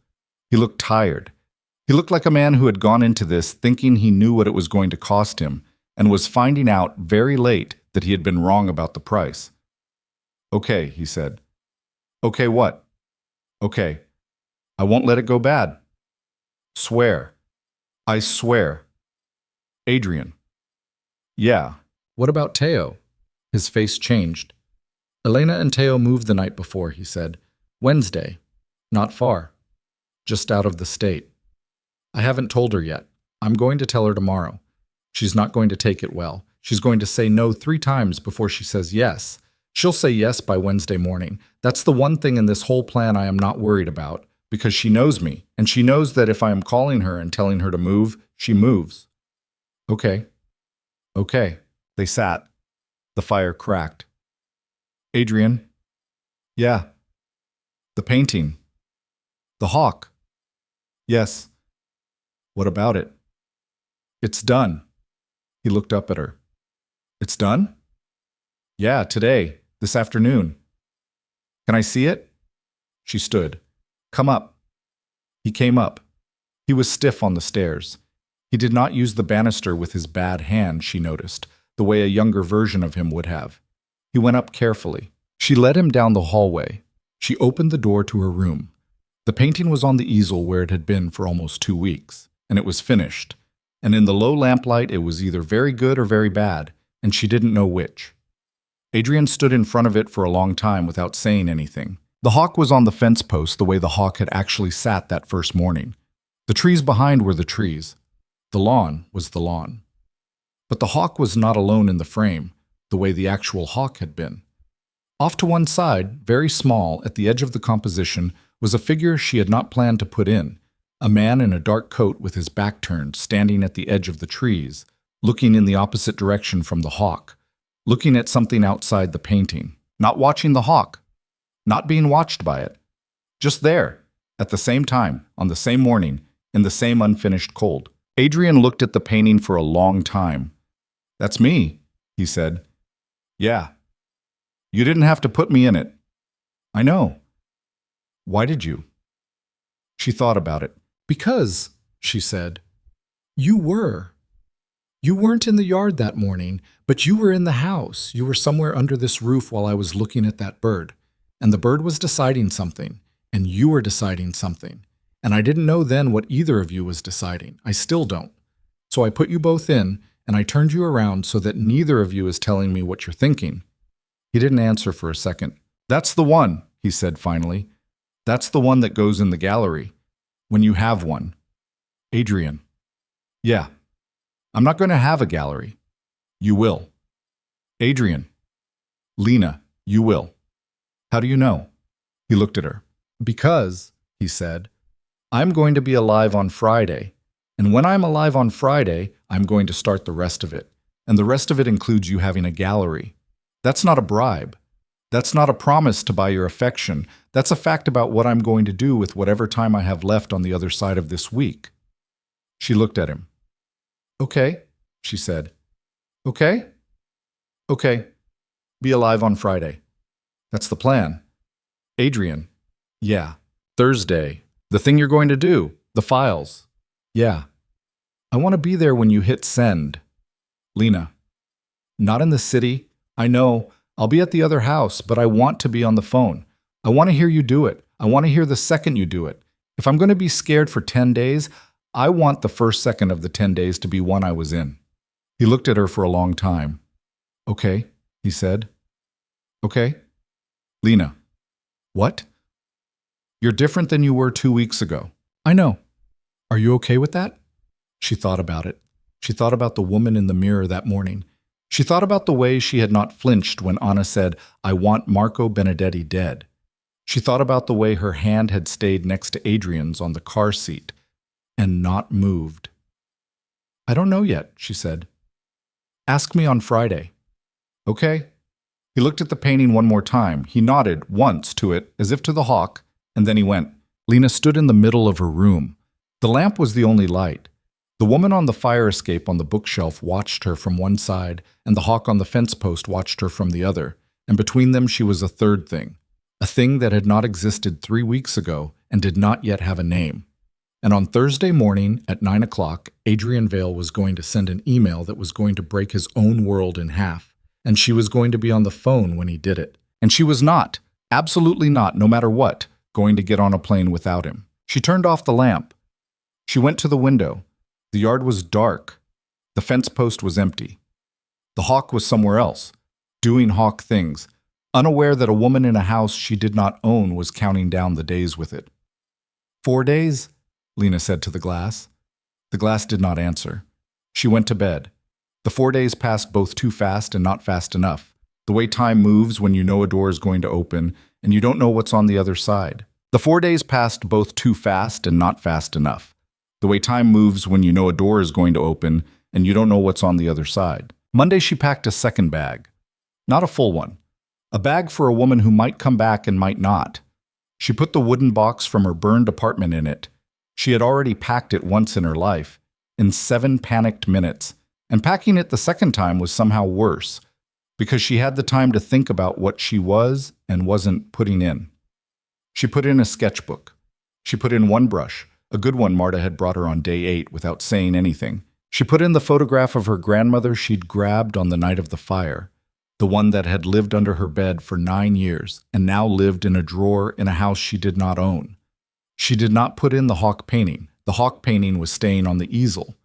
He looked tired. He looked like a man who had gone into this thinking he knew what it was going to cost him and was finding out very late that he had been wrong about the price. "Okay," he said. "Okay, what?" "Okay. I won't let it go bad." "Swear." "I swear." "Adrian." "Yeah. What about Teo?" His face changed. "Elena and Teo moved the night before," he said. "Wednesday. Not far. Just out of the state. I haven't told her yet. I'm going to tell her tomorrow. She's not going to take it well. She's going to say no 3 times before she says yes. She'll say yes by Wednesday morning. That's the one thing in this whole plan I am not worried about, because she knows me, and she knows that if I am calling her and telling her to move, she moves." "Okay. Okay." They sat. The fire cracked. "Adrian." "Yeah." "The painting." "The hawk." "Yes." "What about it?" "It's done." He looked up at her. "It's done?" "Yeah, today, this afternoon." "Can I see it?" She stood. "Come up." He came up. He was stiff on the stairs. He did not use the banister with his bad hand, she noticed, the way a younger version of him would have. He went up carefully. She led him down the hallway. She opened the door to her room. The painting was on the easel where it had been for almost 2 weeks, and it was finished. And in the low lamplight, it was either very good or very bad, and she didn't know which. Adrian stood in front of it for a long time without saying anything. The hawk was on the fence post the way the hawk had actually sat that first morning. The trees behind were the trees. The lawn was the lawn. But the hawk was not alone in the frame, the way the actual hawk had been. Off to one side, very small, at the edge of the composition, was a figure she had not planned to put in, a man in a dark coat with his back turned, standing at the edge of the trees, looking in the opposite direction from the hawk, looking at something outside the painting, not watching the hawk, not being watched by it, just there, at the same time, on the same morning, in the same unfinished cold. Adrian looked at the painting for a long time. "That's me," he said. "Yeah. You didn't have to put me in it." "I know." "Why did you?" She thought about it. "Because," she said, "you were. You weren't in the yard that morning, but you were in the house. You were somewhere under this roof while I was looking at that bird. And the bird was deciding something, and you were deciding something. And I didn't know then what either of you was deciding. I still don't. So I put you both in, and I turned you around so that neither of you is telling me what you're thinking." He didn't answer for a second. That's the one, he said finally. That's the one that goes in the gallery. When you have one. Adrian. Yeah. I'm not going to have a gallery. You will. Adrian. Lena, you will. How do you know? He looked at her. Because, he said, I'm going to be alive on Friday. And when I'm alive on Friday, I'm going to start the rest of it. And the rest of it includes you having a gallery. That's not a bribe. That's not a promise to buy your affection. That's a fact about what I'm going to do with whatever time I have left on the other side of this week. She looked at him. Okay, she said. Okay? Okay. Be alive on Friday. That's the plan. Adrian. Yeah. Thursday. The thing you're going to do. The files. Yeah. I want to be there when you hit send. Lena. Not in the city. I know. I'll be at the other house, but I want to be on the phone. I want to hear you do it. I want to hear the second you do it. If I'm going to be scared for 10 days, I want the first second of the 10 days to be one I was in. He looked at her for a long time. Okay, he said. Okay. Lena. What? You're different than you were 2 weeks ago. I know. Are you okay with that? She thought about it. She thought about the woman in the mirror that morning. She thought about the way she had not flinched when Anna said, I want Marco Benedetti dead. She thought about the way her hand had stayed next to Adrian's on the car seat and not moved. I don't know yet, she said. Ask me on Friday. Okay. He looked at the painting one more time. He nodded once to it, as if to the hawk, and then he went. Lena stood in the middle of her room. The lamp was the only light. The woman on the fire escape on the bookshelf watched her from one side, and the hawk on the fence post watched her from the other, and between them she was a third thing, a thing that had not existed 3 weeks ago and did not yet have a name. And on Thursday morning at 9 o'clock, Adrian Vale was going to send an email that was going to break his own world in half, and she was going to be on the phone when he did it. And she was not, absolutely not, no matter what, going to get on a plane without him. She turned off the lamp. She went to the window. The yard was dark. The fence post was empty. The hawk was somewhere else, doing hawk things, unaware that a woman in a house she did not own was counting down the days with it. 4 days? Lena said to the glass. The glass did not answer. She went to bed. The 4 days passed both too fast and not fast enough, the way time moves when you know a door is going to open and you don't know what's on the other side. The 4 days passed both too fast and not fast enough, the way time moves when you know a door is going to open and you don't know what's on the other side. Monday she packed a second bag. Not a full one. A bag for a woman who might come back and might not. She put the wooden box from her burned apartment in it. She had already packed it once in her life, in 7 panicked minutes, and packing it the second time was somehow worse, because she had the time to think about what she was and wasn't putting in. She put in a sketchbook. She put in one brush, a good one Marta had brought her on day 8 without saying anything. She put in the photograph of her grandmother she'd grabbed on the night of the fire, the one that had lived under her bed for 9 years and now lived in a drawer in a house she did not own. She did not put in the hawk painting. The hawk painting was staying on the easel.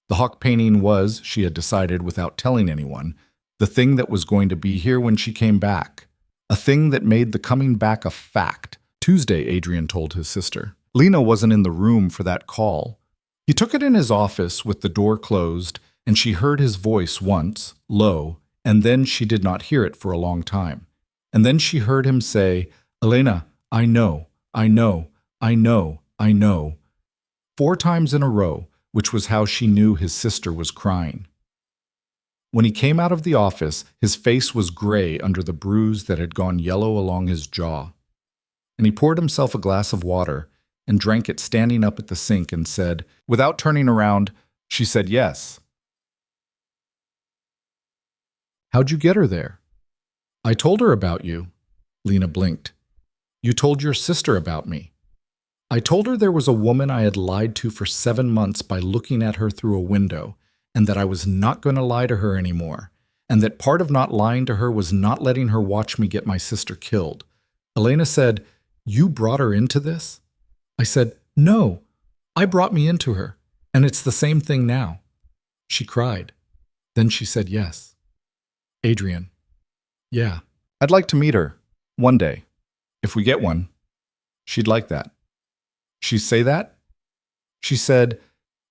The hawk painting was, she had decided without telling anyone, the thing that was going to be here when she came back. A thing that made the coming back a fact. Tuesday, Adrian told his sister. Lena wasn't in the room for that call. He took it in his office with the door closed, and she heard his voice once, low, and then she did not hear it for a long time. And then she heard him say, Elena, I know, I know, I know, I know, 4 times in a row, which was how she knew his sister was crying. When he came out of the office, his face was gray under the bruise that had gone yellow along his jaw. And he poured himself a glass of water and drank it standing up at the sink and said, without turning around, she said yes. How'd you get her there? I told her about you. Lena blinked. You told your sister about me. I told her there was a woman I had lied to for 7 months by looking at her through a window, and that I was not going to lie to her anymore, and that part of not lying to her was not letting her watch me get my sister killed. Elena said, You brought her into this? I said, No, I brought me into her, and it's the same thing now. She cried. Then she said yes. Adrian. Yeah, I'd like to meet her. One day, if we get one, she'd like that. She'd say that? She said,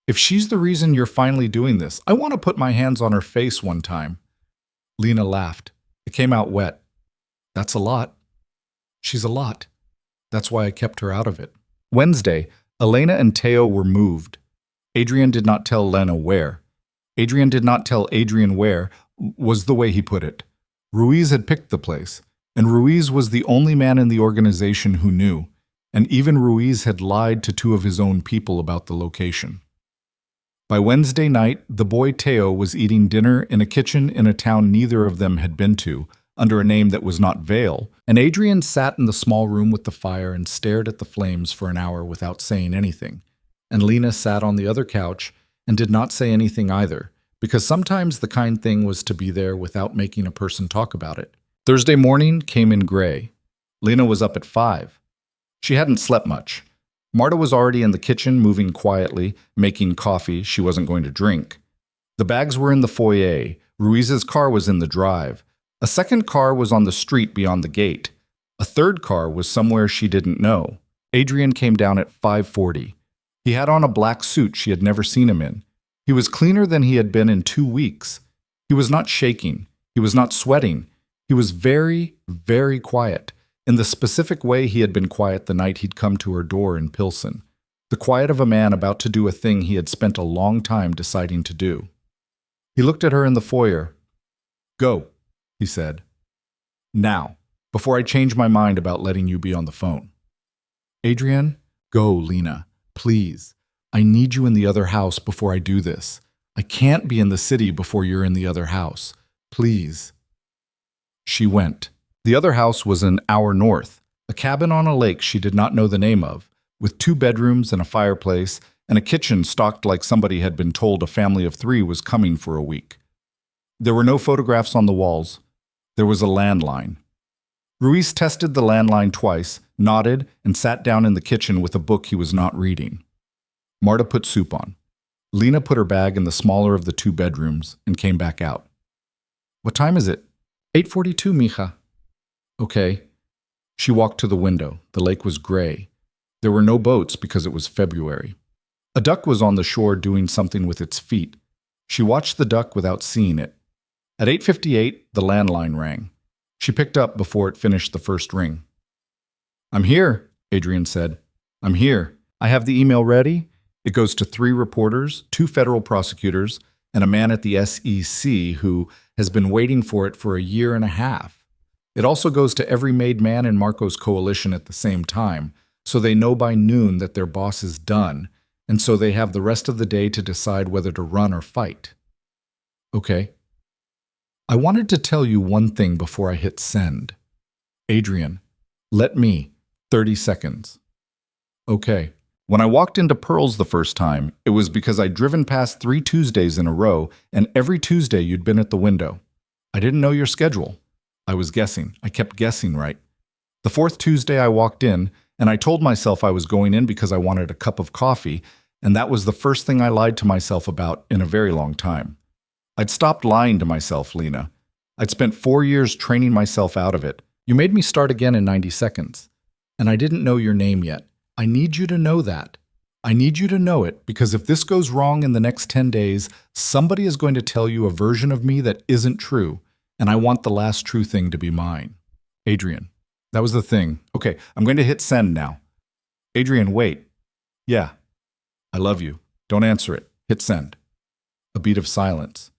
if she's the reason you're finally doing this, I want to put my hands on her face one time. Lena laughed. It came out wet. That's a lot. She's a lot. That's why I kept her out of it. Wednesday, Elena and Teo were moved. Adrian did not tell Lena where. Adrian did not tell Adrian where, was the way he put it. Ruiz had picked the place, and Ruiz was the only man in the organization who knew, and even Ruiz had lied to two of his own people about the location. By Wednesday night, the boy Teo was eating dinner in a kitchen in a town neither of them had been to, under a name that was not Vale, and Adrian sat in the small room with the fire and stared at the flames for an hour without saying anything, and Lena sat on the other couch and did not say anything either, because sometimes the kind thing was to be there without making a person talk about it. Thursday morning came in gray. Lena was up at 5. She hadn't slept much. Marta was already in the kitchen, moving quietly, making coffee she wasn't going to drink. The bags were in the foyer. Ruiz's car was in the drive. A second car was on the street beyond the gate. A third car was somewhere she didn't know. Adrian came down at 5:40. He had on a black suit she had never seen him in. He was cleaner than he had been in 2 weeks. He was not shaking. He was not sweating. He was very, very quiet, in the specific way he had been quiet the night he'd come to her door in Pilsen. The quiet of a man about to do a thing he had spent a long time deciding to do. He looked at her in the foyer. Go, he said. Now, before I change my mind about letting you be on the phone. Adrian, go, Lena, please. I need you in the other house before I do this. I can't be in the city before you're in the other house. Please. She went. The other house was an hour north, a cabin on a lake she did not know the name of, with 2 bedrooms and a fireplace, and a kitchen stocked like somebody had been told a family of 3 was coming for a week. There were no photographs on the walls. There was a landline. Ruiz tested the landline twice, nodded, and sat down in the kitchen with a book he was not reading. Marta put soup on. Lena put her bag in the smaller of the 2 bedrooms and came back out. What time is it? 8:42, mija. Okay. She walked to the window. The lake was gray. There were no boats because it was February. A duck was on the shore doing something with its feet. She watched the duck without seeing it. At 8:58, the landline rang. She picked up before it finished the first ring. I'm here, Adrian said. I'm here. I have the email ready. It goes to 3 reporters, 2 federal prosecutors, and a man at the SEC who has been waiting for it for a year and a half. It also goes to every made man in Marco's coalition at the same time, so they know by noon that their boss is done, and so they have the rest of the day to decide whether to run or fight. Okay. I wanted to tell you one thing before I hit send. Adrian, let me. 30 seconds. Okay. When I walked into Pearl's the first time, it was because I'd driven past 3 Tuesdays in a row, and every Tuesday you'd been at the window. I didn't know your schedule. I was guessing. I kept guessing right. The 4th Tuesday I walked in, and I told myself I was going in because I wanted a cup of coffee, and that was the first thing I lied to myself about in a very long time. I'd stopped lying to myself, Lena. I'd spent 4 years training myself out of it. You made me start again in 90 seconds. And I didn't know your name yet. I need you to know that. I need you to know it because if this goes wrong in the next 10 days, somebody is going to tell you a version of me that isn't true, and I want the last true thing to be mine. Adrian. That was the thing. Okay, I'm going to hit send now. Adrian, wait. Yeah. I love you. Don't answer it. Hit send. A beat of silence.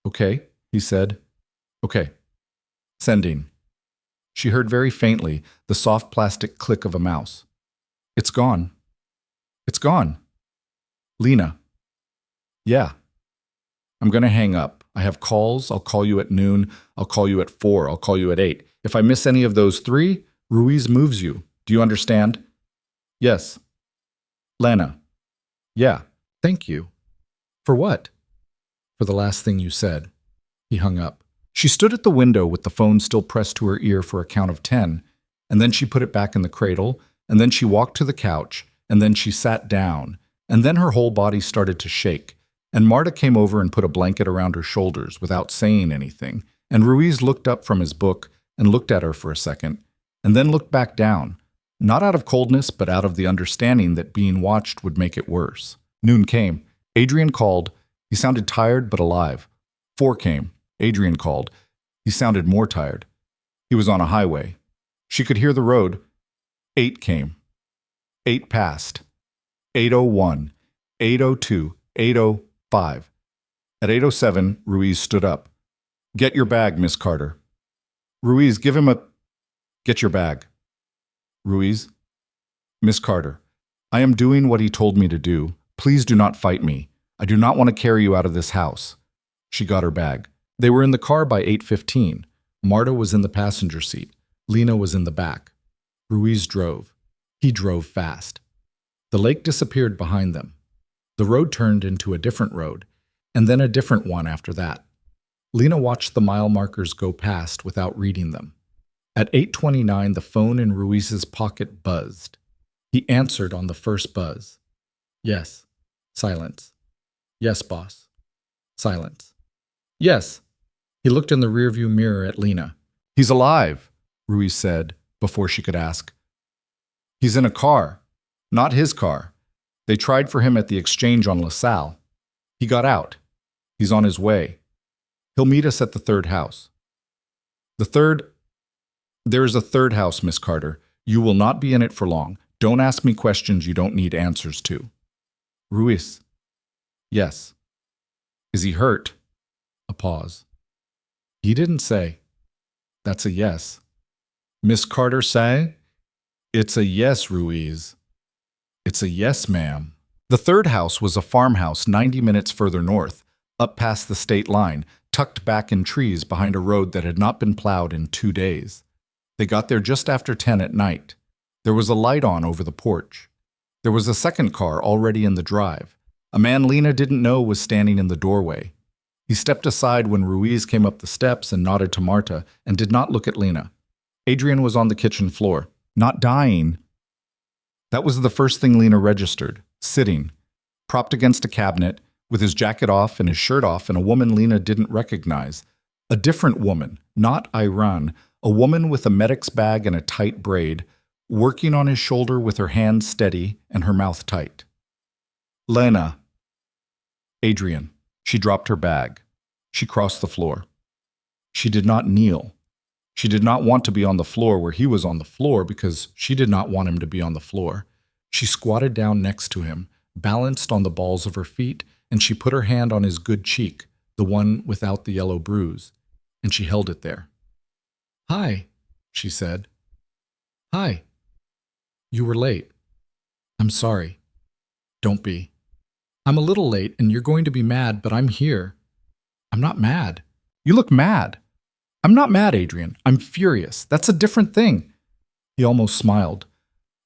Okay, he said. Okay. Sending. She heard very faintly the soft plastic click of a mouse. It's gone. It's gone. Lena. Yeah. I'm going to hang up. I have calls. I'll call you at noon. I'll call you at 4. I'll call you at 8. If I miss any of those 3, Ruiz moves you. Do you understand? Yes. Lena. Yeah. Thank you. For what? For the last thing you said. He hung up. She stood at the window with the phone still pressed to her ear for a count of 10, and then she put it back in the cradle, and then she walked to the couch, and then she sat down, and then her whole body started to shake, and Marta came over and put a blanket around her shoulders without saying anything, and Ruiz looked up from his book and looked at her for a second, and then looked back down, not out of coldness, but out of the understanding that being watched would make it worse. Noon came. Adrian called. He sounded tired but alive. 4 came. Adrian called. He sounded more tired. He was on a highway. She could hear the road. 8 came. 8 passed. 8:01, 8:02, 8:05. At 8:07, Ruiz stood up. "Get your bag, Miss Carter." "Ruiz, give him a—" "Get your bag." "Ruiz." "Miss Carter, I am doing what he told me to do. Please do not fight me. I do not want to carry you out of this house." She got her bag. They were in the car by 8:15. Marta was in the passenger seat. Lena was in the back. Ruiz drove. He drove fast. The lake disappeared behind them. The road turned into a different road, and then a different one after that. Lena watched the mile markers go past without reading them. At 8:29, the phone in Ruiz's pocket buzzed. He answered on the first buzz. "Yes." Silence. "Yes, boss." Silence. "Yes." He looked in the rearview mirror at Lena. "He's alive," Ruiz said before she could ask. "He's in a car. Not his car. They tried for him at the exchange on LaSalle. He got out. He's on his way. He'll meet us at the 3rd house." "The 3rd? There is a 3rd house, Miss Carter. You will not be in it for long. Don't ask me questions you don't need answers to." "Ruiz." "Yes." "Is he hurt?" A pause. "He didn't say." "That's a yes." "Miss Carter say?" "It's a yes, Ruiz." "It's a yes, ma'am." The 3rd house was a farmhouse 90 minutes further north, up past the state line, tucked back in trees behind a road that had not been plowed in 2 days. They got there just after 10 at night. There was a light on over the porch. There was a second car already in the drive. A man Lena didn't know was standing in the doorway. He stepped aside when Ruiz came up the steps and nodded to Marta and did not look at Lena. Adrian was on the kitchen floor, not dying. That was the first thing Lena registered, sitting, propped against a cabinet, with his jacket off and his shirt off, and a woman Lena didn't recognize. A different woman, not Iran, a woman with a medic's bag and a tight braid, working on his shoulder with her hands steady and her mouth tight. "Lena." "Adrian." She dropped her bag. She crossed the floor. She did not kneel. She did not want to be on the floor where he was on the floor because she did not want him to be on the floor. She squatted down next to him, balanced on the balls of her feet, and she put her hand on his good cheek, the one without the yellow bruise, and she held it there. "Hi," she said. "Hi. You were late. I'm sorry. Don't be. I'm a little late and you're going to be mad, but I'm here." "I'm not mad." "You look mad." "I'm not mad, Adrian. I'm furious. That's a different thing." He almost smiled.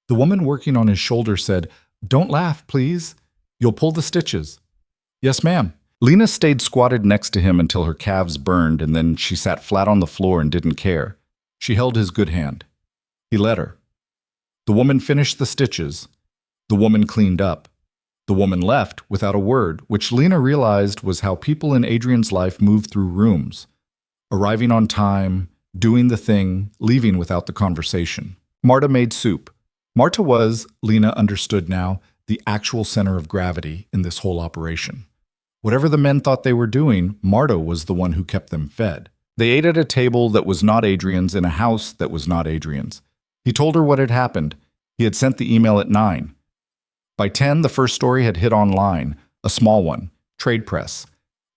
The woman working on his shoulder said, "Don't laugh, please. You'll pull the stitches." "Yes, ma'am." Lena stayed squatted next to him until her calves burned, and then she sat flat on the floor and didn't care. She held his good hand. He let her. The woman finished the stitches. The woman cleaned up. The woman left without a word, which Lena realized was how people in Adrian's life move through rooms. Arriving on time, doing the thing, leaving without the conversation. Marta made soup. Marta was, Lena understood now, the actual center of gravity in this whole operation. Whatever the men thought they were doing, Marta was the one who kept them fed. They ate at a table that was not Adrian's in a house that was not Adrian's. He told her what had happened. He had sent the email at 9. By 10, the first story had hit online, a small one, Trade Press,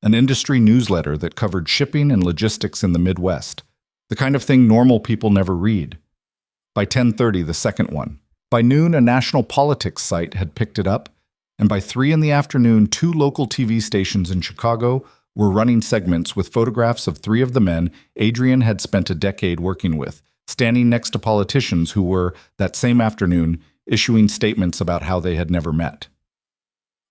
an industry newsletter that covered shipping and logistics in the Midwest, the kind of thing normal people never read. By 10:30, the second one. By noon, a national politics site had picked it up, and by 3 in the afternoon, 2 local TV stations in Chicago were running segments with photographs of 3 of the men Adrian had spent a decade working with, standing next to politicians who were, that same afternoon, issuing statements about how they had never met.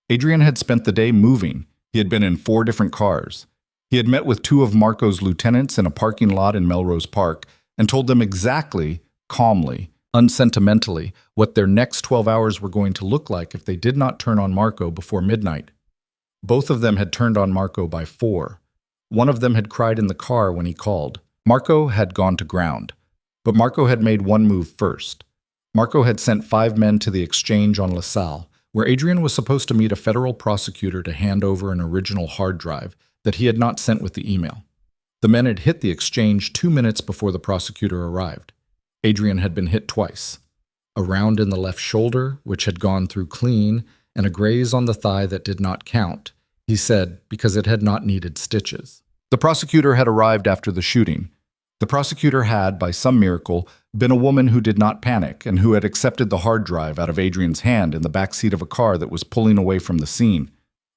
Adrian had spent the day moving. He had been in 4 different cars. He had met with 2 of Marco's lieutenants in a parking lot in Melrose Park and told them exactly, calmly, unsentimentally, what their next 12 hours were going to look like if they did not turn on Marco before midnight. Both of them had turned on Marco by 4. One of them had cried in the car when he called. Marco had gone to ground. But Marco had made one move first. Marco had sent 5 men to the exchange on LaSalle, where Adrian was supposed to meet a federal prosecutor to hand over an original hard drive that he had not sent with the email. The men had hit the exchange 2 minutes before the prosecutor arrived. Adrian had been hit twice. A round in the left shoulder, which had gone through clean, and a graze on the thigh that did not count, he said, because it had not needed stitches. The prosecutor had arrived after the shooting. The prosecutor had, by some miracle, been a woman who did not panic and who had accepted the hard drive out of Adrian's hand in the back seat of a car that was pulling away from the scene.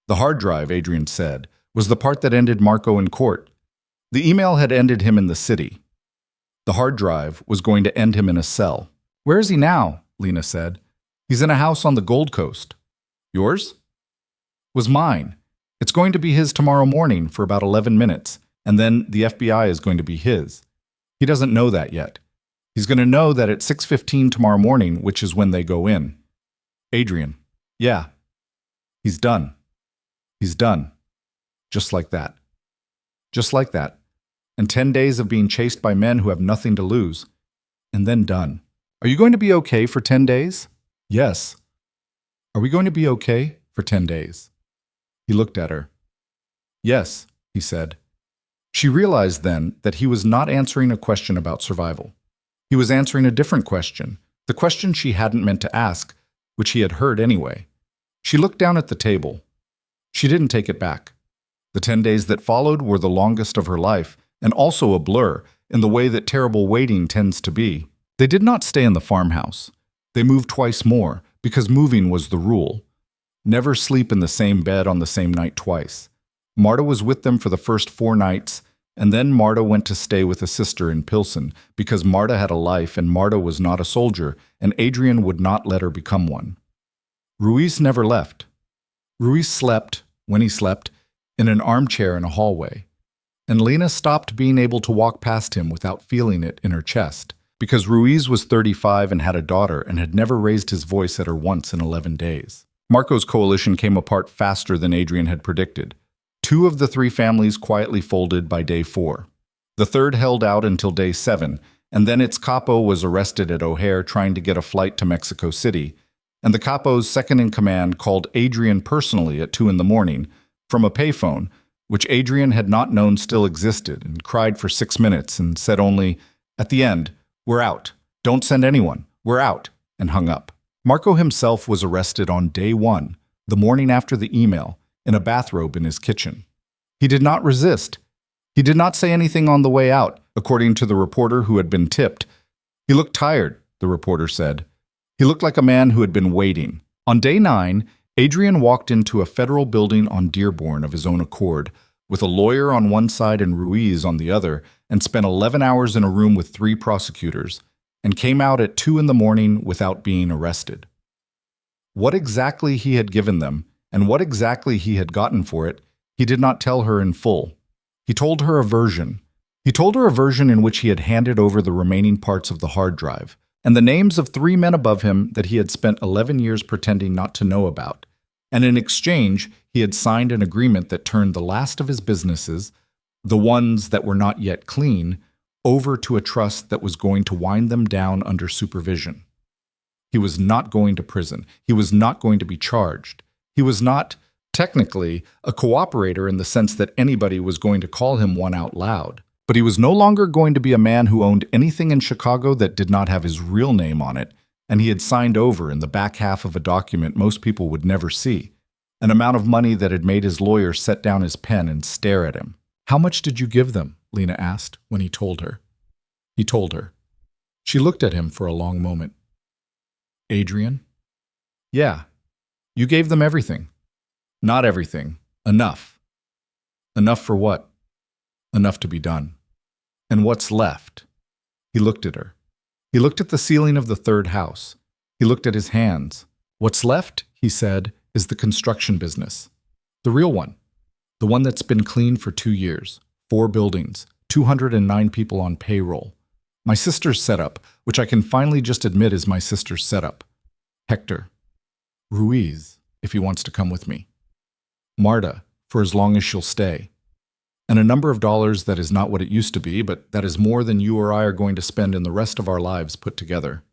The hard drive, Adrian said, was the part that ended Marco in court. The email had ended him in the city. The hard drive was going to end him in a cell. "Where is he now?" Lena said. "He's in a house on the Gold Coast." "Yours?" "Was mine. It's going to be his tomorrow morning for about 11 minutes, and then the FBI is going to be his. He doesn't know that yet. He's going to know that at 6:15 tomorrow morning, which is when they go in." "Adrian." "Yeah. He's done. He's done. Just like that. Just like that. And 10 days of being chased by men who have nothing to lose. And then done. Are you going to be okay for 10 days? Yes. Are we going to be okay for 10 days? He looked at her. Yes, he said. She realized then that he was not answering a question about survival. He was answering a different question, the question she hadn't meant to ask, which he had heard anyway. She looked down at the table. She didn't take it back. The 10 days that followed were the longest of her life, and also a blur, in the way that terrible waiting tends to be. They did not stay in the farmhouse. They moved twice more, because moving was the rule. Never sleep in the same bed on the same night twice. Marta was with them for the first 4 nights, and then Marta went to stay with a sister in Pilsen, because Marta had a life and Marta was not a soldier, and Adrian would not let her become one. Ruiz never left. Ruiz slept, when he slept, in an armchair in a hallway. And Lena stopped being able to walk past him without feeling it in her chest, because Ruiz was 35 and had a daughter and had never raised his voice at her once in 11 days. Marco's coalition came apart faster than Adrian had predicted. 2 of the 3 families quietly folded by day 4. The third held out until day 7, and then its capo was arrested at O'Hare trying to get a flight to Mexico City, and the capo's second-in-command called Adrian personally at 2 in the morning from a payphone, which Adrian had not known still existed, and cried for 6 minutes and said only, at the end, "We're out. Don't send anyone. We're out," and hung up. Marco himself was arrested on day 1, the morning after the email, in a bathrobe in his kitchen. He did not resist. He did not say anything on the way out, according to the reporter who had been tipped. He looked tired, the reporter said. He looked like a man who had been waiting. On day 9, Adrian walked into a federal building on Dearborn of his own accord, with a lawyer on one side and Ruiz on the other, and spent 11 hours in a room with 3 prosecutors, and came out at 2 in the morning without being arrested. What exactly he had given them, and what exactly he had gotten for it, he did not tell her in full. He told her a version. He told her a version in which he had handed over the remaining parts of the hard drive, and the names of 3 men above him that he had spent 11 years pretending not to know about. And in exchange, he had signed an agreement that turned the last of his businesses, the ones that were not yet clean, over to a trust that was going to wind them down under supervision. He was not going to prison. He was not going to be charged. He was not, technically, a cooperator in the sense that anybody was going to call him one out loud. But he was no longer going to be a man who owned anything in Chicago that did not have his real name on it, and he had signed over in the back half of a document most people would never see, an amount of money that had made his lawyer set down his pen and stare at him. "How much did you give them?" Lena asked when he told her. He told her. She looked at him for a long moment. "Adrian?" "Yeah. You gave them everything." "Not everything. Enough." "Enough for what?" "Enough to be done." "And what's left?" He looked at her. He looked at the ceiling of the 3rd house. He looked at his hands. "What's left," he said, "is the construction business. The real one. The one that's been clean for 2 years. 4 buildings. 209 people on payroll. My sister's setup, which I can finally just admit is my sister's setup. Hector. Ruiz, if he wants to come with me. Marta, for as long as she'll stay. and a number of dollars that is not what it used to be, but that is more than you or I are going to spend in the rest of our lives put together.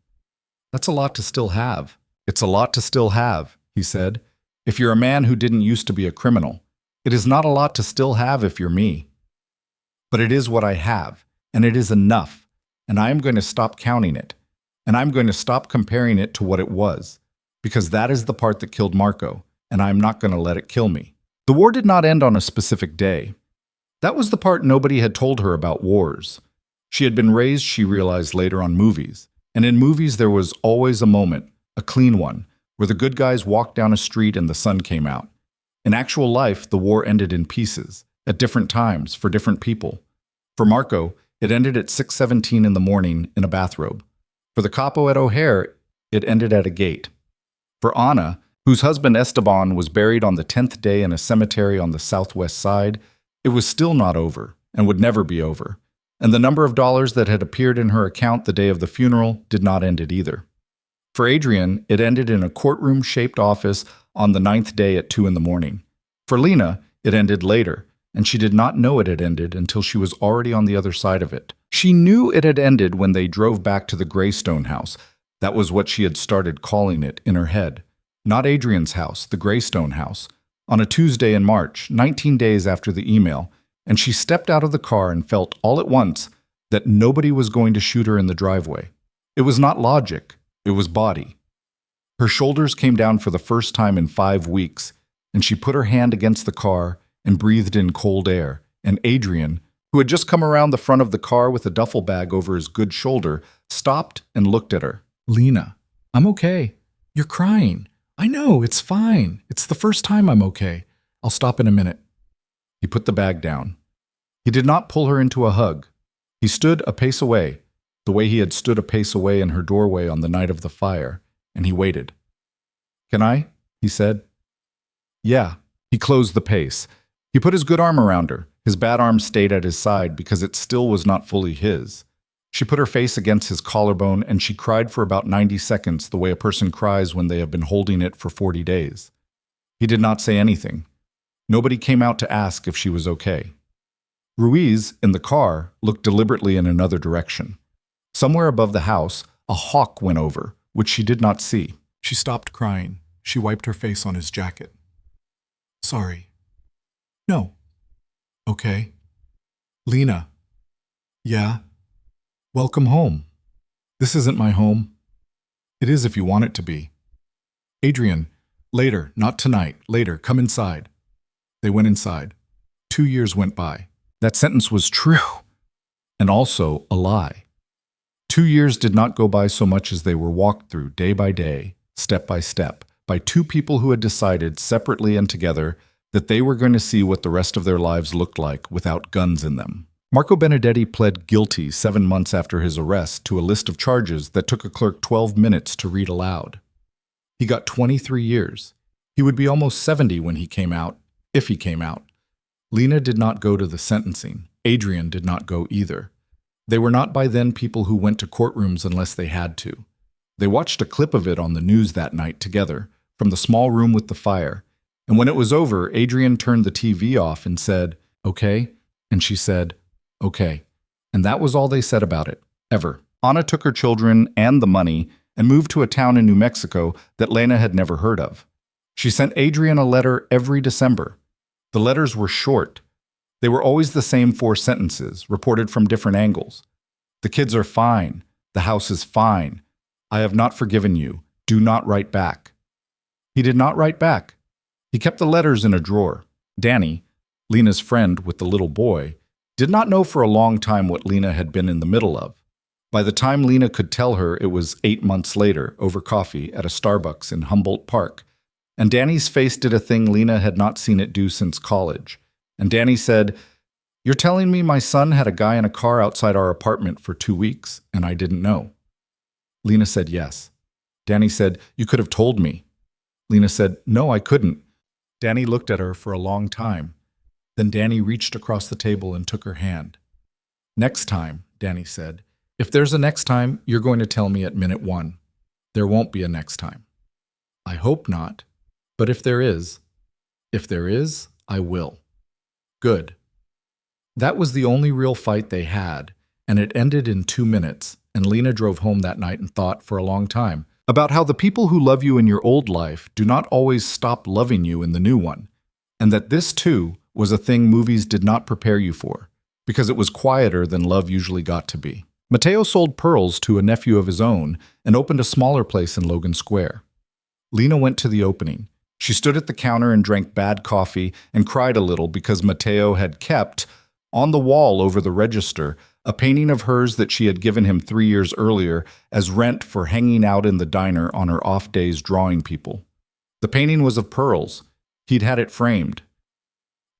That's a lot to still have. It's a lot to still have, he said. If you're a man who didn't used to be a criminal, it is not a lot to still have if you're me. But it is what I have, and it is enough, and I am going to stop counting it, and I'm going to stop comparing it to what it was, because that is the part that killed Marco, and I'm not going to let it kill me. The war did not end on a specific day. That was the part nobody had told her about wars. She had been raised, she realized later, on movies, and in movies there was always a moment, a clean one, where the good guys walked down a street and the sun came out. In actual life, the war ended in pieces, at different times, for different people. For Marco, it ended at 6:17 in the morning in a bathrobe. For the capo at O'Hare, it ended at a gate. For Anna, whose husband Esteban was buried on the 10th day in a cemetery on the southwest side, it was still not over, and would never be over. And the number of dollars that had appeared in her account the day of the funeral did not end it either. For Adrian, it ended in a courtroom-shaped office on the 9th day at 2 in the morning. For Lena, it ended later, and she did not know it had ended until she was already on the other side of it. She knew it had ended when they drove back to the Greystone house. That was what she had started calling it in her head. Not Adrian's house, the Greystone house. On a Tuesday in March, 19 days after the email, and she stepped out of the car and felt all at once that nobody was going to shoot her in the driveway. It was not logic, it was body. Her shoulders came down for the first time in 5 weeks, and she put her hand against the car and breathed in cold air, and Adrian, who had just come around the front of the car with a duffel bag over his good shoulder, stopped and looked at her. "Lena, I'm okay. You're crying. I know, it's fine. It's the first time I'm okay. I'll stop in a minute." He put the bag down. He did not pull her into a hug. He stood a pace away, the way he had stood a pace away in her doorway on the night of the fire, and he waited. "Can I?" he said. "Yeah." He closed the pace. He put his good arm around her. His bad arm stayed at his side because it still was not fully his. She put her face against his collarbone and she cried for about 90 seconds the way a person cries when they have been holding it for 40 days. He did not say anything. Nobody came out to ask if she was okay. Ruiz, in the car, looked deliberately in another direction. Somewhere above the house, a hawk went over, which she did not see. She stopped crying. She wiped her face on his jacket. "Sorry." "No." "Okay." "Lena." "Yeah." "Welcome home." "This isn't my home." "It is if you want it to be." "Adrian, later, not tonight, later, come inside." They went inside. 2 years went by. That sentence was true, and also a lie. 2 years did not go by so much as they were walked through day by day, step by step, by two people who had decided, separately and together, that they were going to see what the rest of their lives looked like without guns in them. Marco Benedetti pled guilty 7 months after his arrest to a list of charges that took a clerk 12 minutes to read aloud. He got 23 years. He would be almost 70 when he came out, if he came out. Lena did not go to the sentencing. Adrian did not go either. They were not by then people who went to courtrooms unless they had to. They watched a clip of it on the news that night together, from the small room with the fire, and when it was over, Adrian turned the TV off and said, "Okay?" And she said, "Okay." And that was all they said about it, ever. Anna took her children and the money and moved to a town in New Mexico that Lena had never heard of. She sent Adrian a letter every December. The letters were short. They were always the same 4 sentences, reported from different angles. "The kids are fine. The house is fine. I have not forgiven you. Do not write back." He did not write back. He kept the letters in a drawer. Danny, Lena's friend with the little boy, did not know for a long time what Lena had been in the middle of. By the time Lena could tell her, it was 8 months later, over coffee at a Starbucks in Humboldt Park. And Danny's face did a thing Lena had not seen it do since college. And Danny said, "You're telling me my son had a guy in a car outside our apartment for 2 weeks, and I didn't know?" Lena said yes. Danny said, "You could have told me." Lena said, "No, I couldn't." Danny looked at her for a long time. Then Danny reached across the table and took her hand. "Next time," Danny said, "if there's a next time, you're going to tell me at minute 1. There won't be a next time." "I hope not. But if there is, I will." "Good." That was the only real fight they had, and it ended in 2 minutes, and Lena drove home that night and thought for a long time about how the people who love you in your old life do not always stop loving you in the new one, and that this, too, was a thing movies did not prepare you for, because it was quieter than love usually got to be. Mateo sold pearls to a nephew of his own and opened a smaller place in Logan Square. Lena went to the opening. She stood at the counter and drank bad coffee and cried a little because Mateo had kept, on the wall over the register, a painting of hers that she had given him 3 years earlier as rent for hanging out in the diner on her off days drawing people. The painting was of pearls. He'd had it framed.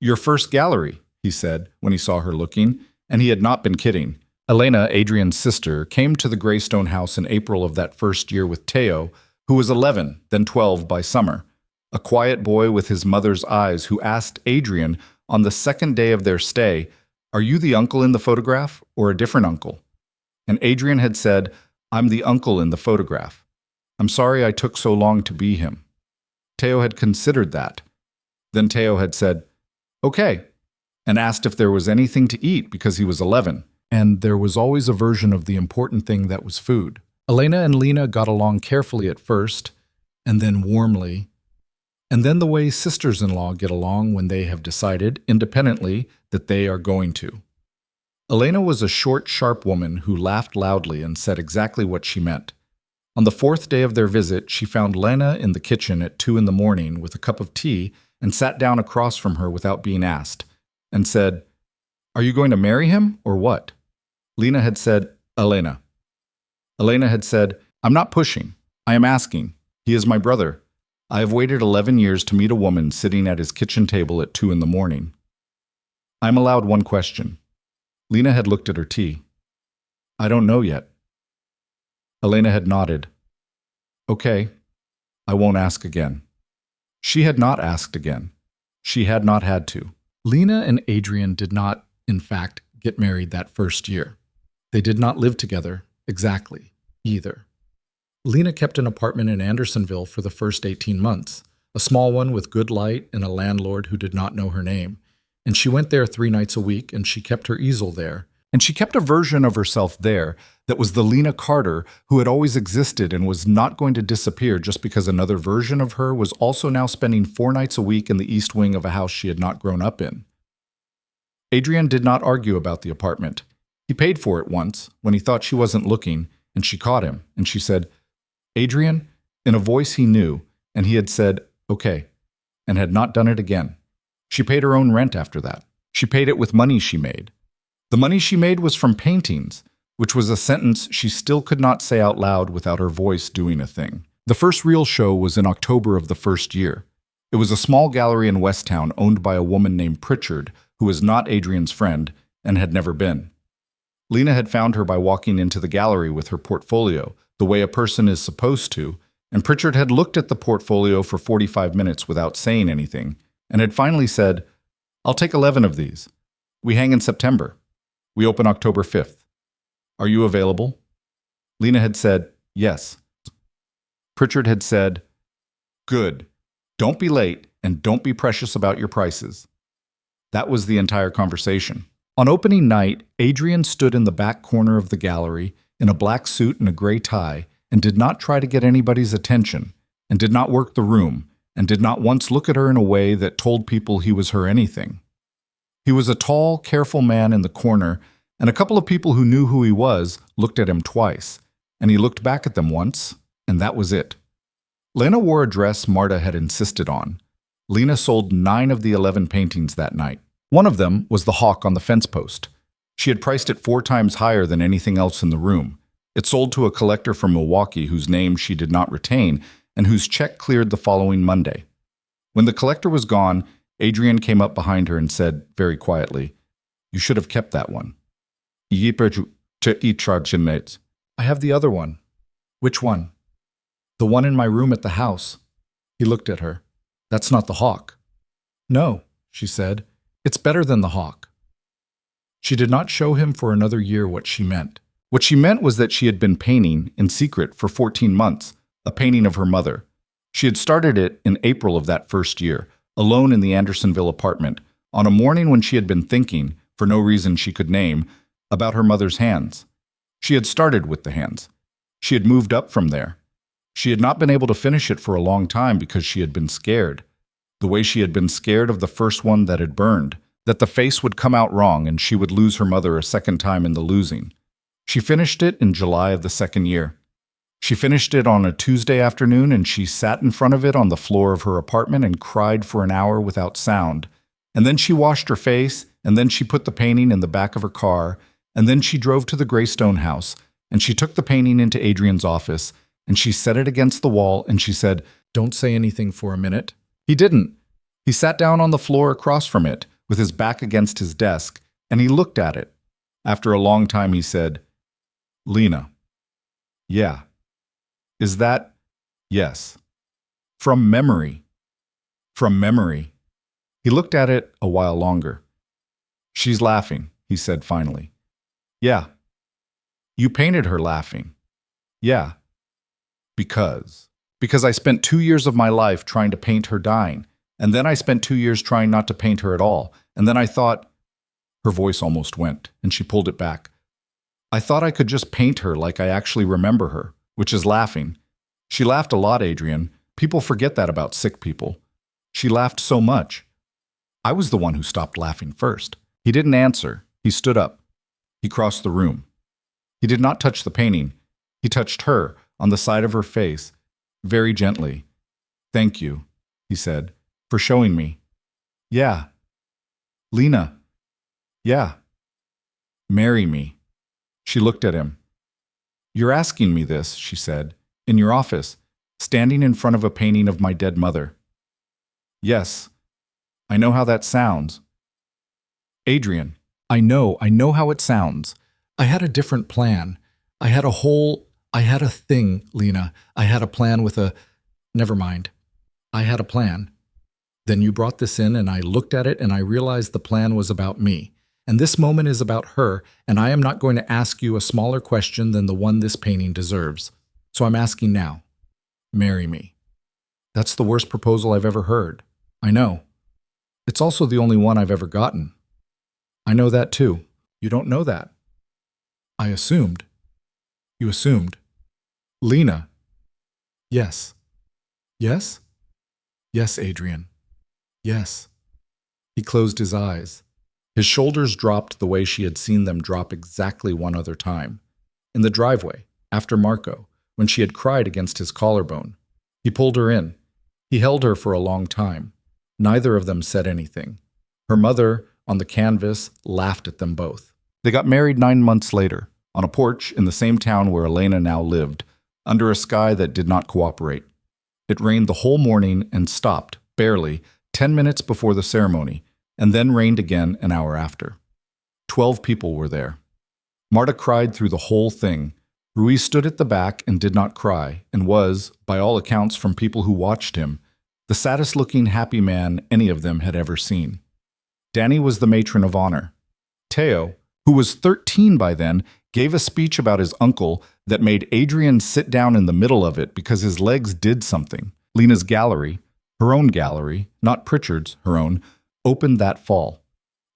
"Your first gallery," he said when he saw her looking, and he had not been kidding. Elena, Adrian's sister, came to the Greystone house in April of that first year with Teo, who was 11, then 12 by summer, a quiet boy with his mother's eyes who asked Adrian on the second day of their stay, "Are you the uncle in the photograph or a different uncle?" And Adrian had said, "I'm the uncle in the photograph. I'm sorry I took so long to be him." Teo had considered that. Then Teo had said, "Okay," and asked if there was anything to eat because he was 11. And there was always a version of the important thing that was food. Elena and Lena got along carefully at first, and then warmly, and then the way sisters-in-law get along when they have decided, independently, that they are going to. Elena was a short, sharp woman who laughed loudly and said exactly what she meant. On the 4th day of their visit, she found Lena in the kitchen at 2 in the morning with a cup of tea and sat down across from her without being asked, and said, "Are you going to marry him, or what?" Lena had said, "Elena." Elena had said, "I'm not pushing. I am asking. He is my brother. I have waited 11 years to meet a woman sitting at his kitchen table at 2 in the morning. I am allowed one question." Lena had looked at her tea. "I don't know yet." Elena had nodded. "Okay, I won't ask again." She had not asked again. She had not had to. Lena and Adrian did not, in fact, get married that first year. They did not live together, exactly, either. Lena kept an apartment in Andersonville for the first 18 months, a small one with good light and a landlord who did not know her name. And she went there 3 nights a week, and she kept her easel there. And she kept a version of herself there that was the Lena Carter who had always existed and was not going to disappear just because another version of her was also now spending 4 nights a week in the east wing of a house she had not grown up in. Adrian did not argue about the apartment. He paid for it once, when he thought she wasn't looking, and she caught him, and she said, "Adrian," in a voice he knew, and he had said, "Okay," and had not done it again. She paid her own rent after that. She paid it with money she made. The money she made was from paintings, which was a sentence she still could not say out loud without her voice doing a thing. The first real show was in October of the first year. It was a small gallery in Westtown owned by a woman named Pritchard, who was not Adrian's friend and had never been. Lena had found her by walking into the gallery with her portfolio, the way a person is supposed to, and Pritchard had looked at the portfolio for 45 minutes without saying anything, and had finally said, "I'll take 11 of these. We hang in September. We open October 5th. Are you available?" Lena had said, "Yes." Pritchard had said, "Good. Don't be late, and don't be precious about your prices." That was the entire conversation. On opening night, Adrian stood in the back corner of the gallery in a black suit and a gray tie and did not try to get anybody's attention, and did not work the room, and did not once look at her in a way that told people he was her anything. He was a tall, careful man in the corner, and a couple of people who knew who he was looked at him twice, and he looked back at them once, and that was it. Lena wore a dress Marta had insisted on. Lena sold 9 of the 11 paintings that night. One of them was the hawk on the fence post. She had priced it 4 times higher than anything else in the room. It sold to a collector from Milwaukee whose name she did not retain and whose check cleared the following Monday. When the collector was gone, Adrian came up behind her and said, very quietly, "You should have kept that one." "I have the other one." "Which one?" "The one in my room at the house." He looked at her. "That's not the hawk." "No," she said. "It's better than the hawk." She did not show him for another year what she meant. What she meant was that she had been painting, in secret, for 14 months, a painting of her mother. She had started it in April of that first year, alone in the Andersonville apartment, on a morning when she had been thinking, for no reason she could name, about her mother's hands. She had started with the hands. She had moved up from there. She had not been able to finish it for a long time because she had been scared. The way she had been scared of the first one that had burned, that the face would come out wrong and she would lose her mother a second time in the losing. She finished it in July of the second year. She finished it on a Tuesday afternoon and she sat in front of it on the floor of her apartment and cried for an hour without sound. And then she washed her face, and then she put the painting in the back of her car, and then she drove to the Greystone house, and she took the painting into Adrian's office, and she set it against the wall, and she said, "Don't say anything for a minute." He didn't. He sat down on the floor across from it, with his back against his desk, and he looked at it. After a long time he said, "Lena." "Yeah." "Is that?" "Yes." "From memory." "From memory." He looked at it a while longer. "She's laughing," he said finally. "Yeah." "You painted her laughing." "Yeah." Because I spent 2 years of my life trying to paint her dying, and then I spent 2 years trying not to paint her at all, and then I thought—" Her voice almost went, and she pulled it back. "I thought I could just paint her like I actually remember her, which is laughing. She laughed a lot, Adrian. People forget that about sick people. She laughed so much. I was the one who stopped laughing first." He didn't answer. He stood up. He crossed the room. He did not touch the painting. He touched her on the side of her face, very gently. "Thank you," he said, "for showing me." "Yeah." "Lena." "Yeah." "Marry me." She looked at him. "You're asking me this," she said, "in your office, standing in front of a painting of my dead mother." "Yes. I know how that sounds." "Adrian, I know how it sounds. I had a different plan. I had a thing, Lena. I had a plan with a— Never mind. I had a plan. Then you brought this in and I looked at it and I realized the plan was about me. And this moment is about her, and I am not going to ask you a smaller question than the one this painting deserves. So I'm asking now. Marry me." "That's the worst proposal I've ever heard." "I know. It's also the only one I've ever gotten." "I know that too." "You don't know that." "I assumed." "You assumed." "Lena." "Yes." "Yes?" "Yes, Adrian. Yes." He closed his eyes. His shoulders dropped the way she had seen them drop exactly one other time. In the driveway, after Marco, when she had cried against his collarbone. He pulled her in. He held her for a long time. Neither of them said anything. Her mother, on the canvas, laughed at them both. They got married 9 months later, on a porch in the same town where Elena now lived, under a sky that did not cooperate. It rained the whole morning and stopped, barely, 10 minutes before the ceremony, and then rained again an hour after. 12 people were there. Marta cried through the whole thing. Ruiz stood at the back and did not cry, and was, by all accounts from people who watched him, the saddest-looking happy man any of them had ever seen. Danny was the matron of honor. Teo, who was 13 by then, gave a speech about his uncle that made Adrian sit down in the middle of it because his legs did something. Lena's gallery, her own gallery, not Pritchard's, her own, opened that fall.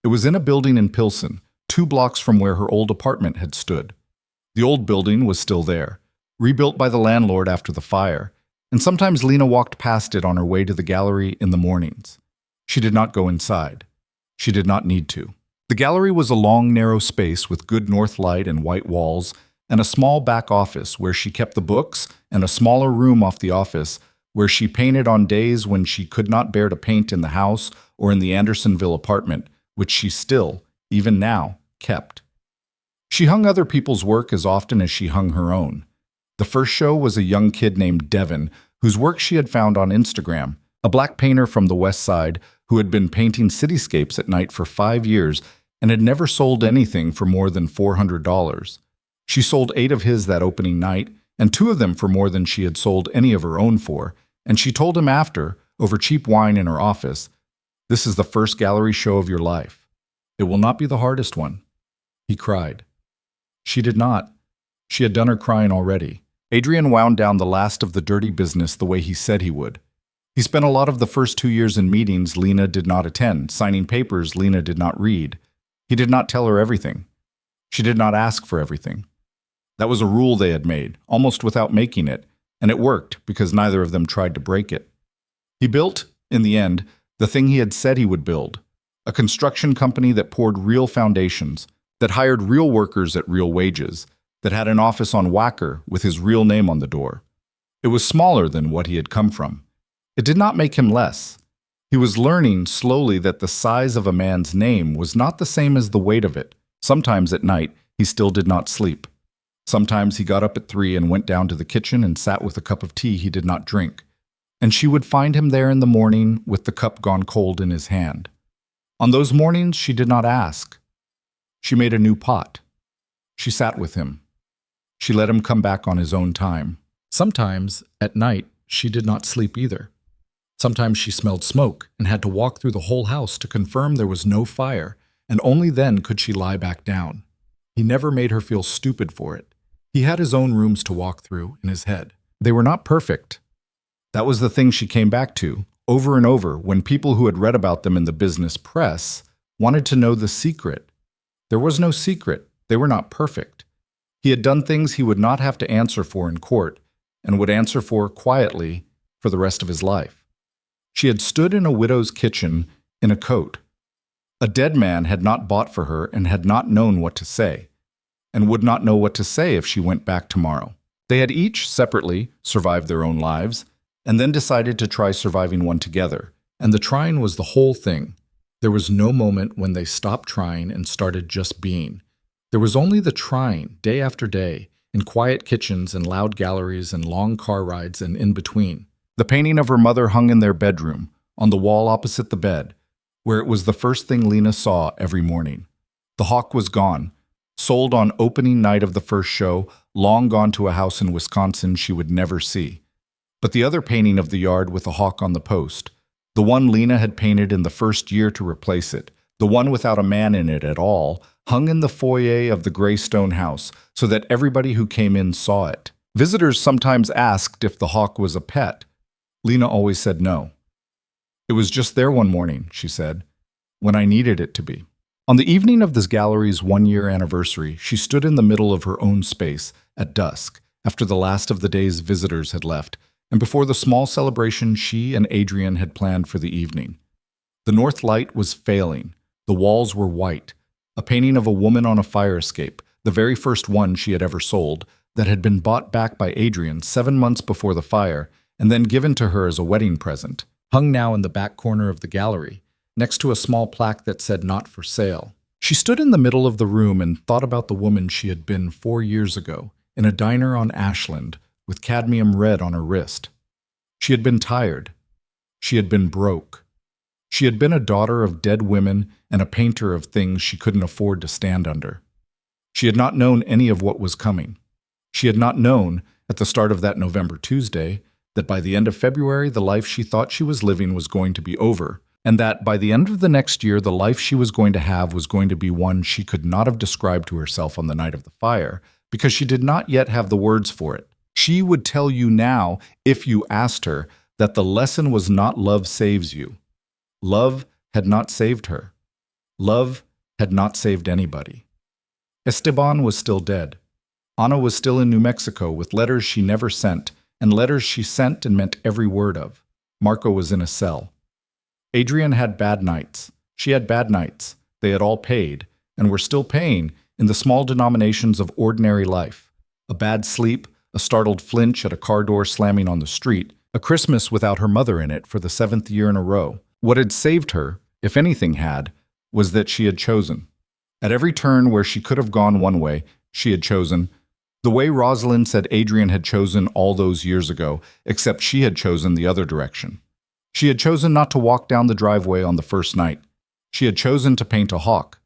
It was in a building in Pilsen, 2 blocks from where her old apartment had stood. The old building was still there, rebuilt by the landlord after the fire, and sometimes Lena walked past it on her way to the gallery in the mornings. She did not go inside. She did not need to. The gallery was a long, narrow space with good north light and white walls, and a small back office where she kept the books, and a smaller room off the office where she painted on days when she could not bear to paint in the house or in the Andersonville apartment, which she still, even now, kept. She hung other people's work as often as she hung her own. The first show was a young kid named Devin, whose work she had found on Instagram, a black painter from the West Side who had been painting cityscapes at night for 5 years and had never sold anything for more than $400. She sold 8 of his that opening night, and 2 of them for more than she had sold any of her own for, and she told him after, over cheap wine in her office, "This is the first gallery show of your life. It will not be the hardest one." He cried. She did not. She had done her crying already. Adrian wound down the last of the dirty business the way he said he would. He spent a lot of the first 2 years in meetings Lena did not attend, signing papers Lena did not read. He did not tell her everything. She did not ask for everything. That was a rule they had made, almost without making it, and it worked because neither of them tried to break it. He built, in the end, the thing he had said he would build, a construction company that poured real foundations, that hired real workers at real wages, that had an office on Wacker with his real name on the door. It was smaller than what he had come from. It did not make him less. He was learning slowly that the size of a man's name was not the same as the weight of it. Sometimes at night, he still did not sleep. Sometimes he got up at 3 and went down to the kitchen and sat with a cup of tea he did not drink. And she would find him there in the morning with the cup gone cold in his hand. On those mornings, she did not ask. She made a new pot. She sat with him. She let him come back on his own time. Sometimes, at night, she did not sleep either. Sometimes she smelled smoke and had to walk through the whole house to confirm there was no fire, and only then could she lie back down. He never made her feel stupid for it. He had his own rooms to walk through in his head. They were not perfect. That was the thing she came back to, over and over, when people who had read about them in the business press wanted to know the secret. There was no secret. They were not perfect. He had done things he would not have to answer for in court, and would answer for quietly for the rest of his life. She had stood in a widow's kitchen in a coat. A dead man had not bought for her and had not known what to say, and would not know what to say if she went back tomorrow. They had each, separately, survived their own lives, and then decided to try surviving one together, and the trying was the whole thing. There was no moment when they stopped trying and started just being. There was only the trying, day after day, in quiet kitchens and loud galleries and long car rides and in between. The painting of her mother hung in their bedroom, on the wall opposite the bed, where it was the first thing Lena saw every morning. The hawk was gone, sold on opening night of the first show, long gone to a house in Wisconsin she would never see. But the other painting of the yard with the hawk on the post, the one Lena had painted in the first year to replace it, the one without a man in it at all, hung in the foyer of the gray stone house so that everybody who came in saw it. Visitors sometimes asked if the hawk was a pet. Lena always said no. It was just there one morning, she said, when I needed it to be. On the evening of this gallery's one-year anniversary, she stood in the middle of her own space at dusk, after the last of the day's visitors had left, and before the small celebration she and Adrian had planned for the evening. The north light was failing. The walls were white. A painting of a woman on a fire escape, the very first one she had ever sold, that had been bought back by Adrian 7 months before the fire, and then given to her as a wedding present, hung now in the back corner of the gallery, next to a small plaque that said "Not for Sale." She stood in the middle of the room and thought about the woman she had been 4 years ago, in a diner on Ashland, with cadmium red on her wrist. She had been tired. She had been broke. She had been a daughter of dead women and a painter of things she couldn't afford to stand under. She had not known any of what was coming. She had not known, at the start of that November Tuesday, that by the end of February the life she thought she was living was going to be over, and that by the end of the next year the life she was going to have was going to be one she could not have described to herself on the night of the fire, because she did not yet have the words for it. She would tell you now, if you asked her, that the lesson was not love saves you. Love had not saved her. Love had not saved anybody. Esteban was still dead. Ana was still in New Mexico with letters she never sent, and letters she sent and meant every word of. Marco was in a cell. Adrian had bad nights. She had bad nights. They had all paid, and were still paying, in the small denominations of ordinary life. A bad sleep, a startled flinch at a car door slamming on the street, a Christmas without her mother in it for the 7th year in a row. What had saved her, if anything had, was that she had chosen. At every turn where she could have gone one way, she had chosen, the way Rosalind said Adrian had chosen all those years ago, except she had chosen the other direction. She had chosen not to walk down the driveway on the first night. She had chosen to paint a hawk.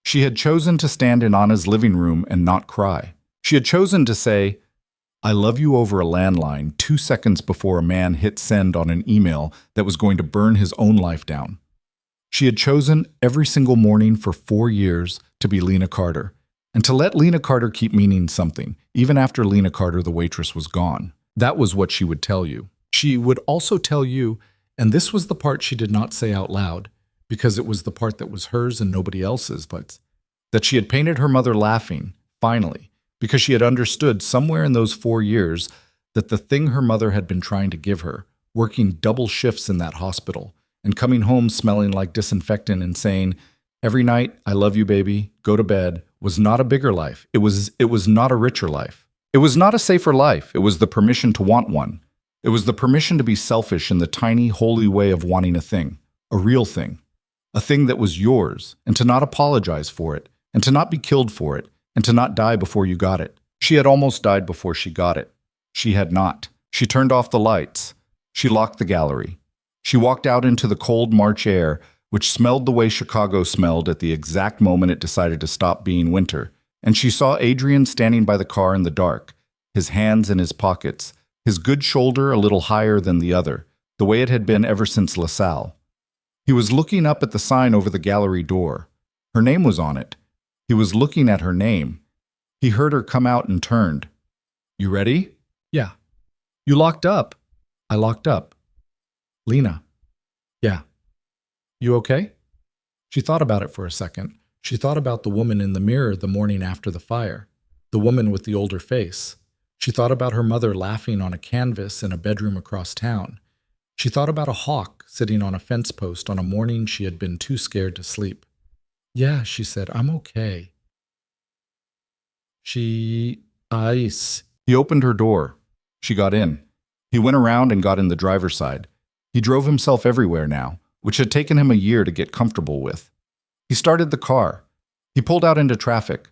She had chosen to stand in Anna's living room and not cry. She had chosen to say, "I love you" over a landline 2 seconds before a man hit send on an email that was going to burn his own life down. She had chosen every single morning for 4 years to be Lena Carter, and to let Lena Carter keep meaning something, even after Lena Carter, the waitress, was gone. That was what she would tell you. She would also tell you, and this was the part she did not say out loud, because it was the part that was hers and nobody else's, but that she had painted her mother laughing, finally, because she had understood somewhere in those 4 years that the thing her mother had been trying to give her, working double shifts in that hospital, and coming home smelling like disinfectant and saying, "Every night, I love you, baby, go to bed," was not a bigger life. It was not a richer life. It was not a safer life. It was the permission to want one. It was the permission to be selfish in the tiny, holy way of wanting a thing, a real thing, a thing that was yours, and to not apologize for it, and to not be killed for it, and to not die before you got it. She had almost died before she got it. She had not. She turned off the lights. She locked the gallery. She walked out into the cold March air, which smelled the way Chicago smelled at the exact moment it decided to stop being winter, and she saw Adrian standing by the car in the dark, his hands in his pockets, his good shoulder a little higher than the other, the way it had been ever since LaSalle. He was looking up at the sign over the gallery door. Her name was on it. He was looking at her name. He heard her come out and turned. "You ready?" "Yeah." "You locked up?" "I locked up." "Lena?" "Yeah." "You okay?" She thought about it for a second. She thought about the woman in the mirror the morning after the fire, the woman with the older face. She thought about her mother laughing on a canvas in a bedroom across town. She thought about a hawk sitting on a fence post on a morning she had been too scared to sleep. "Yeah," she said, "I'm okay." Ice. He opened her door. She got in. He went around and got in the driver's side. He drove himself everywhere now, which had taken him a year to get comfortable with. He started the car. He pulled out into traffic.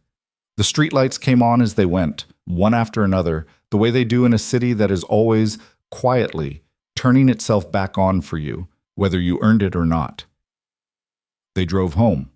The streetlights came on as they went, one after another, the way they do in a city that is always, quietly, turning itself back on for you, whether you earned it or not. They drove home.